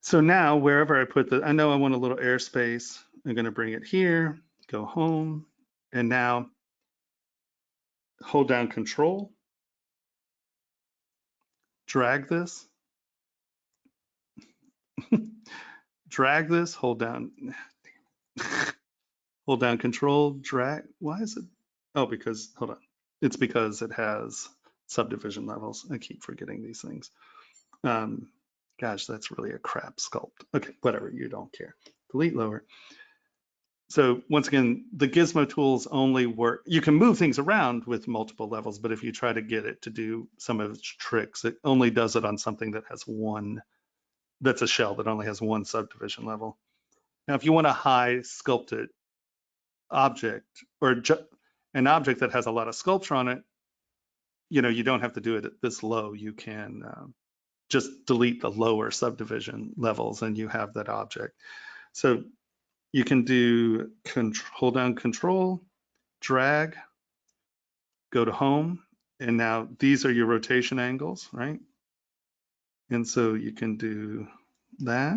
So now wherever I put I know I want a little airspace. I'm gonna bring it here, go home, and now hold down Control, drag this, drag this, hold down Control, drag. Why is it? Oh, because, hold on. It's because it has subdivision levels. I keep forgetting these things. Gosh, that's really a crap sculpt. Okay, whatever, you don't care. Delete lower. So once again, the gizmo tools only work. You can move things around with multiple levels, but if you try to get it to do some of its tricks, it only does it on something that has one, that's a shell that only has one subdivision level. Now, if you want a high sculpted object or an object that has a lot of sculpture on it, you don't have to do it at this low. You can just delete the lower subdivision levels and you have that object. So you can do hold down Control, drag, go to home, and now these are your rotation angles, right? And so you can do that,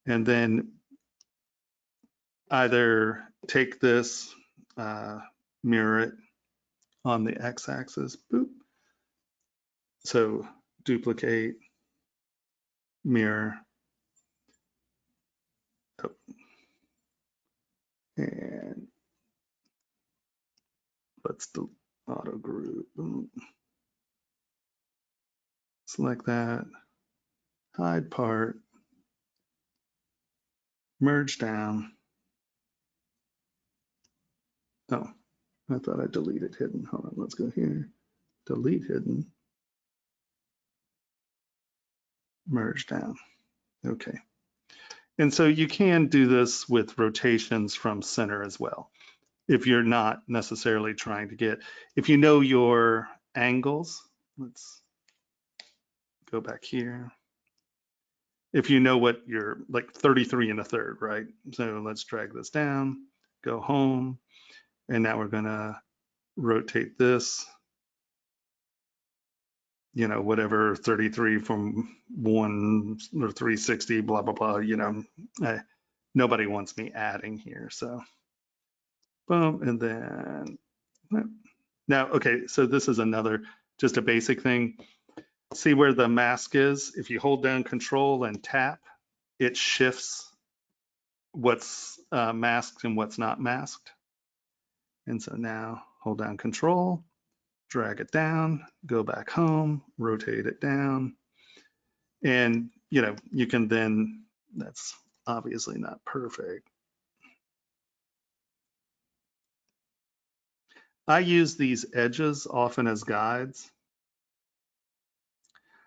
and then either take this, mirror it on the x-axis, boop. So duplicate, mirror, oh. And let's do auto group. Select that, hide part, merge down. Oh, I thought I deleted hidden. Hold on, let's go here. Delete hidden. Merge down. Okay. And so you can do this with rotations from center as well. If you're not necessarily trying to get, if you know your angles, let's go back here. If you know what you're like 33 1/3, right? So let's drag this down, go home. And now we're gonna rotate this, you know, whatever 33 from 1 or 360, blah, blah, blah, you know, nobody wants me adding here. So boom, and then now, okay, so this is another, just a basic thing. See where the mask is? If you hold down Control and tap, it shifts what's masked and what's not masked. And so now hold down Control, drag it down, go back home, rotate it down. And, you know, you can then, that's obviously not perfect. I use these edges often as guides.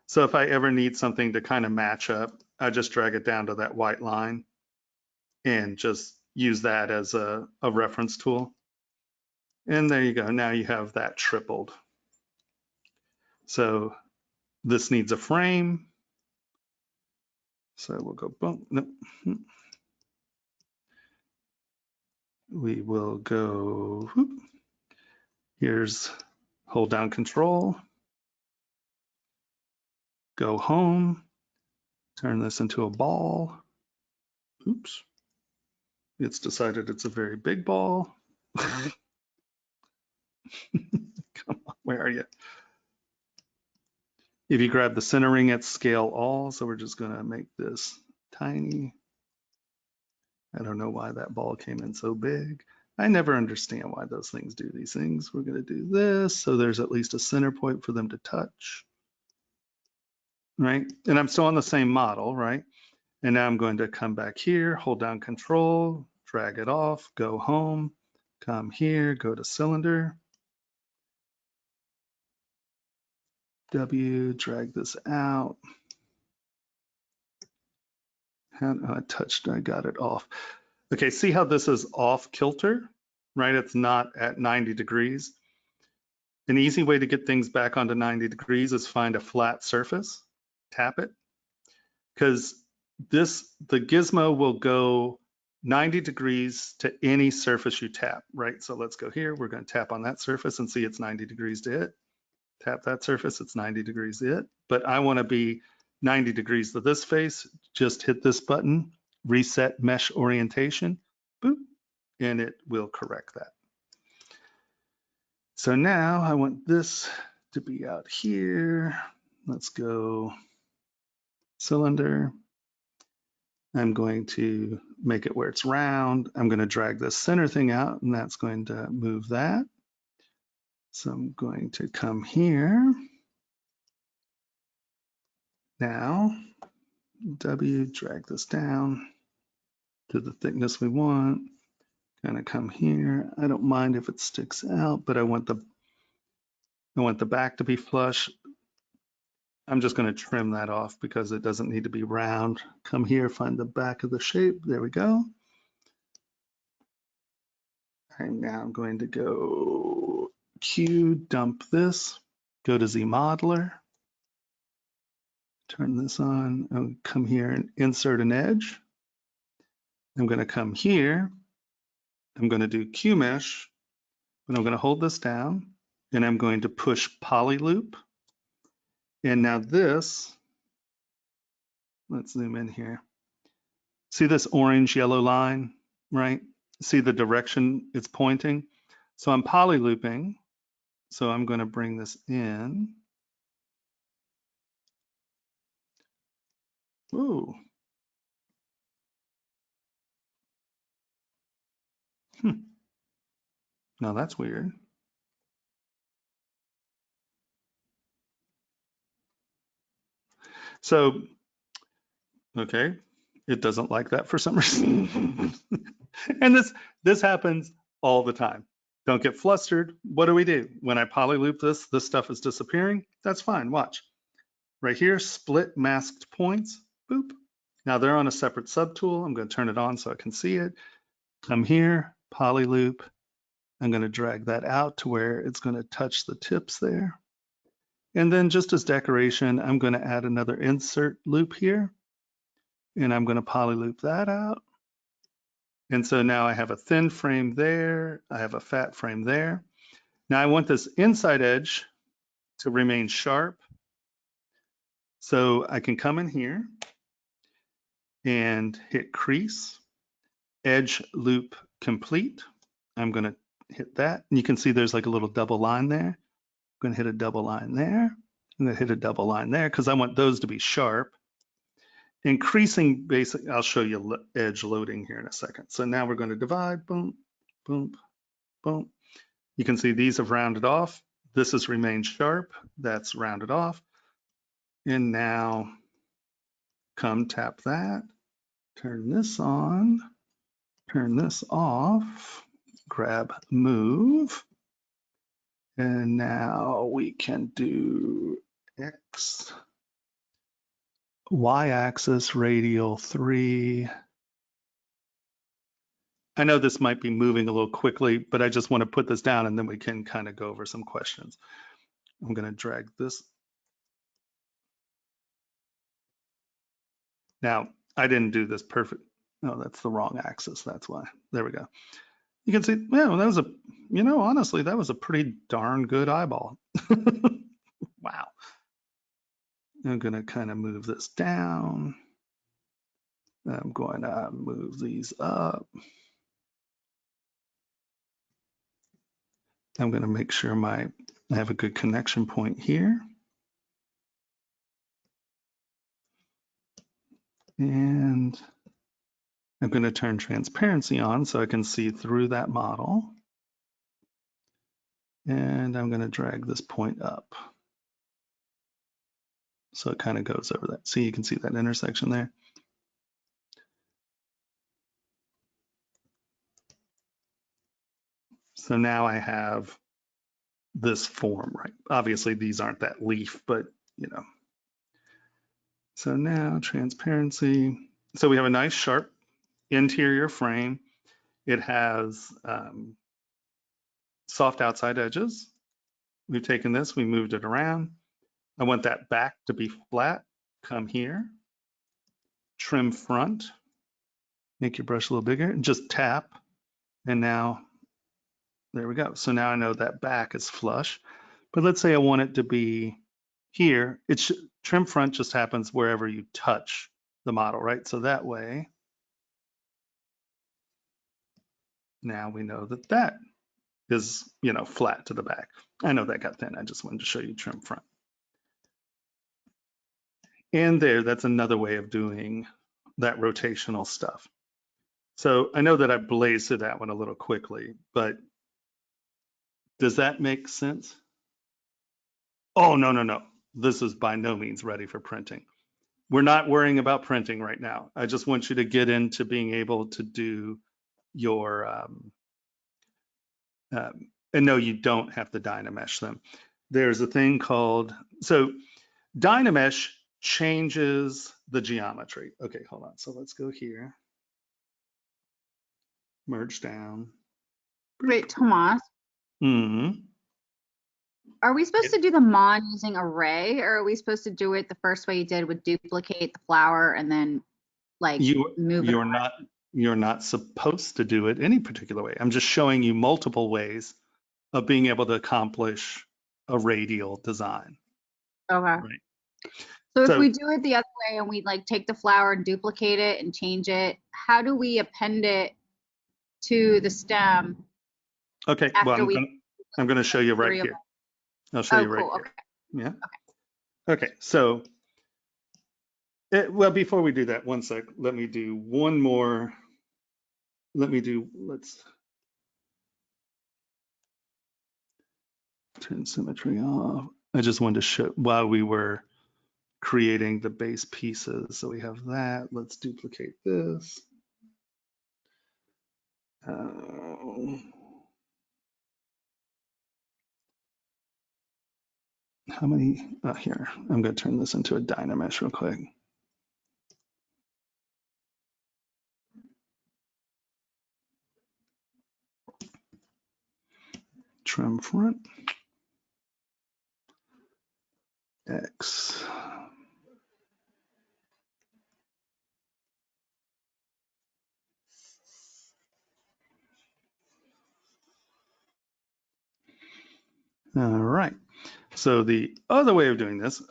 So if I ever need something to kind of match up, I just drag it down to that white line and just use that as a reference tool. And there you go. Now you have that tripled. So this needs a frame. So we'll go boom. Nope. We will go, whoop. Here's hold down Control, go home, turn this into a ball. Oops. It's decided it's a very big ball. Come on, where are you? If you grab the centering, it's scale all. So we're just going to make this tiny. I don't know why that ball came in so big. I never understand why those things do these things. We're going to do this. So there's at least a center point for them to touch. Right. And I'm still on the same model, right? And now I'm going to come back here, hold down Control, drag it off, go home, come here, go to cylinder. W, drag this out. I got it off. Okay, see how this is off kilter, right? It's not at 90 degrees. An easy way to get things back onto 90 degrees is find a flat surface, tap it, because the gizmo will go 90 degrees to any surface you tap, right? So let's go here. We're going to tap on that surface and see it's 90 degrees to it. Tap that surface, it's 90 degrees to it. But I want to be 90 degrees to this face. Just hit this button, reset mesh orientation, boop, and it will correct that. So now I want this to be out here. Let's go cylinder. I'm going to make it where it's round. I'm going to drag this center thing out, and that's going to move that. So I'm going to come here. Now, W, drag this down to the thickness we want. Kind of come here. I don't mind if it sticks out, but I want the back to be flush. I'm just going to trim that off because it doesn't need to be round. Come here, find the back of the shape. There we go. And now I'm going to go Q, dump this, go to ZModeler, turn this on, I'll come here and insert an edge. I'm going to come here. I'm going to do Q mesh, and I'm going to hold this down, and I'm going to push poly loop. And now this, let's zoom in here. See this orange yellow line, right? See the direction it's pointing? So I'm poly looping. So I'm going to bring this in. Ooh. Now that's weird. So, okay, it doesn't like that for some reason. And this happens all the time. Don't get flustered. What do? When I poly loop this stuff is disappearing. That's fine. Watch. Right here, split masked points. Boop. Now they're on a separate subtool. I'm going to turn it on so I can see it. Come here, poly loop. I'm going to drag that out to where it's going to touch the tips there. And then just as decoration, I'm going to add another insert loop here. And I'm going to poly loop that out. And so now I have a thin frame there. I have a fat frame there. Now I want this inside edge to remain sharp. So I can come in here and hit crease, edge loop complete. I'm going to hit that. And you can see there's like a little double line there. I'm going to hit a double line there. I'm going to hit a double line there because I want those to be sharp. Increasing basic, I'll show you edge loading here in a second. So now we're going to divide, boom, boom, boom. You can see these have rounded off. This has remained sharp. That's rounded off. And now come tap that, turn this on, turn this off, grab move. And now we can do X, Y-axis, radial 3. I know this might be moving a little quickly, but I just want to put this down and then we can kind of go over some questions. I'm going to drag this. Now, I didn't do this perfect. No, that's the wrong axis. That's why. There we go. You can see, well, that was a, honestly, that was a pretty darn good eyeball. Wow. I'm going to kind of move this down. I'm going to move these up. I'm going to make sure I have a good connection point here. And I'm going to turn transparency on so I can see through that model. And I'm going to drag this point up. So it kind of goes over that. See, you can see that intersection there. So now I have this form, right? Obviously, these aren't that leaf, but So now transparency. So we have a nice sharp interior frame. It has soft outside edges. We've taken this, we moved it around. I want that back to be flat. Come here, trim front, make your brush a little bigger, and just tap. And now, there we go. So now I know that back is flush. But let's say I want it to be here. Trim front just happens wherever you touch the model, right? So that way, now we know that that is, flat to the back. I know that got thin. I just wanted to show you trim front. And that's another way of doing that rotational stuff. So I know that I blazed through that one a little quickly, but does that make sense? Oh, no. This is by no means ready for printing. We're not worrying about printing right now. I just want you to get into being able to do your, and no, you don't have to Dynamesh them. There's a thing called, so Dynamesh changes the geometry. Okay, hold on. So let's go here. Merge down. Wait, Tomas, are we supposed to do the mod using array, or are we supposed to do it the first way you did with duplicate the flower and then move it? You're not supposed to do it any particular way. I'm just showing you multiple ways of being able to accomplish a radial design. Okay. Right. So if we do it the other way and we take the flower and duplicate it and change it, how do we append it to the stem? Okay, well, I'm going to show you right here. I'll show you right here. Okay. Yeah. Okay, so, well, before we do that, one sec, let me do one more. Let's turn symmetry off. I just wanted to show while we were creating the base pieces. So we have that. Let's duplicate this. How many? Here, I'm going to turn this into a Dynamesh real quick. Trim front. X. All right. So the other way of doing this,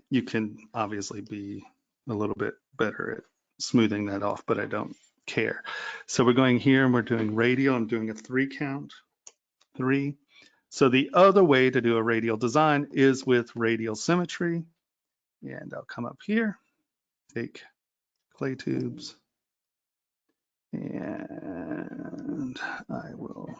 you can obviously be a little bit better at smoothing that off, but I don't care. So we're going here and we're doing radial. I'm doing a 3 count, 3. So the other way to do a radial design is with radial symmetry. And I'll come up here, take clay tubes, and I will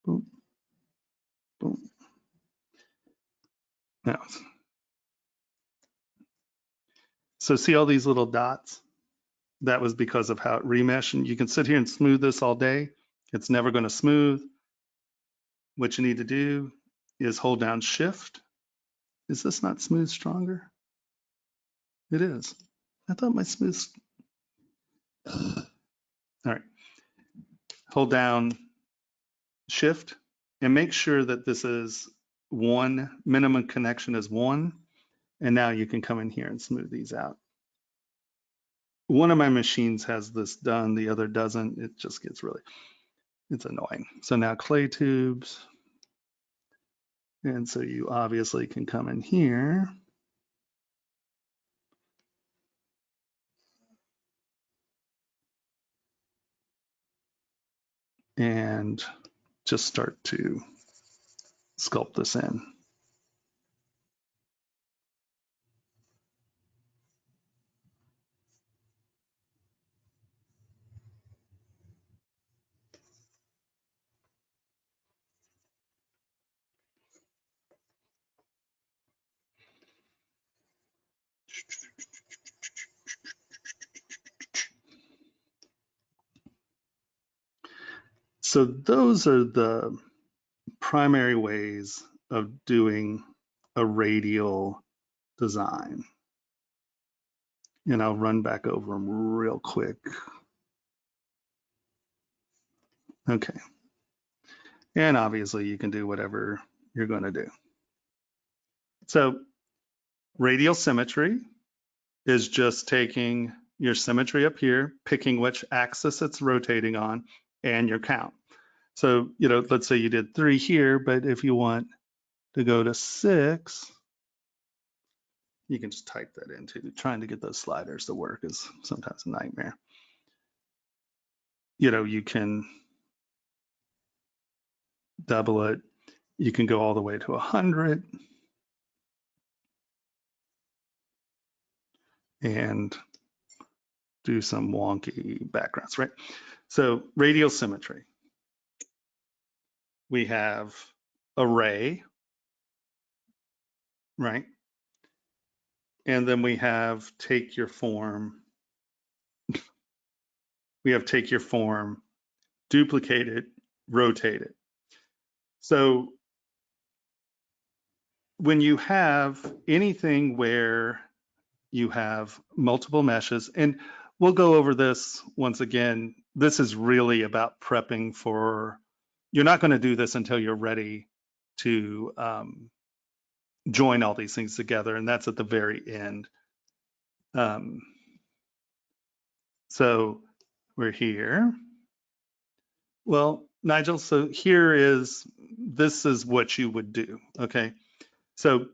boom, boom. Now, so see all these little dots? That was because of how it remeshed. And you can sit here and smooth this all day. It's never going to smooth. What you need to do is hold down Shift. Is this not smooth stronger? It is. I thought my smooth. All right. Hold down Shift and make sure that this is 1, minimum connection is 1. And now you can come in here and smooth these out. One of my machines has this done, the other doesn't. It just gets really, it's annoying. So now clay tubes. And so you obviously can come in here and just start to sculpt this in. So those are the primary ways of doing a radial design. And I'll run back over them real quick. Okay. And obviously you can do whatever you're going to do. So radial symmetry is just taking your symmetry up here, picking which axis it's rotating on, and your count. So, let's say you did 3 here, but if you want to go to 6, you can just type that into. Trying to get those sliders to work is sometimes a nightmare. You can double it. You can go all the way to 100. And do some wonky backgrounds, right? So radial symmetry. We have array, right? And then we have take your form. We have take your form, duplicate it, rotate it. So when you have anything where you have multiple meshes, and we'll go over this once again, this is really about prepping for, you're not going to do this until you're ready to join all these things together, and that's at the very end. So we're here. Well, Nigel, so this is what you would do, okay? So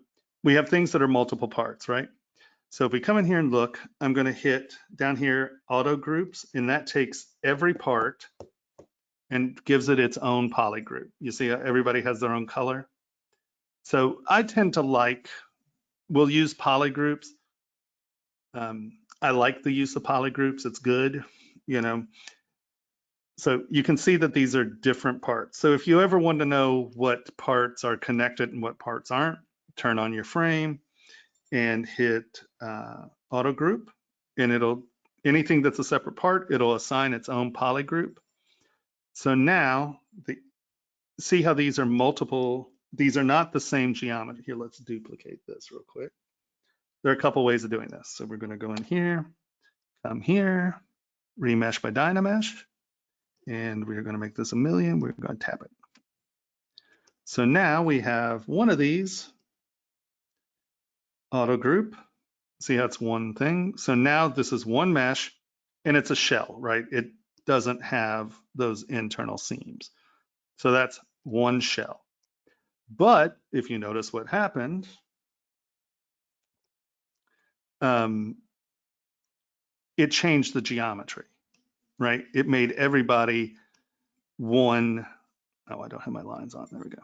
we have things that are multiple parts, right? So if we come in here and look, I'm going to hit down here, auto groups, and that takes every part and gives it its own poly group. You see everybody has their own color. So I tend to we'll use poly groups. I like the use of poly groups. It's good, So you can see that these are different parts. So if you ever want to know what parts are connected and what parts aren't, turn on your frame and hit auto group, and it'll, anything that's a separate part, it'll assign its own poly group. So now, see how these are multiple, these are not the same geometry. Here, let's duplicate this real quick. There are a couple ways of doing this. So we're going to go in here, come here, remesh by Dynamesh, and we're going to make this 1,000,000. We're going to tap it. So now we have one of these, auto group. See how it's one thing. So now this is one mesh, and it's a shell, right? It doesn't have those internal seams. So that's one shell. But if you notice what happened, it changed the geometry, right? It made everybody one. Oh, I don't have my lines on. There we go.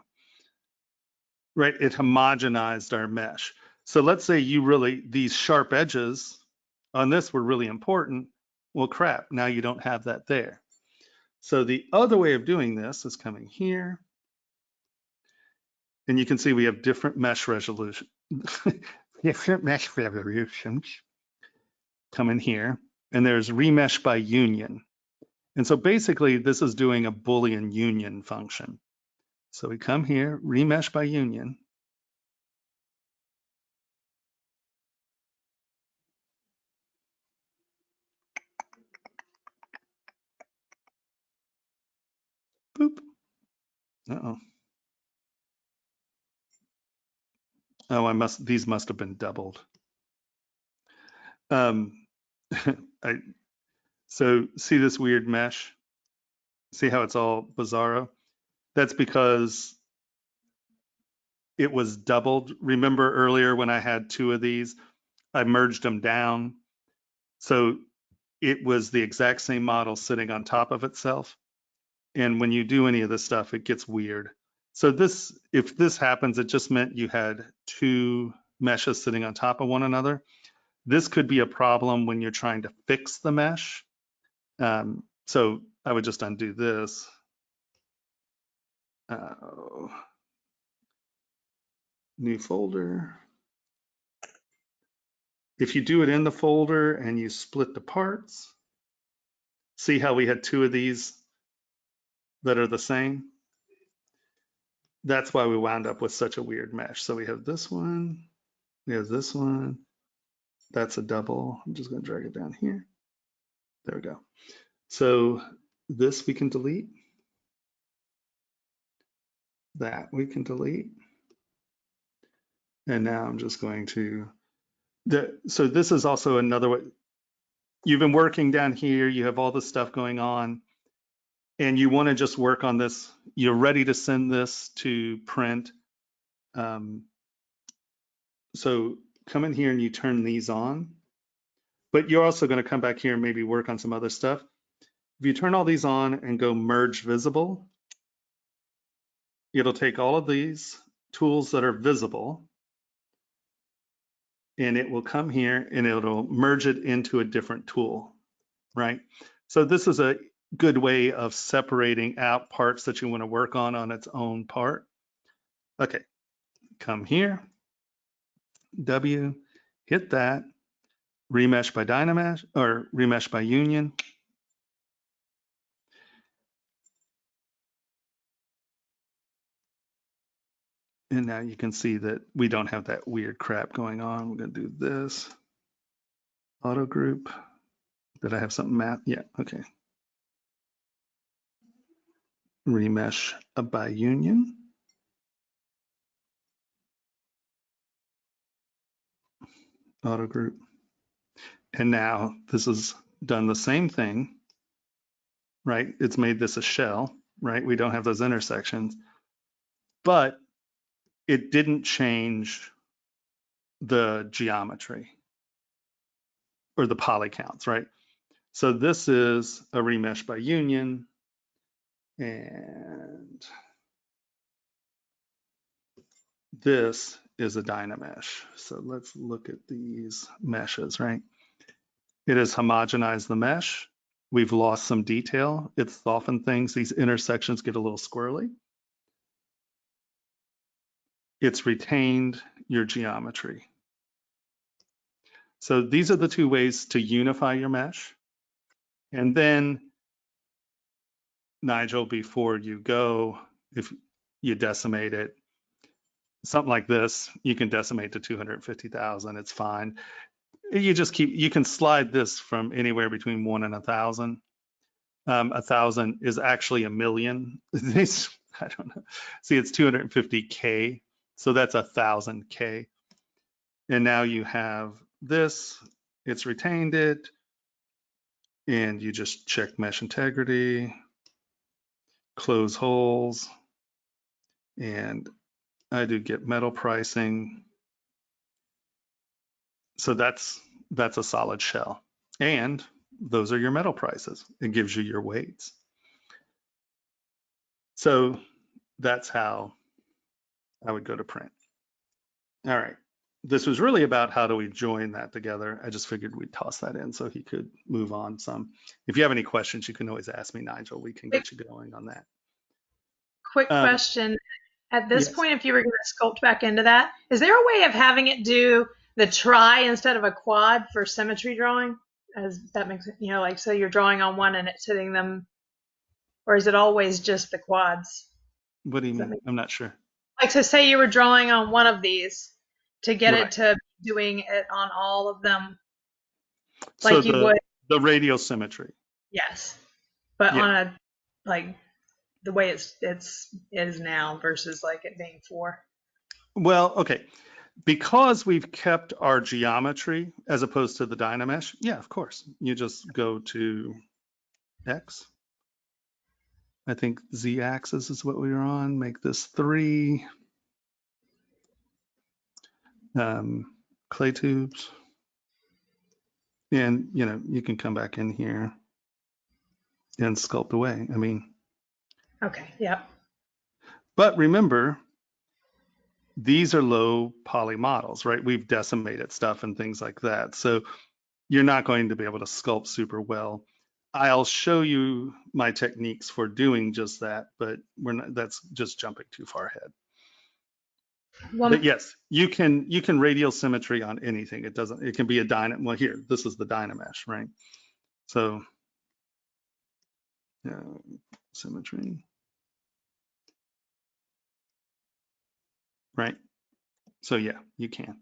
Right, it homogenized our mesh. So let's say you really, these sharp edges on this were really important. Well, crap, now you don't have that there. So the other way of doing this is coming here. And you can see we have different mesh resolution, different mesh resolutions. Come in here, and there's remesh by union. And so basically this is doing a Boolean union function. So we come here, remesh by union. Boop. Uh-oh. Oh, these must have been doubled. So see this weird mesh? See how it's all bizarro? That's because it was doubled. Remember earlier when I had two of these, I merged them down. So it was the exact same model sitting on top of itself. And when you do any of this stuff, it gets weird. So this, if this happens, it just meant you had two meshes sitting on top of one another. This could be a problem when you're trying to fix the mesh. So I would just undo this. New folder. If you do it in the folder and you split the parts, see how we had two of these that are the same? That's why we wound up with such a weird mesh. So we have this one, we have this one. That's a double. I'm just going to drag it down here. There we go. So this we can delete. That we can delete. And now I'm just going to, so this is also another way. You've been working down here, you have all this stuff going on, and you want to just work on this. You're ready to send this to print. So come in here and you turn these on, but you're also going to come back here and maybe work on some other stuff. If you turn all these on and go merge visible, it'll take all of these tools that are visible, and it will come here and it'll merge it into a different tool, right? So this is a good way of separating out parts that you want to work on its own part. Okay, come here, W, hit that, remesh by Dynamesh or remesh by union. And now you can see that we don't have that weird crap going on. We're going to do this. Auto group. Did I have something mapped? Yeah, okay. Remesh by union. Auto group. And now this has done the same thing, right? It's made this a shell, right? We don't have those intersections, but it didn't change the geometry or the poly counts, right? So this is a remesh by union, and this is a Dynamesh. So let's look at these meshes, right? It has homogenized the mesh. we've lost some detail. It's often things, these intersections get a little squirrely. It's retained your geometry. So these are the two ways to unify your mesh. And then, Nigel, before you go, if you decimate it, something like this, you can decimate to 250,000, it's fine. You just keep, you can slide this from anywhere between 1 and 1,000. 1,000 is actually a million. I don't know. See, it's 250K. So that's 1,000K. And now you have this, it's retained it. And you just check mesh integrity, close holes. And I do get metal pricing. So that's a solid shell. And those are your metal prices. It gives you your weights. So that's how I would go to print. All right. This was really about how do we join that together. I just figured we'd toss that in so he could move on some. If you have any questions, you can always ask me, Nigel. We can get you going on that. Quick question. At this yes. point, if you were going to sculpt back into that, is there a way of having it do the tri instead of a quad for symmetry drawing? As that makes it, like, so you're drawing on one and it's hitting them, or is it always just the quads? What do you mean? I'm not sure. Like, so say you were drawing on one of these to get Right. it to doing it on all of them, So like you would. The radial symmetry. Yes, but Yeah. on a, like, the way it is now versus like it being 4. Well, okay. Because we've kept our geometry as opposed to the Dynamesh, yeah, of course. You just go to X. I think Z axis is what we were on. Make this 3. Clay tubes. And, you can come back in here and sculpt away. I mean. Okay, yep. But remember, these are low poly models, right? We've decimated stuff and things like that. So you're not going to be able to sculpt super well. I'll show you my techniques for doing just that, but that's just jumping too far ahead. But yes, you can radial symmetry on anything. It can be a well, here, this is the Dynamesh, right? So symmetry, right? So yeah, you can.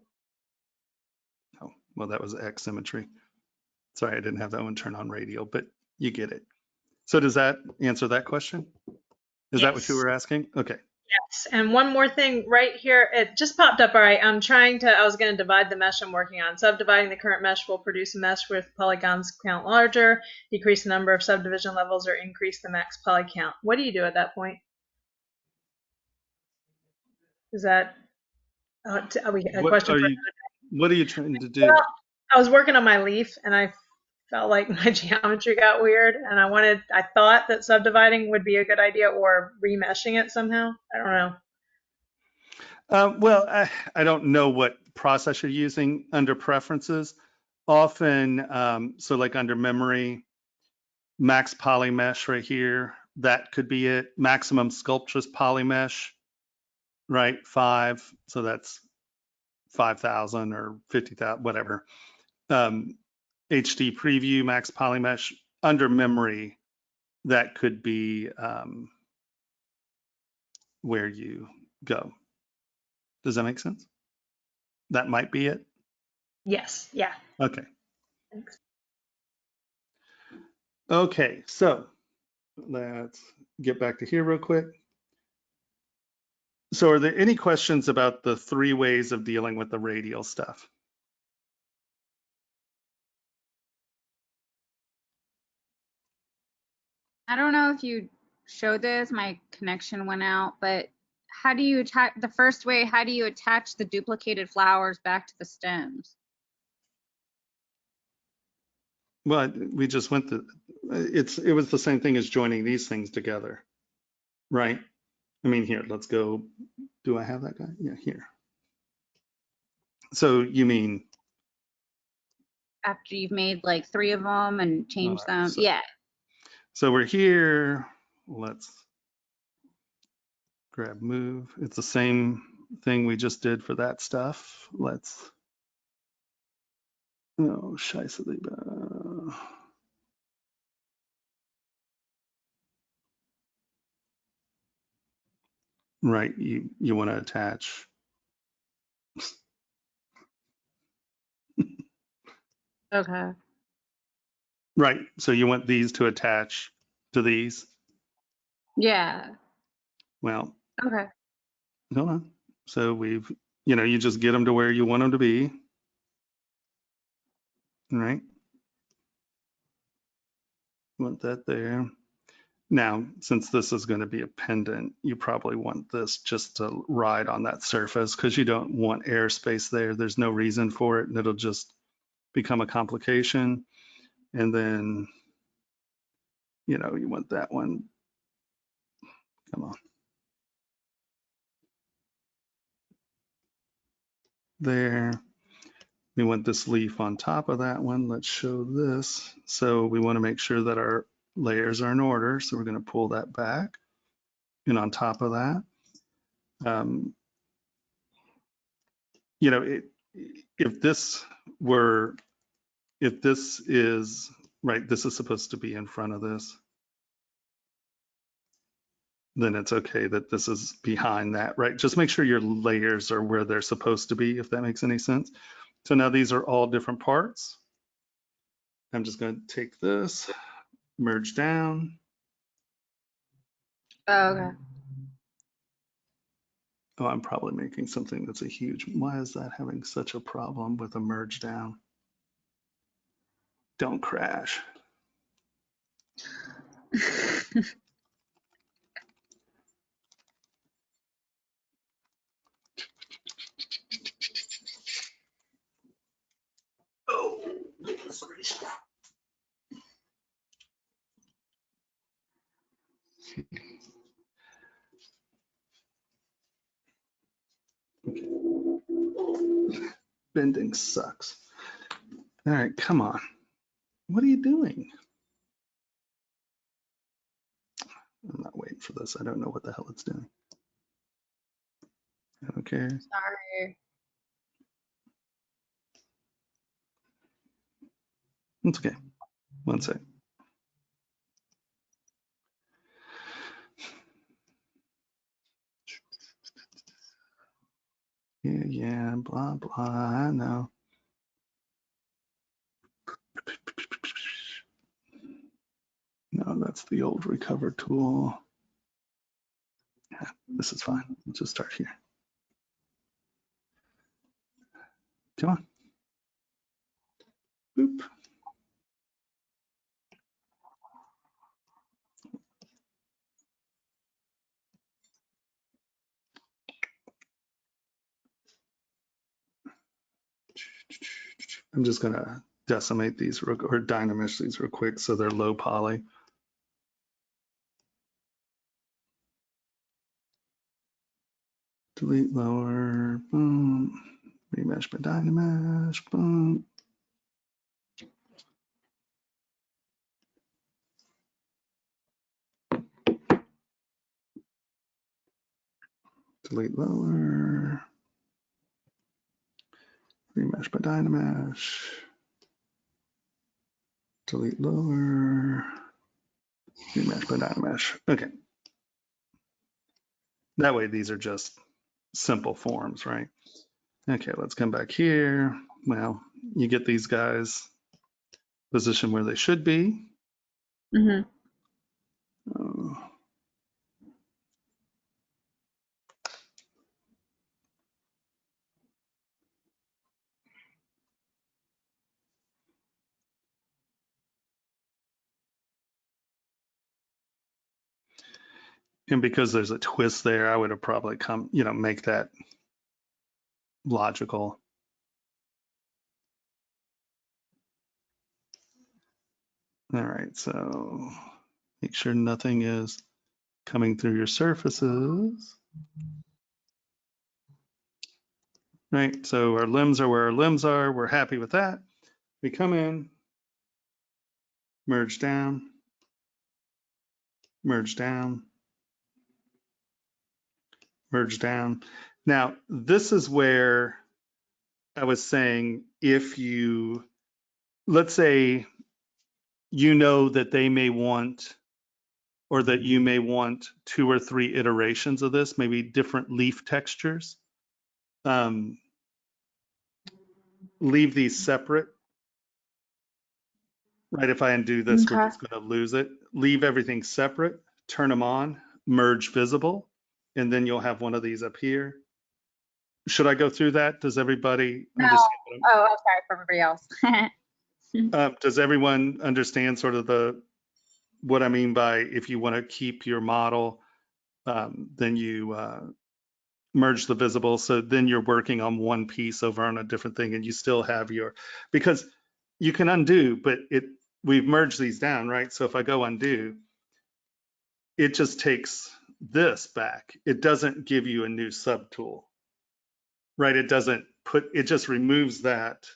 Oh, well, that was X symmetry. Sorry, I didn't have that one turned on radial, but you get it. So does that answer that question? Is that what you were asking? Okay. Yes, and one more thing right here, it just popped up. All right, I was going to divide the mesh I'm working on. Subdividing the current mesh will produce a mesh with polygons count larger, decrease the number of subdivision levels, or increase the max poly count. What do you do at that point? Is that a question? What are you trying to do? Well, I was working on my leaf and I felt like my geometry got weird, and I thought that subdividing would be a good idea, or remeshing it somehow. I don't know. Well, I don't know what process you're using under preferences. Often, so like under memory, max poly mesh right here, that could be it. Maximum sculptress poly mesh, right? 5, so that's 5,000 or 50,000, whatever. HD preview, max poly mesh. Under memory, that could be where you go. Does that make sense? That might be it? Yes, yeah. Okay. Thanks. Okay, so let's get back to here real quick. So are there any questions about the 3 ways of dealing with the radial stuff? I don't know if you showed this, my connection went out, but how do you attach the first way? How do you attach the duplicated flowers back to the stems? Well, we just went through, it was the same thing as joining these things together, right? I mean, here, let's go. Do I have that guy? Yeah, here. So you mean? After you've made like 3 of them and changed them? So, yeah. So we're here. Let's grab move. It's the same thing we just did for that stuff. Let's, oh, Scheisse. Right, you want to attach. Okay. Right, so you want these to attach to these. Yeah. Well, Okay. hold on. So we've, you just get them to where you want them to be. Right. Want that there. Now, since this is going to be a pendant, you probably want this just to ride on that surface because you don't want airspace there. There's no reason for it, and it'll just become a complication. And then, you want that one. Come on. There. We want this leaf on top of that one. Let's show this. So we want to make sure that our layers are in order. So we're going to pull that back. And on top of that, if this is, right, this is supposed to be in front of this, then it's okay that this is behind that, right? Just make sure your layers are where they're supposed to be, if that makes any sense. So now these are all different parts. I'm just going to take this, merge down. Oh, okay. Oh, I'm probably making something that's a huge, why is that having such a problem with a merge down? Don't crash. Oh, bending sucks. All right, come on. What are you doing? I'm not waiting for this. I don't know what the hell it's doing. I don't care. Sorry. It's okay. One sec. Yeah, blah, blah, I know. No, that's the old recover tool. Yeah, this is fine. Let's just start here. Come on. Boop. I'm just gonna decimate these or dynamish these real quick so they're low poly. Delete lower, boom. Remesh by Dynamesh, boom. Delete lower. Remesh by Dynamesh. Delete lower. Remesh by Dynamesh. Okay. That way these are just simple forms, right? Okay, let's come back here. Well, you get these guys positioned where they should be. Mm-hmm. And because there's a twist there, I would have probably make that logical. All right, so make sure nothing is coming through your surfaces. Right, so our limbs are where our limbs are. We're happy with that. We come in, merge down, merge down, merge down. Now, this is where I was saying, if you, let's say you know that they may want, or that you may want 2 or 3 iterations of this, maybe different leaf textures. Leave these separate, right? If I undo this, we're Okay. just going to lose it. Leave everything separate, turn them on, merge visible, and then you'll have one of these up here. Should I go through that? Does everybody No. understand? Oh, I'm sorry for everybody else. Does everyone understand sort of what I mean by, if you want to keep your model, then you merge the visible. So then you're working on one piece over on a different thing, and you still have because you can undo, but we've merged these down, right? So if I go undo, it just takes this back. It doesn't give you a new subtool, right? It just removes that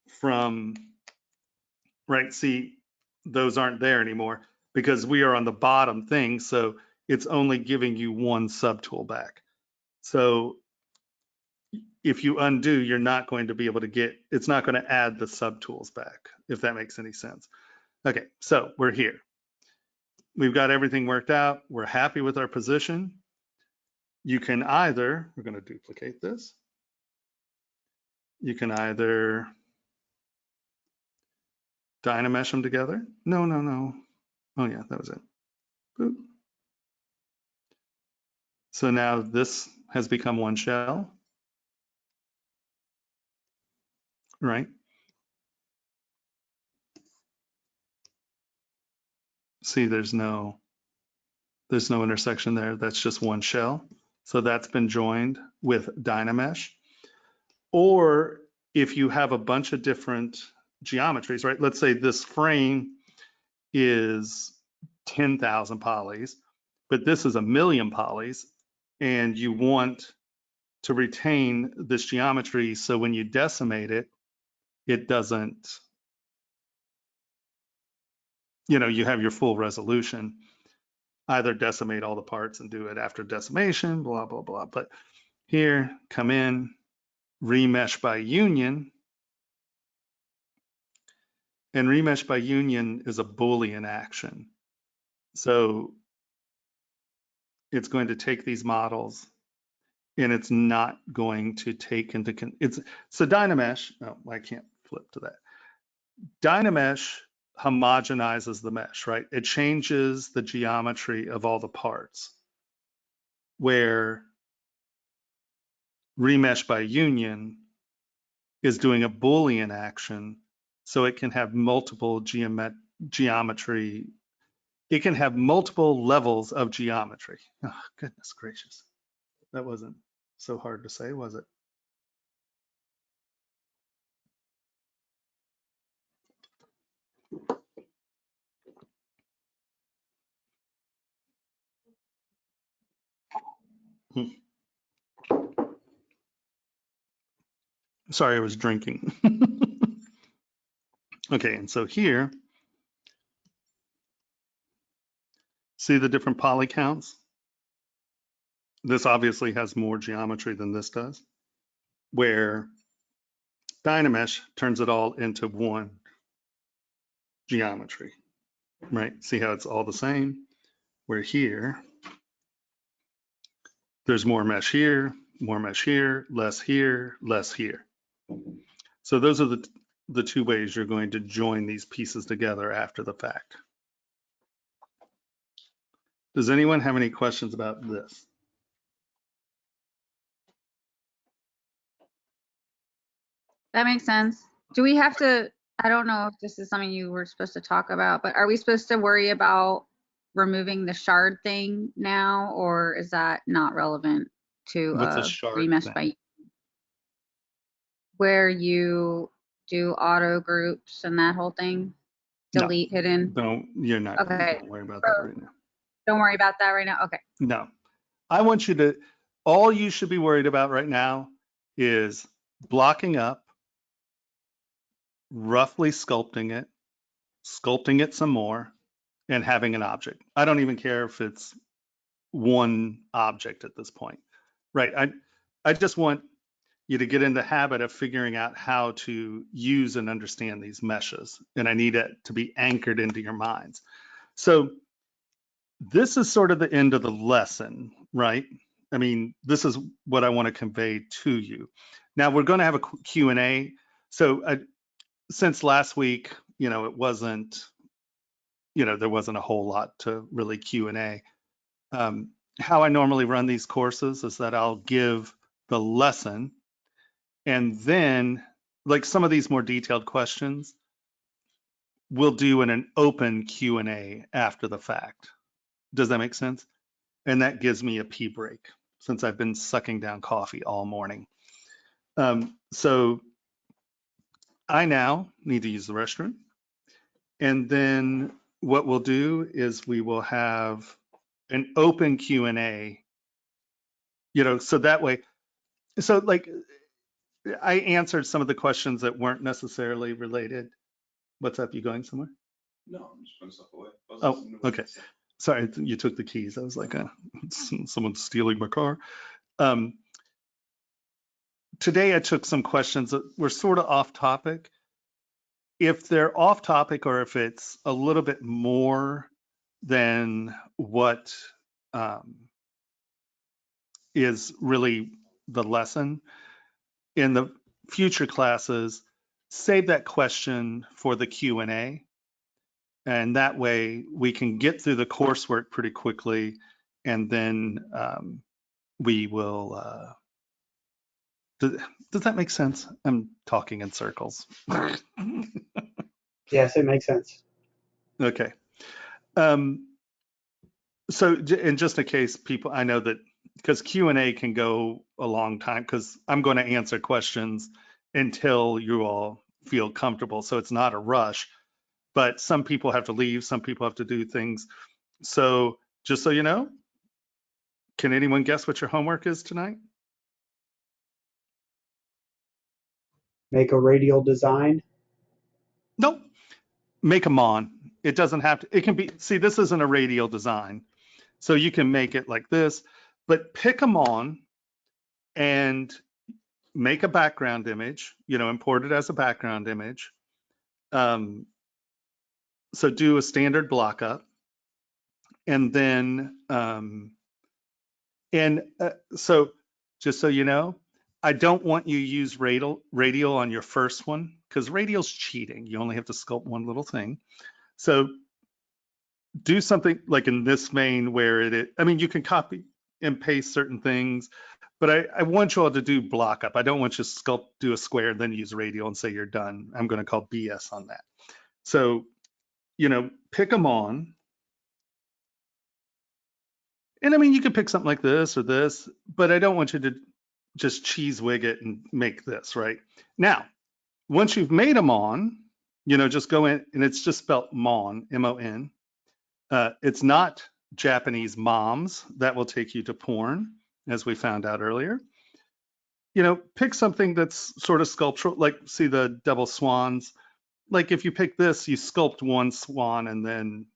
from, right? See, those aren't there anymore because we are on the bottom thing. So it's only giving you one subtool back. So if you undo, you're not going to be able to it's not going to add the subtools back, if that makes any sense. Okay, so we're here. We've got everything worked out. We're happy with our position. You can we're going to duplicate this. You can either Dynamesh them together. No. Oh yeah, that was it. Boop. So now this has become one shell, right? See, there's no intersection there. That's just one shell. So that's been joined with Dynamesh. Or if you have a bunch of different geometries, right? Let's say this frame is 10,000 polys, but this is 1,000,000 polys, and you want to retain this geometry so when you decimate it, it doesn't, you have your full resolution. Either decimate all the parts and do it after decimation, blah, blah, blah. But here, come in, remesh by union. And remesh by union is a Boolean action. So it's going to take these models and it's not going to take into, so Dynamesh, oh, I can't flip to that. Dynamesh homogenizes the mesh, right? It changes the geometry of all the parts, where remesh by union is doing a Boolean action, so it can have multiple geometry. It can have multiple levels of geometry. Oh, goodness gracious. That wasn't so hard to say, was it? Sorry, I was drinking. Okay, and so here, see the different poly counts? This obviously has more geometry than this does, where Dynamesh turns it all into one geometry, right? See how it's all the same? Where here, there's more mesh here, less here, less here. So those are the 2 ways you're going to join these pieces together after the fact. Does anyone have any questions about this? That makes sense. Do we have to, I don't know if this is something you were supposed to talk about, but are we supposed to worry about removing the shard thing now, or is that not relevant to What's a shard remesh thing? by where you do auto groups and that whole thing? No. Delete hidden? You're not. Okay. Don't worry about that right now. Don't worry about that right now? Okay. No. I want you to, all you should be worried about right now is blocking up, roughly sculpting it some more, and having an object. I don't even care if it's one object at this point, right? I just want you to get in the habit of figuring out how to use and understand these meshes, and I need it to be anchored into your minds. So this is sort of the end of the lesson, right? I mean, this is what I want to convey to you. Now we're going to have a Q&A. So since last week, it wasn't, there wasn't a whole lot to really Q&A. How I normally run these courses is that I'll give the lesson, and then like some of these more detailed questions, we'll do in an open Q&A after the fact. Does that make sense? And that gives me a pee break since I've been sucking down coffee all morning. So I now need to use the restroom. And then what we'll do is we will have an open Q&A, so that way, so like I answered some of the questions that weren't necessarily related. What's up? You going somewhere? No, I'm just putting stuff away. Oh, okay. Sorry, you took the keys. I was like, someone's stealing my car. Today I took some questions that were sort of off topic. If they're off topic or if it's a little bit more than what is really the lesson, in the future classes, save that question for the Q&A. And that way we can get through the coursework pretty quickly, and then we will, does that make sense? I'm talking in circles. Yes, it makes sense. Okay. So in just in case people, I know that because Q&A can go a long time, because I'm going to answer questions until you all feel comfortable. So it's not a rush, but some people have to leave, some people have to do things. So just so you know, can anyone guess what your homework is tonight? Make a radial design. Nope. Make them on. It doesn't have to, it can be, see, this isn't a radial design. So you can make it like this, but pick them on and make a background image, import it as a background image. So do a standard block up. And then, so just so you know, I don't want you to use radial on your first one, because radial's cheating. You only have to sculpt one little thing. So do something like in this vein where you can copy and paste certain things, but I want you all to do block up. I don't want you to do a square and then use radial and say you're done. I'm going to call BS on that. So, pick them on. And you can pick something like this or this, but I don't want you to just cheese wig it and make this, right? Now, once you've made them on, just go in, and it's just spelled MON, M-O-N. It's not Japanese moms. That will take you to porn, as we found out earlier. Pick something that's sort of sculptural, like see the double swans. Like if you pick this, you sculpt one swan and then,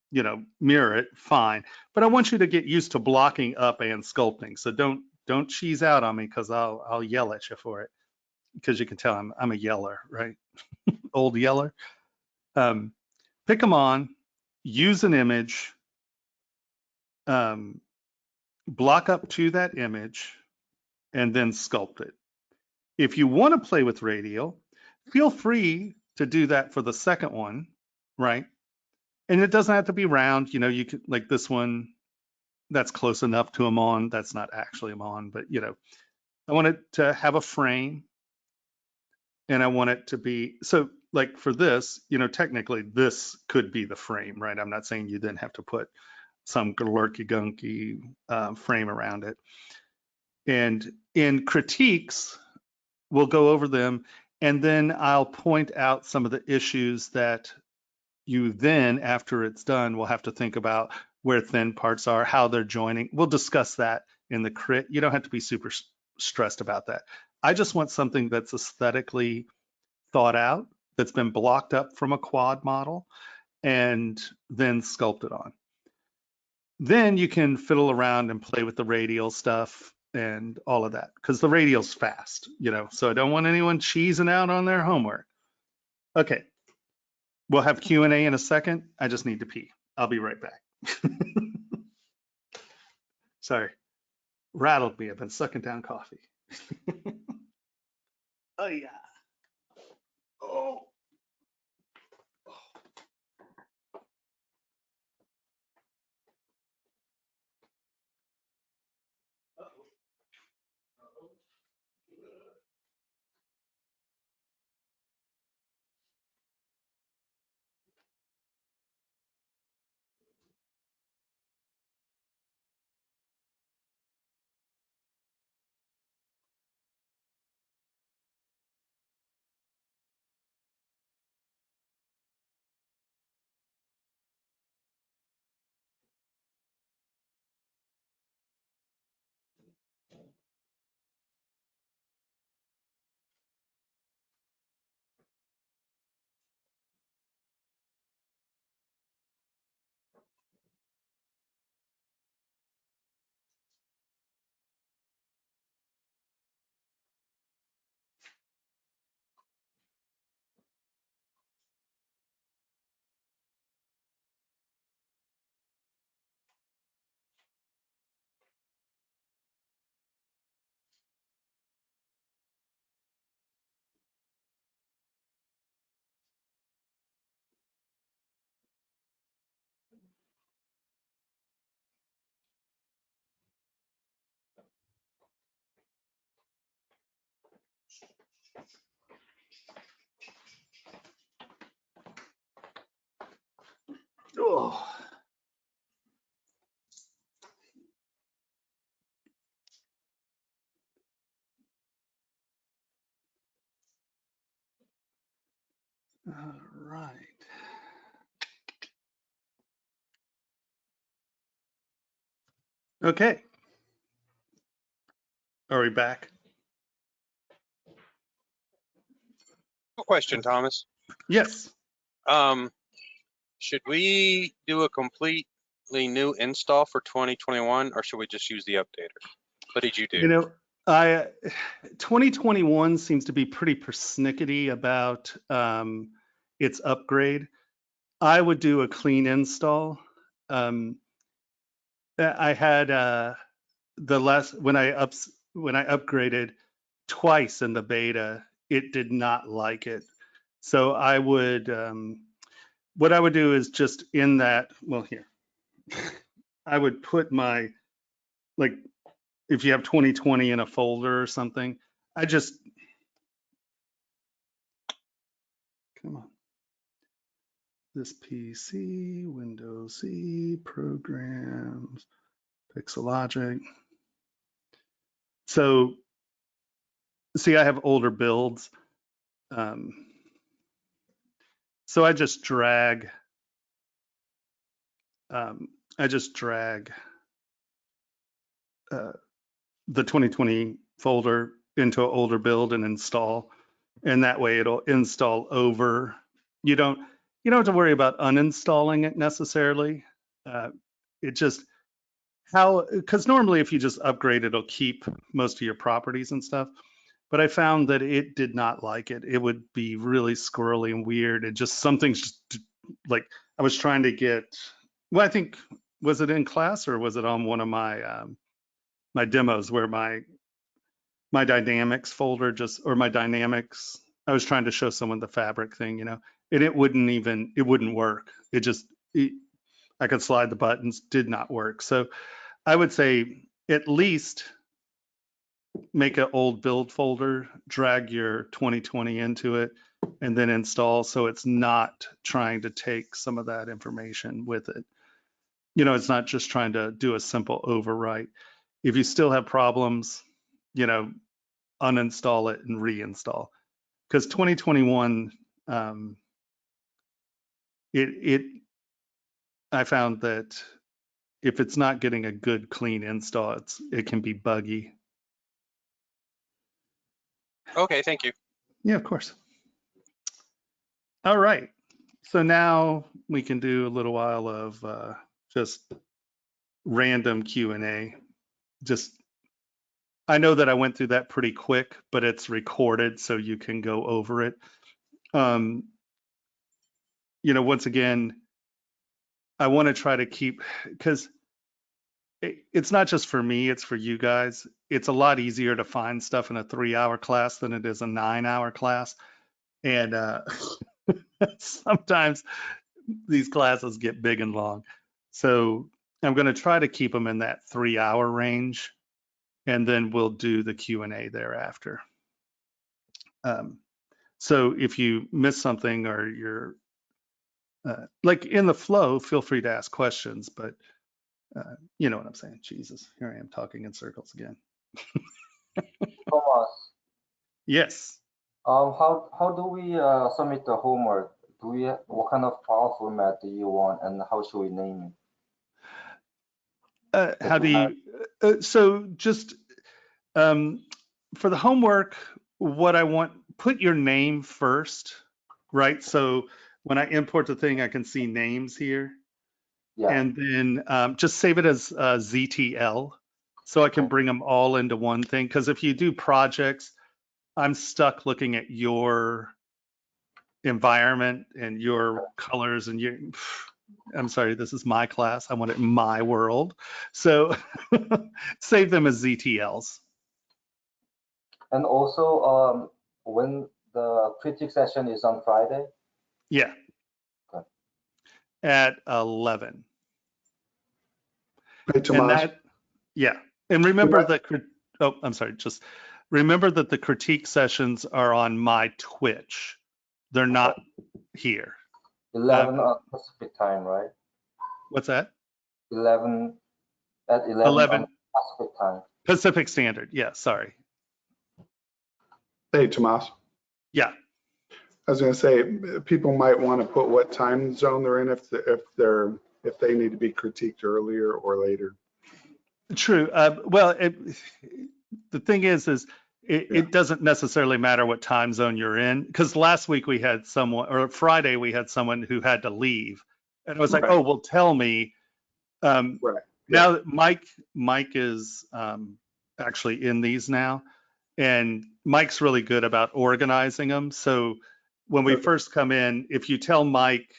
mirror it, fine. But I want you to get used to blocking up and sculpting. So don't cheese out on me, because I'll yell at you for it, because you can tell I'm a yeller, right? Old yeller. Pick them on, use an image, block up to that image, and then sculpt it. If you want to play with radial, feel free to do that for the second one, right? And it doesn't have to be round. You could, like this one, that's close enough to a mon. That's not actually a mon, but I want it to have a frame, and I want it to be, so like for this, technically this could be the frame, right? I'm not saying you didn't have to put some lurky gunky frame around it. And in critiques, we'll go over them, and then I'll point out some of the issues that you then, after it's done, will have to think about where thin parts are, how they're joining. We'll discuss that in the crit. You don't have to be super stressed about that. I just want something that's aesthetically thought out, that's been blocked up from a quad model, and then sculpt it on. Then you can fiddle around and play with the radial stuff and all of that, because the radial's fast, you know, so I don't want anyone cheesing out on their homework. Okay, we'll have Q&A in a second. I just need to pee. I'll be right back. Sorry, rattled me. I've been sucking down coffee. Oh yeah. Oh. Oh. All right. Okay. Are we back? Question, Thomas. Yes. Should we do a completely new install for 2021, or should we just use the updaters? What did you do? You know, 2021 seems to be pretty persnickety about its upgrade. I would do a clean install. I had when I upgraded twice in the beta, it did not like it. So I would what I would do is just in that, well, here, I would put my, like, if you have 2020 in a folder or something, I just, come on. This PC, Windows C, programs, Pixelogic. So, see, I have older builds. So I just drag the 2020 folder into an older build and install, and that way it'll install over. You don't have to worry about uninstalling it necessarily. It just because normally if you just upgrade, it'll keep most of your properties and stuff. But I found that it did not like it. It would be really squirrely and weird. It just something's just like I was trying to get. Well, I think was it in class or was it on one of my my demos where my dynamics folder just, or my dynamics, I was trying to show someone the fabric thing, you know, and it wouldn't work. I could slide the buttons, did not work. So I would say at least make an old build folder, drag your 2020 into it, and then install so it's not trying to take some of that information with it. You know, it's not just trying to do a simple overwrite. If you still have problems, you know, uninstall it and reinstall. Because 2021, I found that if it's not getting a good clean install, it can be buggy. Okay, thank you. Yeah, of course. All right. So now we can do a little while of just random Q&A. Just, I know that I went through that pretty quick, but it's recorded so you can go over it. You know, once again, I want to try to keep, because it's not just for me, it's for you guys. It's a lot easier to find stuff in a 3-hour class than it is a 9-hour class. And sometimes these classes get big and long. So I'm going to try to keep them in that 3-hour range, and then we'll do the Q&A thereafter. So if you miss something or you're like in the flow, feel free to ask questions, but you know what I'm saying. Jesus, here I am talking in circles again. Thomas, Yes. how do we submit the homework? What kind of file format do you want, and how should we name it? How do you, so just for the homework, what I want, put your name first, right? So when I import the thing, I can see names here. Yeah. And then just save it as ZTL so I can bring them all into one thing. Because if you do projects, I'm stuck looking at your environment and your colors and your, I'm sorry, this is my class. I want it in my world. So save them as ZTLs. And also, when the critique session is on Friday? Yeah. Okay. At 11. Hey, Tomas. Yeah. And remember that, oh, I'm sorry, just remember that the critique sessions are on my Twitch. They're not here. 11 on Pacific time, right? What's that? 11 at 11 on Pacific time. Pacific Standard. Yeah, sorry. Hey, Tomas. Yeah. I was going to say, people might want to put what time zone they're in if they need to be critiqued earlier or later. True. Well, the thing is it doesn't necessarily matter what time zone you're in, because last week we had someone, or Friday we had someone who had to leave, and I was like, oh, well, tell me. Now Mike is actually in these now, and Mike's really good about organizing them. So when we first come in, if you tell Mike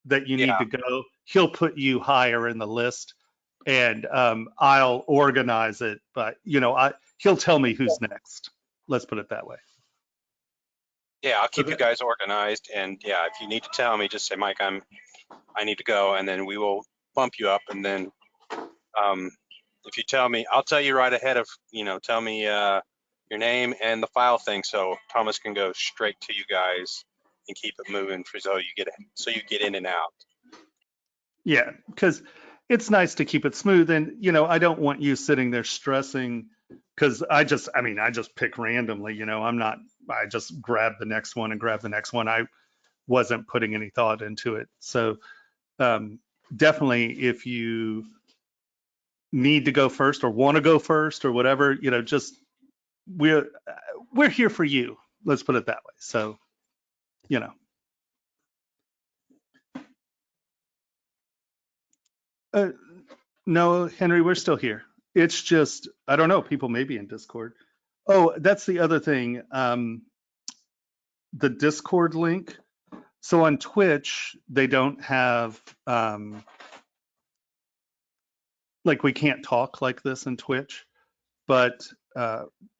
that you need to go, he'll put you higher in the list, and I'll organize it. But you know, he'll tell me who's next. Let's put it that way. Yeah, I'll keep you guys organized, and yeah, if you need to tell me, just say, Mike, I need to go, and then we will bump you up. And then if you tell me, I'll tell you right ahead of, tell me your name and the file thing, so Thomas can go straight to you guys and keep it moving so you get in and out. Yeah, because it's nice to keep it smooth, and I don't want you sitting there stressing, because I just pick randomly. I just grab the next one and grab the next one. I wasn't putting any thought into it. So definitely, if you need to go first or want to go first or whatever, just we're here for you. Let's put it that way. So, no, Henry, we're still here. It's just, I don't know, people may be in Discord. Oh, that's the other thing. The Discord link. So on Twitch, they don't have, like, we can't talk like this in Twitch, but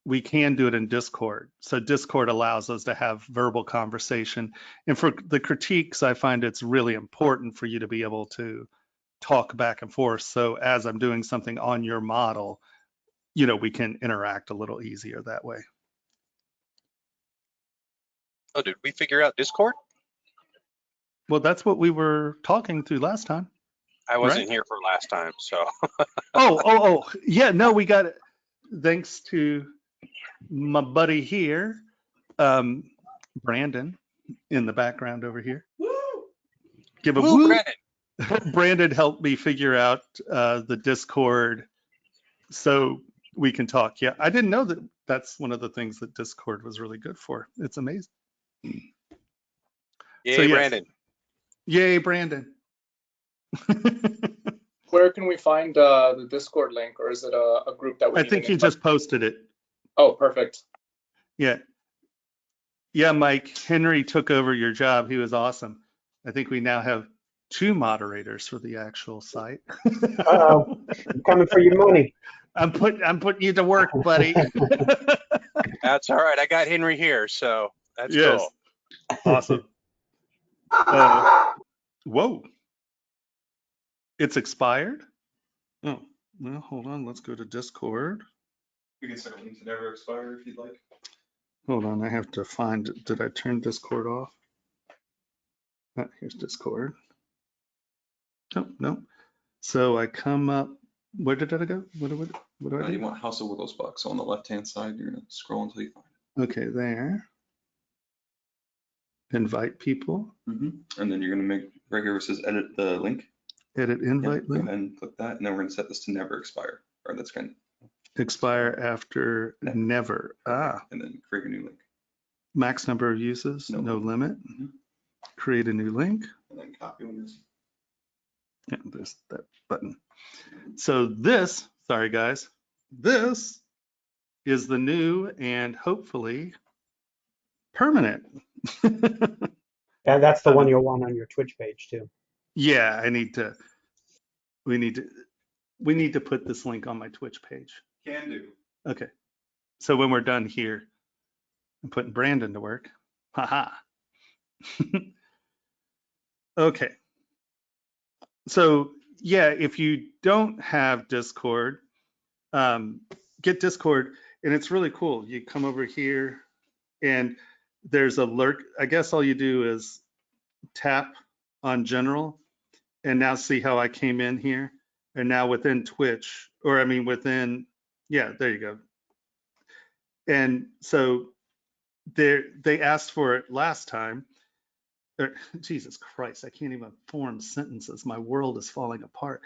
we can do it in Discord. So Discord allows us to have verbal conversation. And for the critiques, I find it's really important for you to be able to talk back and forth. So as I'm doing something on your model, we can interact a little easier that way. Oh, did we figure out Discord? Well, that's what we were talking through last time. I wasn't here for last time, so. Oh, yeah, no, we got it. Thanks to my buddy here, Brandon, in the background over here. Woo! Give a woo. Brandon. Brandon helped me figure out the Discord so we can talk. Yeah, I didn't know that that's one of the things that Discord was really good for. It's amazing. Yeah, so, yes. Brandon. Yay, Brandon. Where can we find the Discord link, or is it a group that we I need think to you just posted it. Oh, perfect. Yeah. Yeah, Mike, Henry took over your job. He was awesome. I think we now have 2 moderators for the actual site. Uh-oh, I'm coming for your money. I'm putting you to work, buddy. That's all right. I got Henry here, so that's Yes. cool. Awesome. Whoa. It's expired? Oh, well, hold on. Let's go to Discord. We can set a link to never expire if you'd like. Hold on. I have to find, did I turn Discord off? Here's Discord. Oh, no. So I come up, where did I go? What do I You do? want House of Wiggles box. So on the left-hand side, you're gonna scroll until you find it. Okay, there. Invite people, And then you're gonna make right here where it says edit the link. edit Yeah, invite go link, ahead and click that, and then we're gonna set this to never expire. Or that's kind expire after Never. never. of, and then create a new link, Max number of uses, No no limit. Mhm. Create a new link. and then copy when you're. Yeah, there's that button. So this, sorry guys, this is the new and hopefully permanent. Yeah, that's the one you'll want on your Twitch page too. Yeah, we need to put this link on my Twitch page. Can do. Okay. So when we're done here, I'm putting Brandon to work. Haha. Okay. So yeah, if you don't have Discord, get Discord, and it's really cool. You come over here and there's a lurk. I guess all you do is tap on general, and now see how I came in here. And now within Twitch, or I mean within, yeah, there you go. And so they asked for it last time. Jesus Christ, I can't even form sentences. My world is falling apart.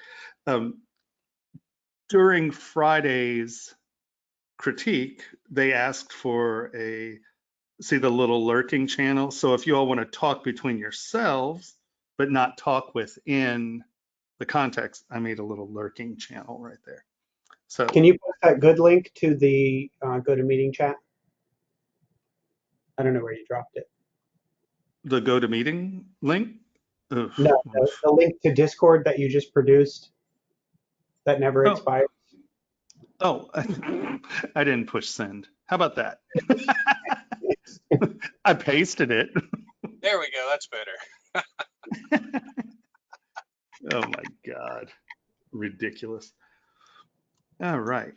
During Friday's critique, they asked for see the little lurking channel. So if you all want to talk between yourselves, but not talk within the context, I made a little lurking channel right there. So Can you post that good link to the GoToMeeting chat? I don't know where you dropped it. the GoToMeeting link? Ugh. No, the link to Discord that you just produced that never Oh. expired. Oh, I didn't push send. How about that? I pasted it. There we go. That's better. Oh my God. Ridiculous. All right.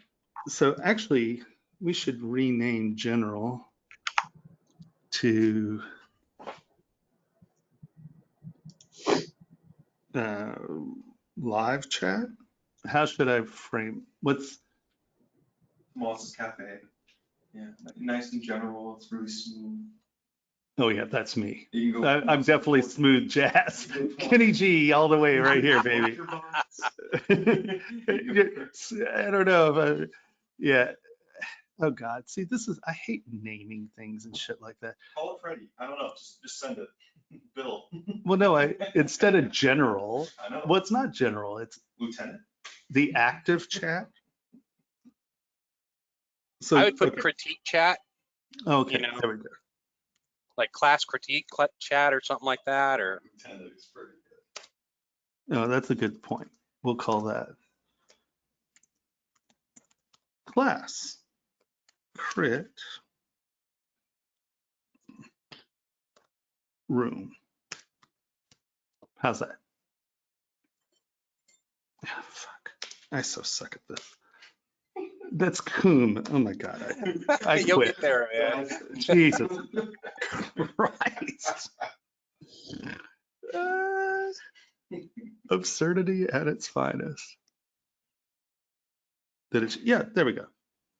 So actually, we should rename general to live chat. How should I frame? What's Moss's Cafe. Yeah, nice and general. It's really smooth. Oh yeah, that's me. You can go. I'm definitely smooth jazz. Kenny G all the way right here, baby. I don't know if yeah. Oh God, see, I hate naming things and shit like that. Call it Freddie. I don't know. Just send it. Bill. Well, no, instead of general, I know. well, it's not general, it's Lieutenant. the active chat. So I would put okay. critique chat, Okay, you know. there we go. like class critique chat or something like that, or Lieutenant is pretty good. No, that's a good point. We'll call that class crit room. How's that? Oh, fuck. I so suck at this. That's coom. Oh my God. I you'll quit. get there, man. Jesus Christ. Absurdity at its finest. Yeah, there we go.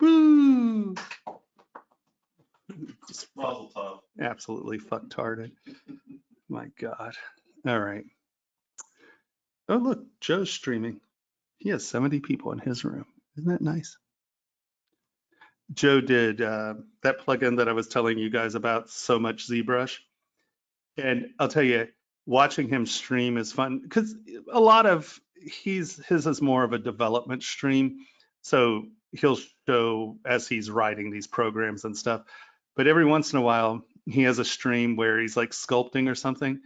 Woo! Just Mazel tov. absolutely fucktarded. My God. All right. Oh, look, Joe's streaming. He has 70 people in his room. Isn't that nice? Joe did that plugin that I was telling you guys about, So Much ZBrush. And I'll tell you, watching him stream is fun because a lot of his is more of a development stream. So he'll show as he's writing these programs and stuff. But every once in a while, he has a stream where he's like sculpting or something,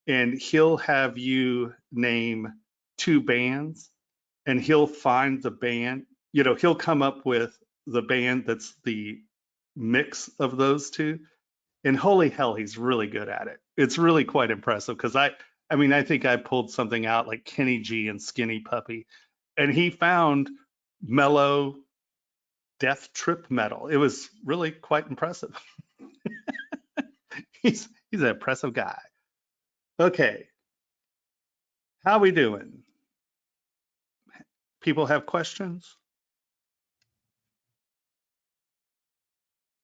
and he'll have you name 2 bands, and he'll find the band, he'll come up with the band that's the mix of those 2. And holy hell, he's really good at it. It's really quite impressive because I think I pulled something out like Kenny G and Skinny Puppy, and he found mellow death trip metal. It was really quite impressive. He's an impressive guy. Okay. How we doing? People have questions?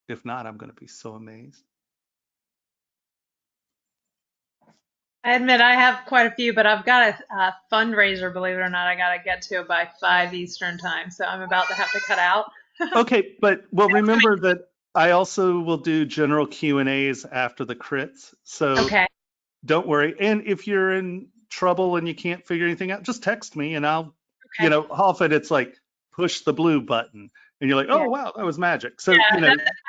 If not, I'm going to be so amazed. I admit I have quite a few, but I've got a fundraiser, believe it or not, I got to get to by 5 Eastern time. So I'm about to have to cut out. Okay, but well, remember that I also will do general Q&As after the crits. So Okay. don't worry. And if you're in trouble and you can't figure anything out, just text me and I'll, Okay. often it's like push the blue button and you're like, oh, Yeah. wow, that was magic. So, Yeah,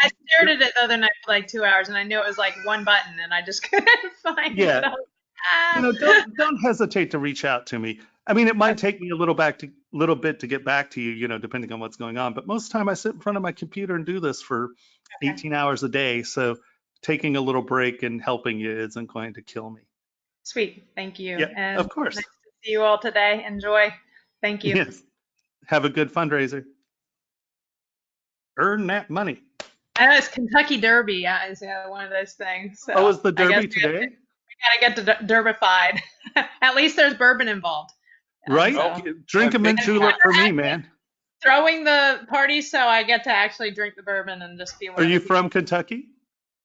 I stared at it the other night for like 2 hours and I knew it was like one button and I just couldn't find Yeah. it. I was like, don't hesitate to reach out to me. I mean, it might take me a little bit to get back to you, depending on what's going on. But most of the time I sit in front of my computer and do this for 18 hours a day. So taking a little break and helping you isn't going to kill me. Sweet. Thank you. Yeah, And of course. nice to see you all today. Enjoy. Thank you. Yes. Have a good fundraiser. Earn that money. I know it's Kentucky Derby is one of those things. So Oh, is the I guess Derby we gotta- today? We gotta get to derbified. At least there's bourbon involved. Right? Oh, Drink a mint big julep for me, man. Throwing the party, so I get to actually drink the bourbon and just be. Are you from Kentucky?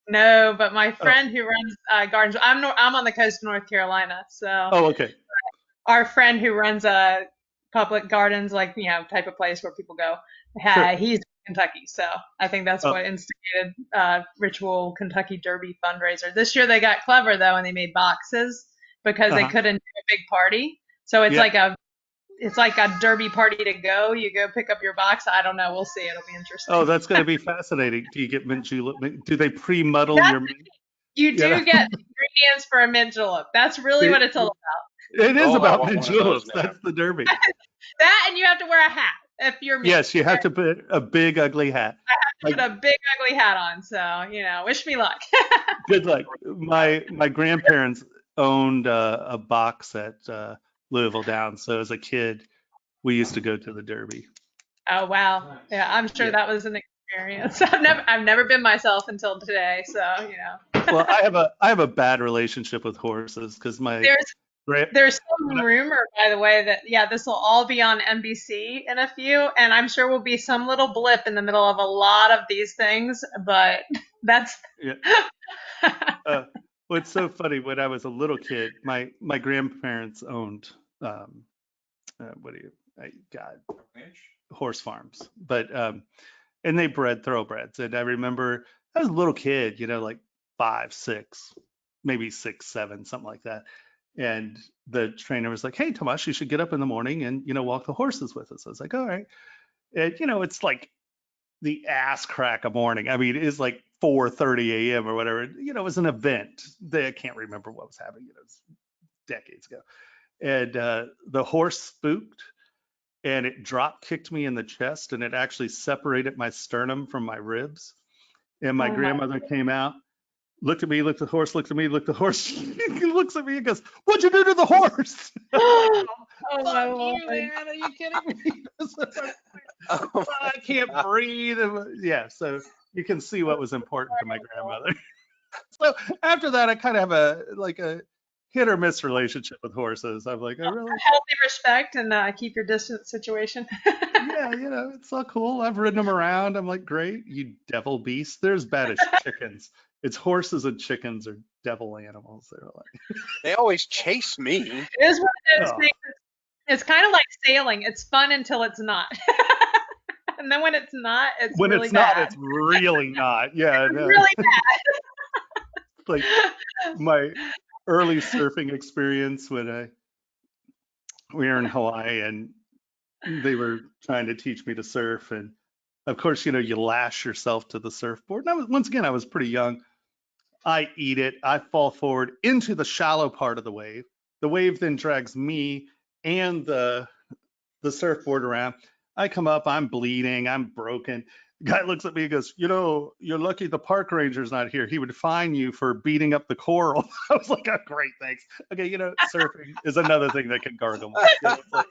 No, but my friend who runs gardens. I'm on the coast of North Carolina, so Oh, okay. our friend who runs public gardens, like type of place where people go. Sure. He's from Kentucky, so I think that's Oh. what instigated Ritual Kentucky Derby fundraiser. This year they got clever though, and they made boxes because they Uh-huh. couldn't do a big party. So it's Yeah. like a derby party to go. You go pick up your box. I don't know. We'll see. It'll be interesting. Oh, that's going to be fascinating. Do you get mint julep? Do they pre-muddle That's your mint? You do Yeah. get ingredients for a mint julep. That's really what it's all about. It is Oh, I about want mint one of those juleps. now. That's the Derby. That, and you have to wear a hat if you're me. Yes, you have to put a big ugly hat. Put a big ugly hat on. So wish me luck. Good luck. My grandparents owned a box at Louisville Downs. So as a kid, we used to go to the Derby. Oh wow. Yeah, I'm sure Yeah. that was an experience. I've never been myself until today. So Well, I have a bad relationship with horses because my There's some rumor, by the way, that this will all be on NBC in a few, and I'm sure will be some little blip in the middle of a lot of these things, but that's What's so funny, when I was a little kid, my grandparents owned horse farms, but and they bred thoroughbreds. And I remember I was a little kid, like 5, 6, maybe 6, 7, something like that. And the trainer was like, "Hey, Tomasz, you should get up in the morning and walk the horses with us." I was like, "All right." And it's like the ass crack of morning. I mean, it is like 4:30 a.m. or whatever. It was an event. I can't remember what was happening. It was decades ago. And the horse spooked, and it drop kicked me in the chest, and it actually separated my sternum from my ribs. And my grandmother came out, looked at me, looked at the horse, looked at me, looked at the horse. He looks at me and goes, "What'd you do to the horse?" oh my Fuck Lord. you, man. Are you kidding me? I can't breathe. Yeah, so you can see what was important to my grandmother. So after that, I kind of have a hit or miss relationship with horses. I'm like, I really, Healthy respect and keep your distance situation. yeah, it's all cool. I've ridden them around. I'm like, great, you devil beast. They're as bad as chickens. It's horses and chickens are devil animals. They're like, They always chase me. It is one of those Oh. things. It's kind of like sailing. It's fun until it's not. And then when it's not, it's when really it's not, bad. it's really not. Yeah, I It's know. really bad. Like early surfing experience when we were in Hawaii and they were trying to teach me to surf. And of course, you lash yourself to the surfboard. And once again, I was pretty young. I eat it. I fall forward into the shallow part of the wave. The wave then drags me and the surfboard around. I come up, I'm bleeding, I'm broken. Guy looks at me and goes, you're lucky the park ranger's not here. He would fine you for beating up the coral. I was like, oh, great, thanks. Okay, surfing is another thing that can gargle. It's like, all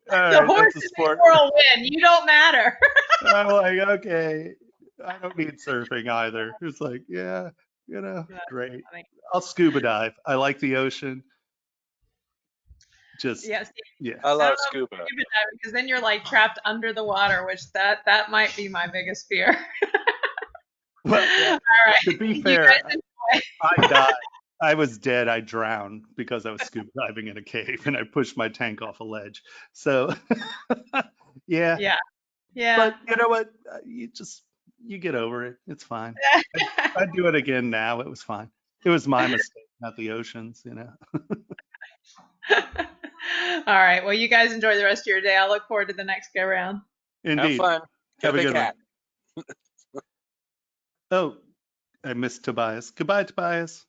The right, horse that's a and the sport. coral win. You don't matter. I'm like, okay, I don't need surfing either. It's like, yeah, great. funny. I'll scuba dive. I like the ocean. Just, Yes. yeah. I I love don't know scuba. about scuba diving because then you're like trapped under the water, which that might be my biggest fear. Well, yeah, All right. to be You fair, guys enjoy. I died. I was dead. I drowned because I was scuba diving in a cave and I pushed my tank off a ledge. So, yeah. Yeah. Yeah. But you know what? You get over it. It's fine. I'd do it again now. It was fine. It was my mistake, not the oceans, All right. Well, you guys enjoy the rest of your day. I look forward to the next go round. Have Indeed. fun. Get Have a a big good one. hat. Oh, I missed Tobias. Goodbye, Tobias.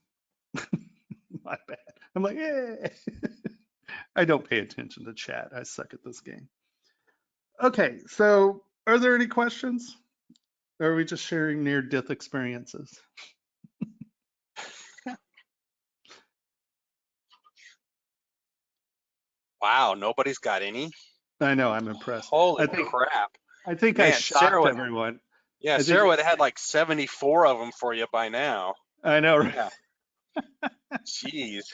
My bad. I'm like, yeah. I don't pay attention to chat. I suck at this game. Okay, so are there any questions? Or are we just sharing near-death experiences? Wow, nobody's got any. I know, I'm impressed. Holy I think crap. I Man, shocked Sarah would- everyone. Yeah, I think Sarah would have had like 74 of them for you by now. I know, right? Yeah. Jeez.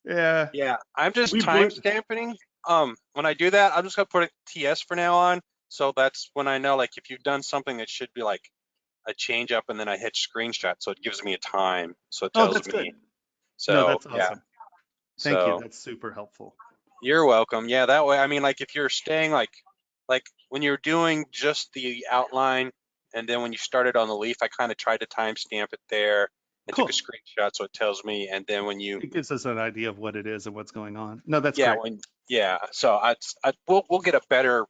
Yeah. Yeah, I'm just We time blew- stamping. When I do that, I'm just gonna put a TS for now on. So that's when I know, like, if you've done something that should be like a change up, and then I hit screenshot, so it gives me a time. So it Oh, tells that's me. good. So No, that's yeah. awesome. Thank So you. That's super helpful. you're welcome. Yeah, that way. I mean, like, if you're staying like when you're doing just the outline, and then when you started on the leaf, I kind of tried to timestamp it there and Cool. took a screenshot, so it tells me. And then when you It gives us an idea of what it is and what's going on. No, that's yeah, great. so we'll get a better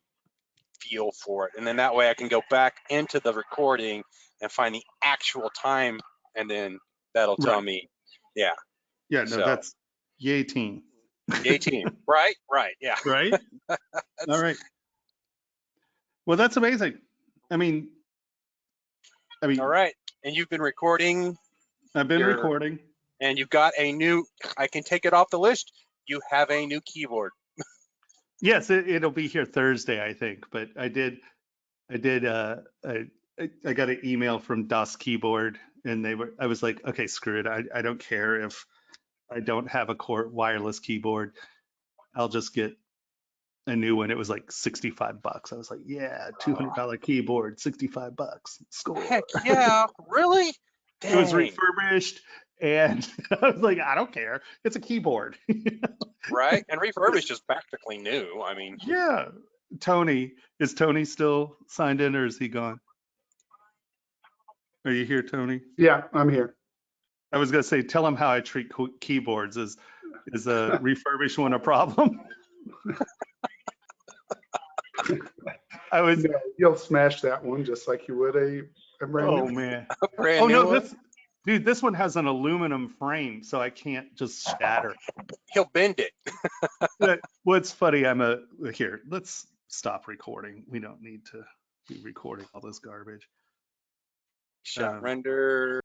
feel for it, and then that way I can go back into the recording and find the actual time, and then that'll tell Right. me, yeah, Yeah, no, so- that's yay team. yay team, right, yeah. Right? All right. Well, that's amazing. I mean, All right, and you've been recording, I've been You're- recording. and you've got a new. I can take it off the list. You have a new keyboard. Yes, it'll be here Thursday, I think. But I got an email from Das Keyboard, and I was like, okay, screw it. I don't care if I don't have a wireless keyboard. I'll just get a new one. It was like $65. I was like, yeah, $200 keyboard, $65. Score. Heck yeah, really? It was Dang. refurbished, and I was like, I don't care. It's a keyboard. Right, and refurbished is practically new. I mean, Yeah. Is Tony still signed in, or is he gone? Are you here, Tony? Yeah, I'm here. I was gonna say, tell him how I treat keyboards. Is a refurbished one a problem? I was. No, you'll smash that one just like you would a brand Oh new. man. a brand Oh new no, one. this one has an aluminum frame, so I can't just shatter. He'll bend it. What's funny? Here. Let's stop recording. We don't need to be recording all this garbage. Shot render.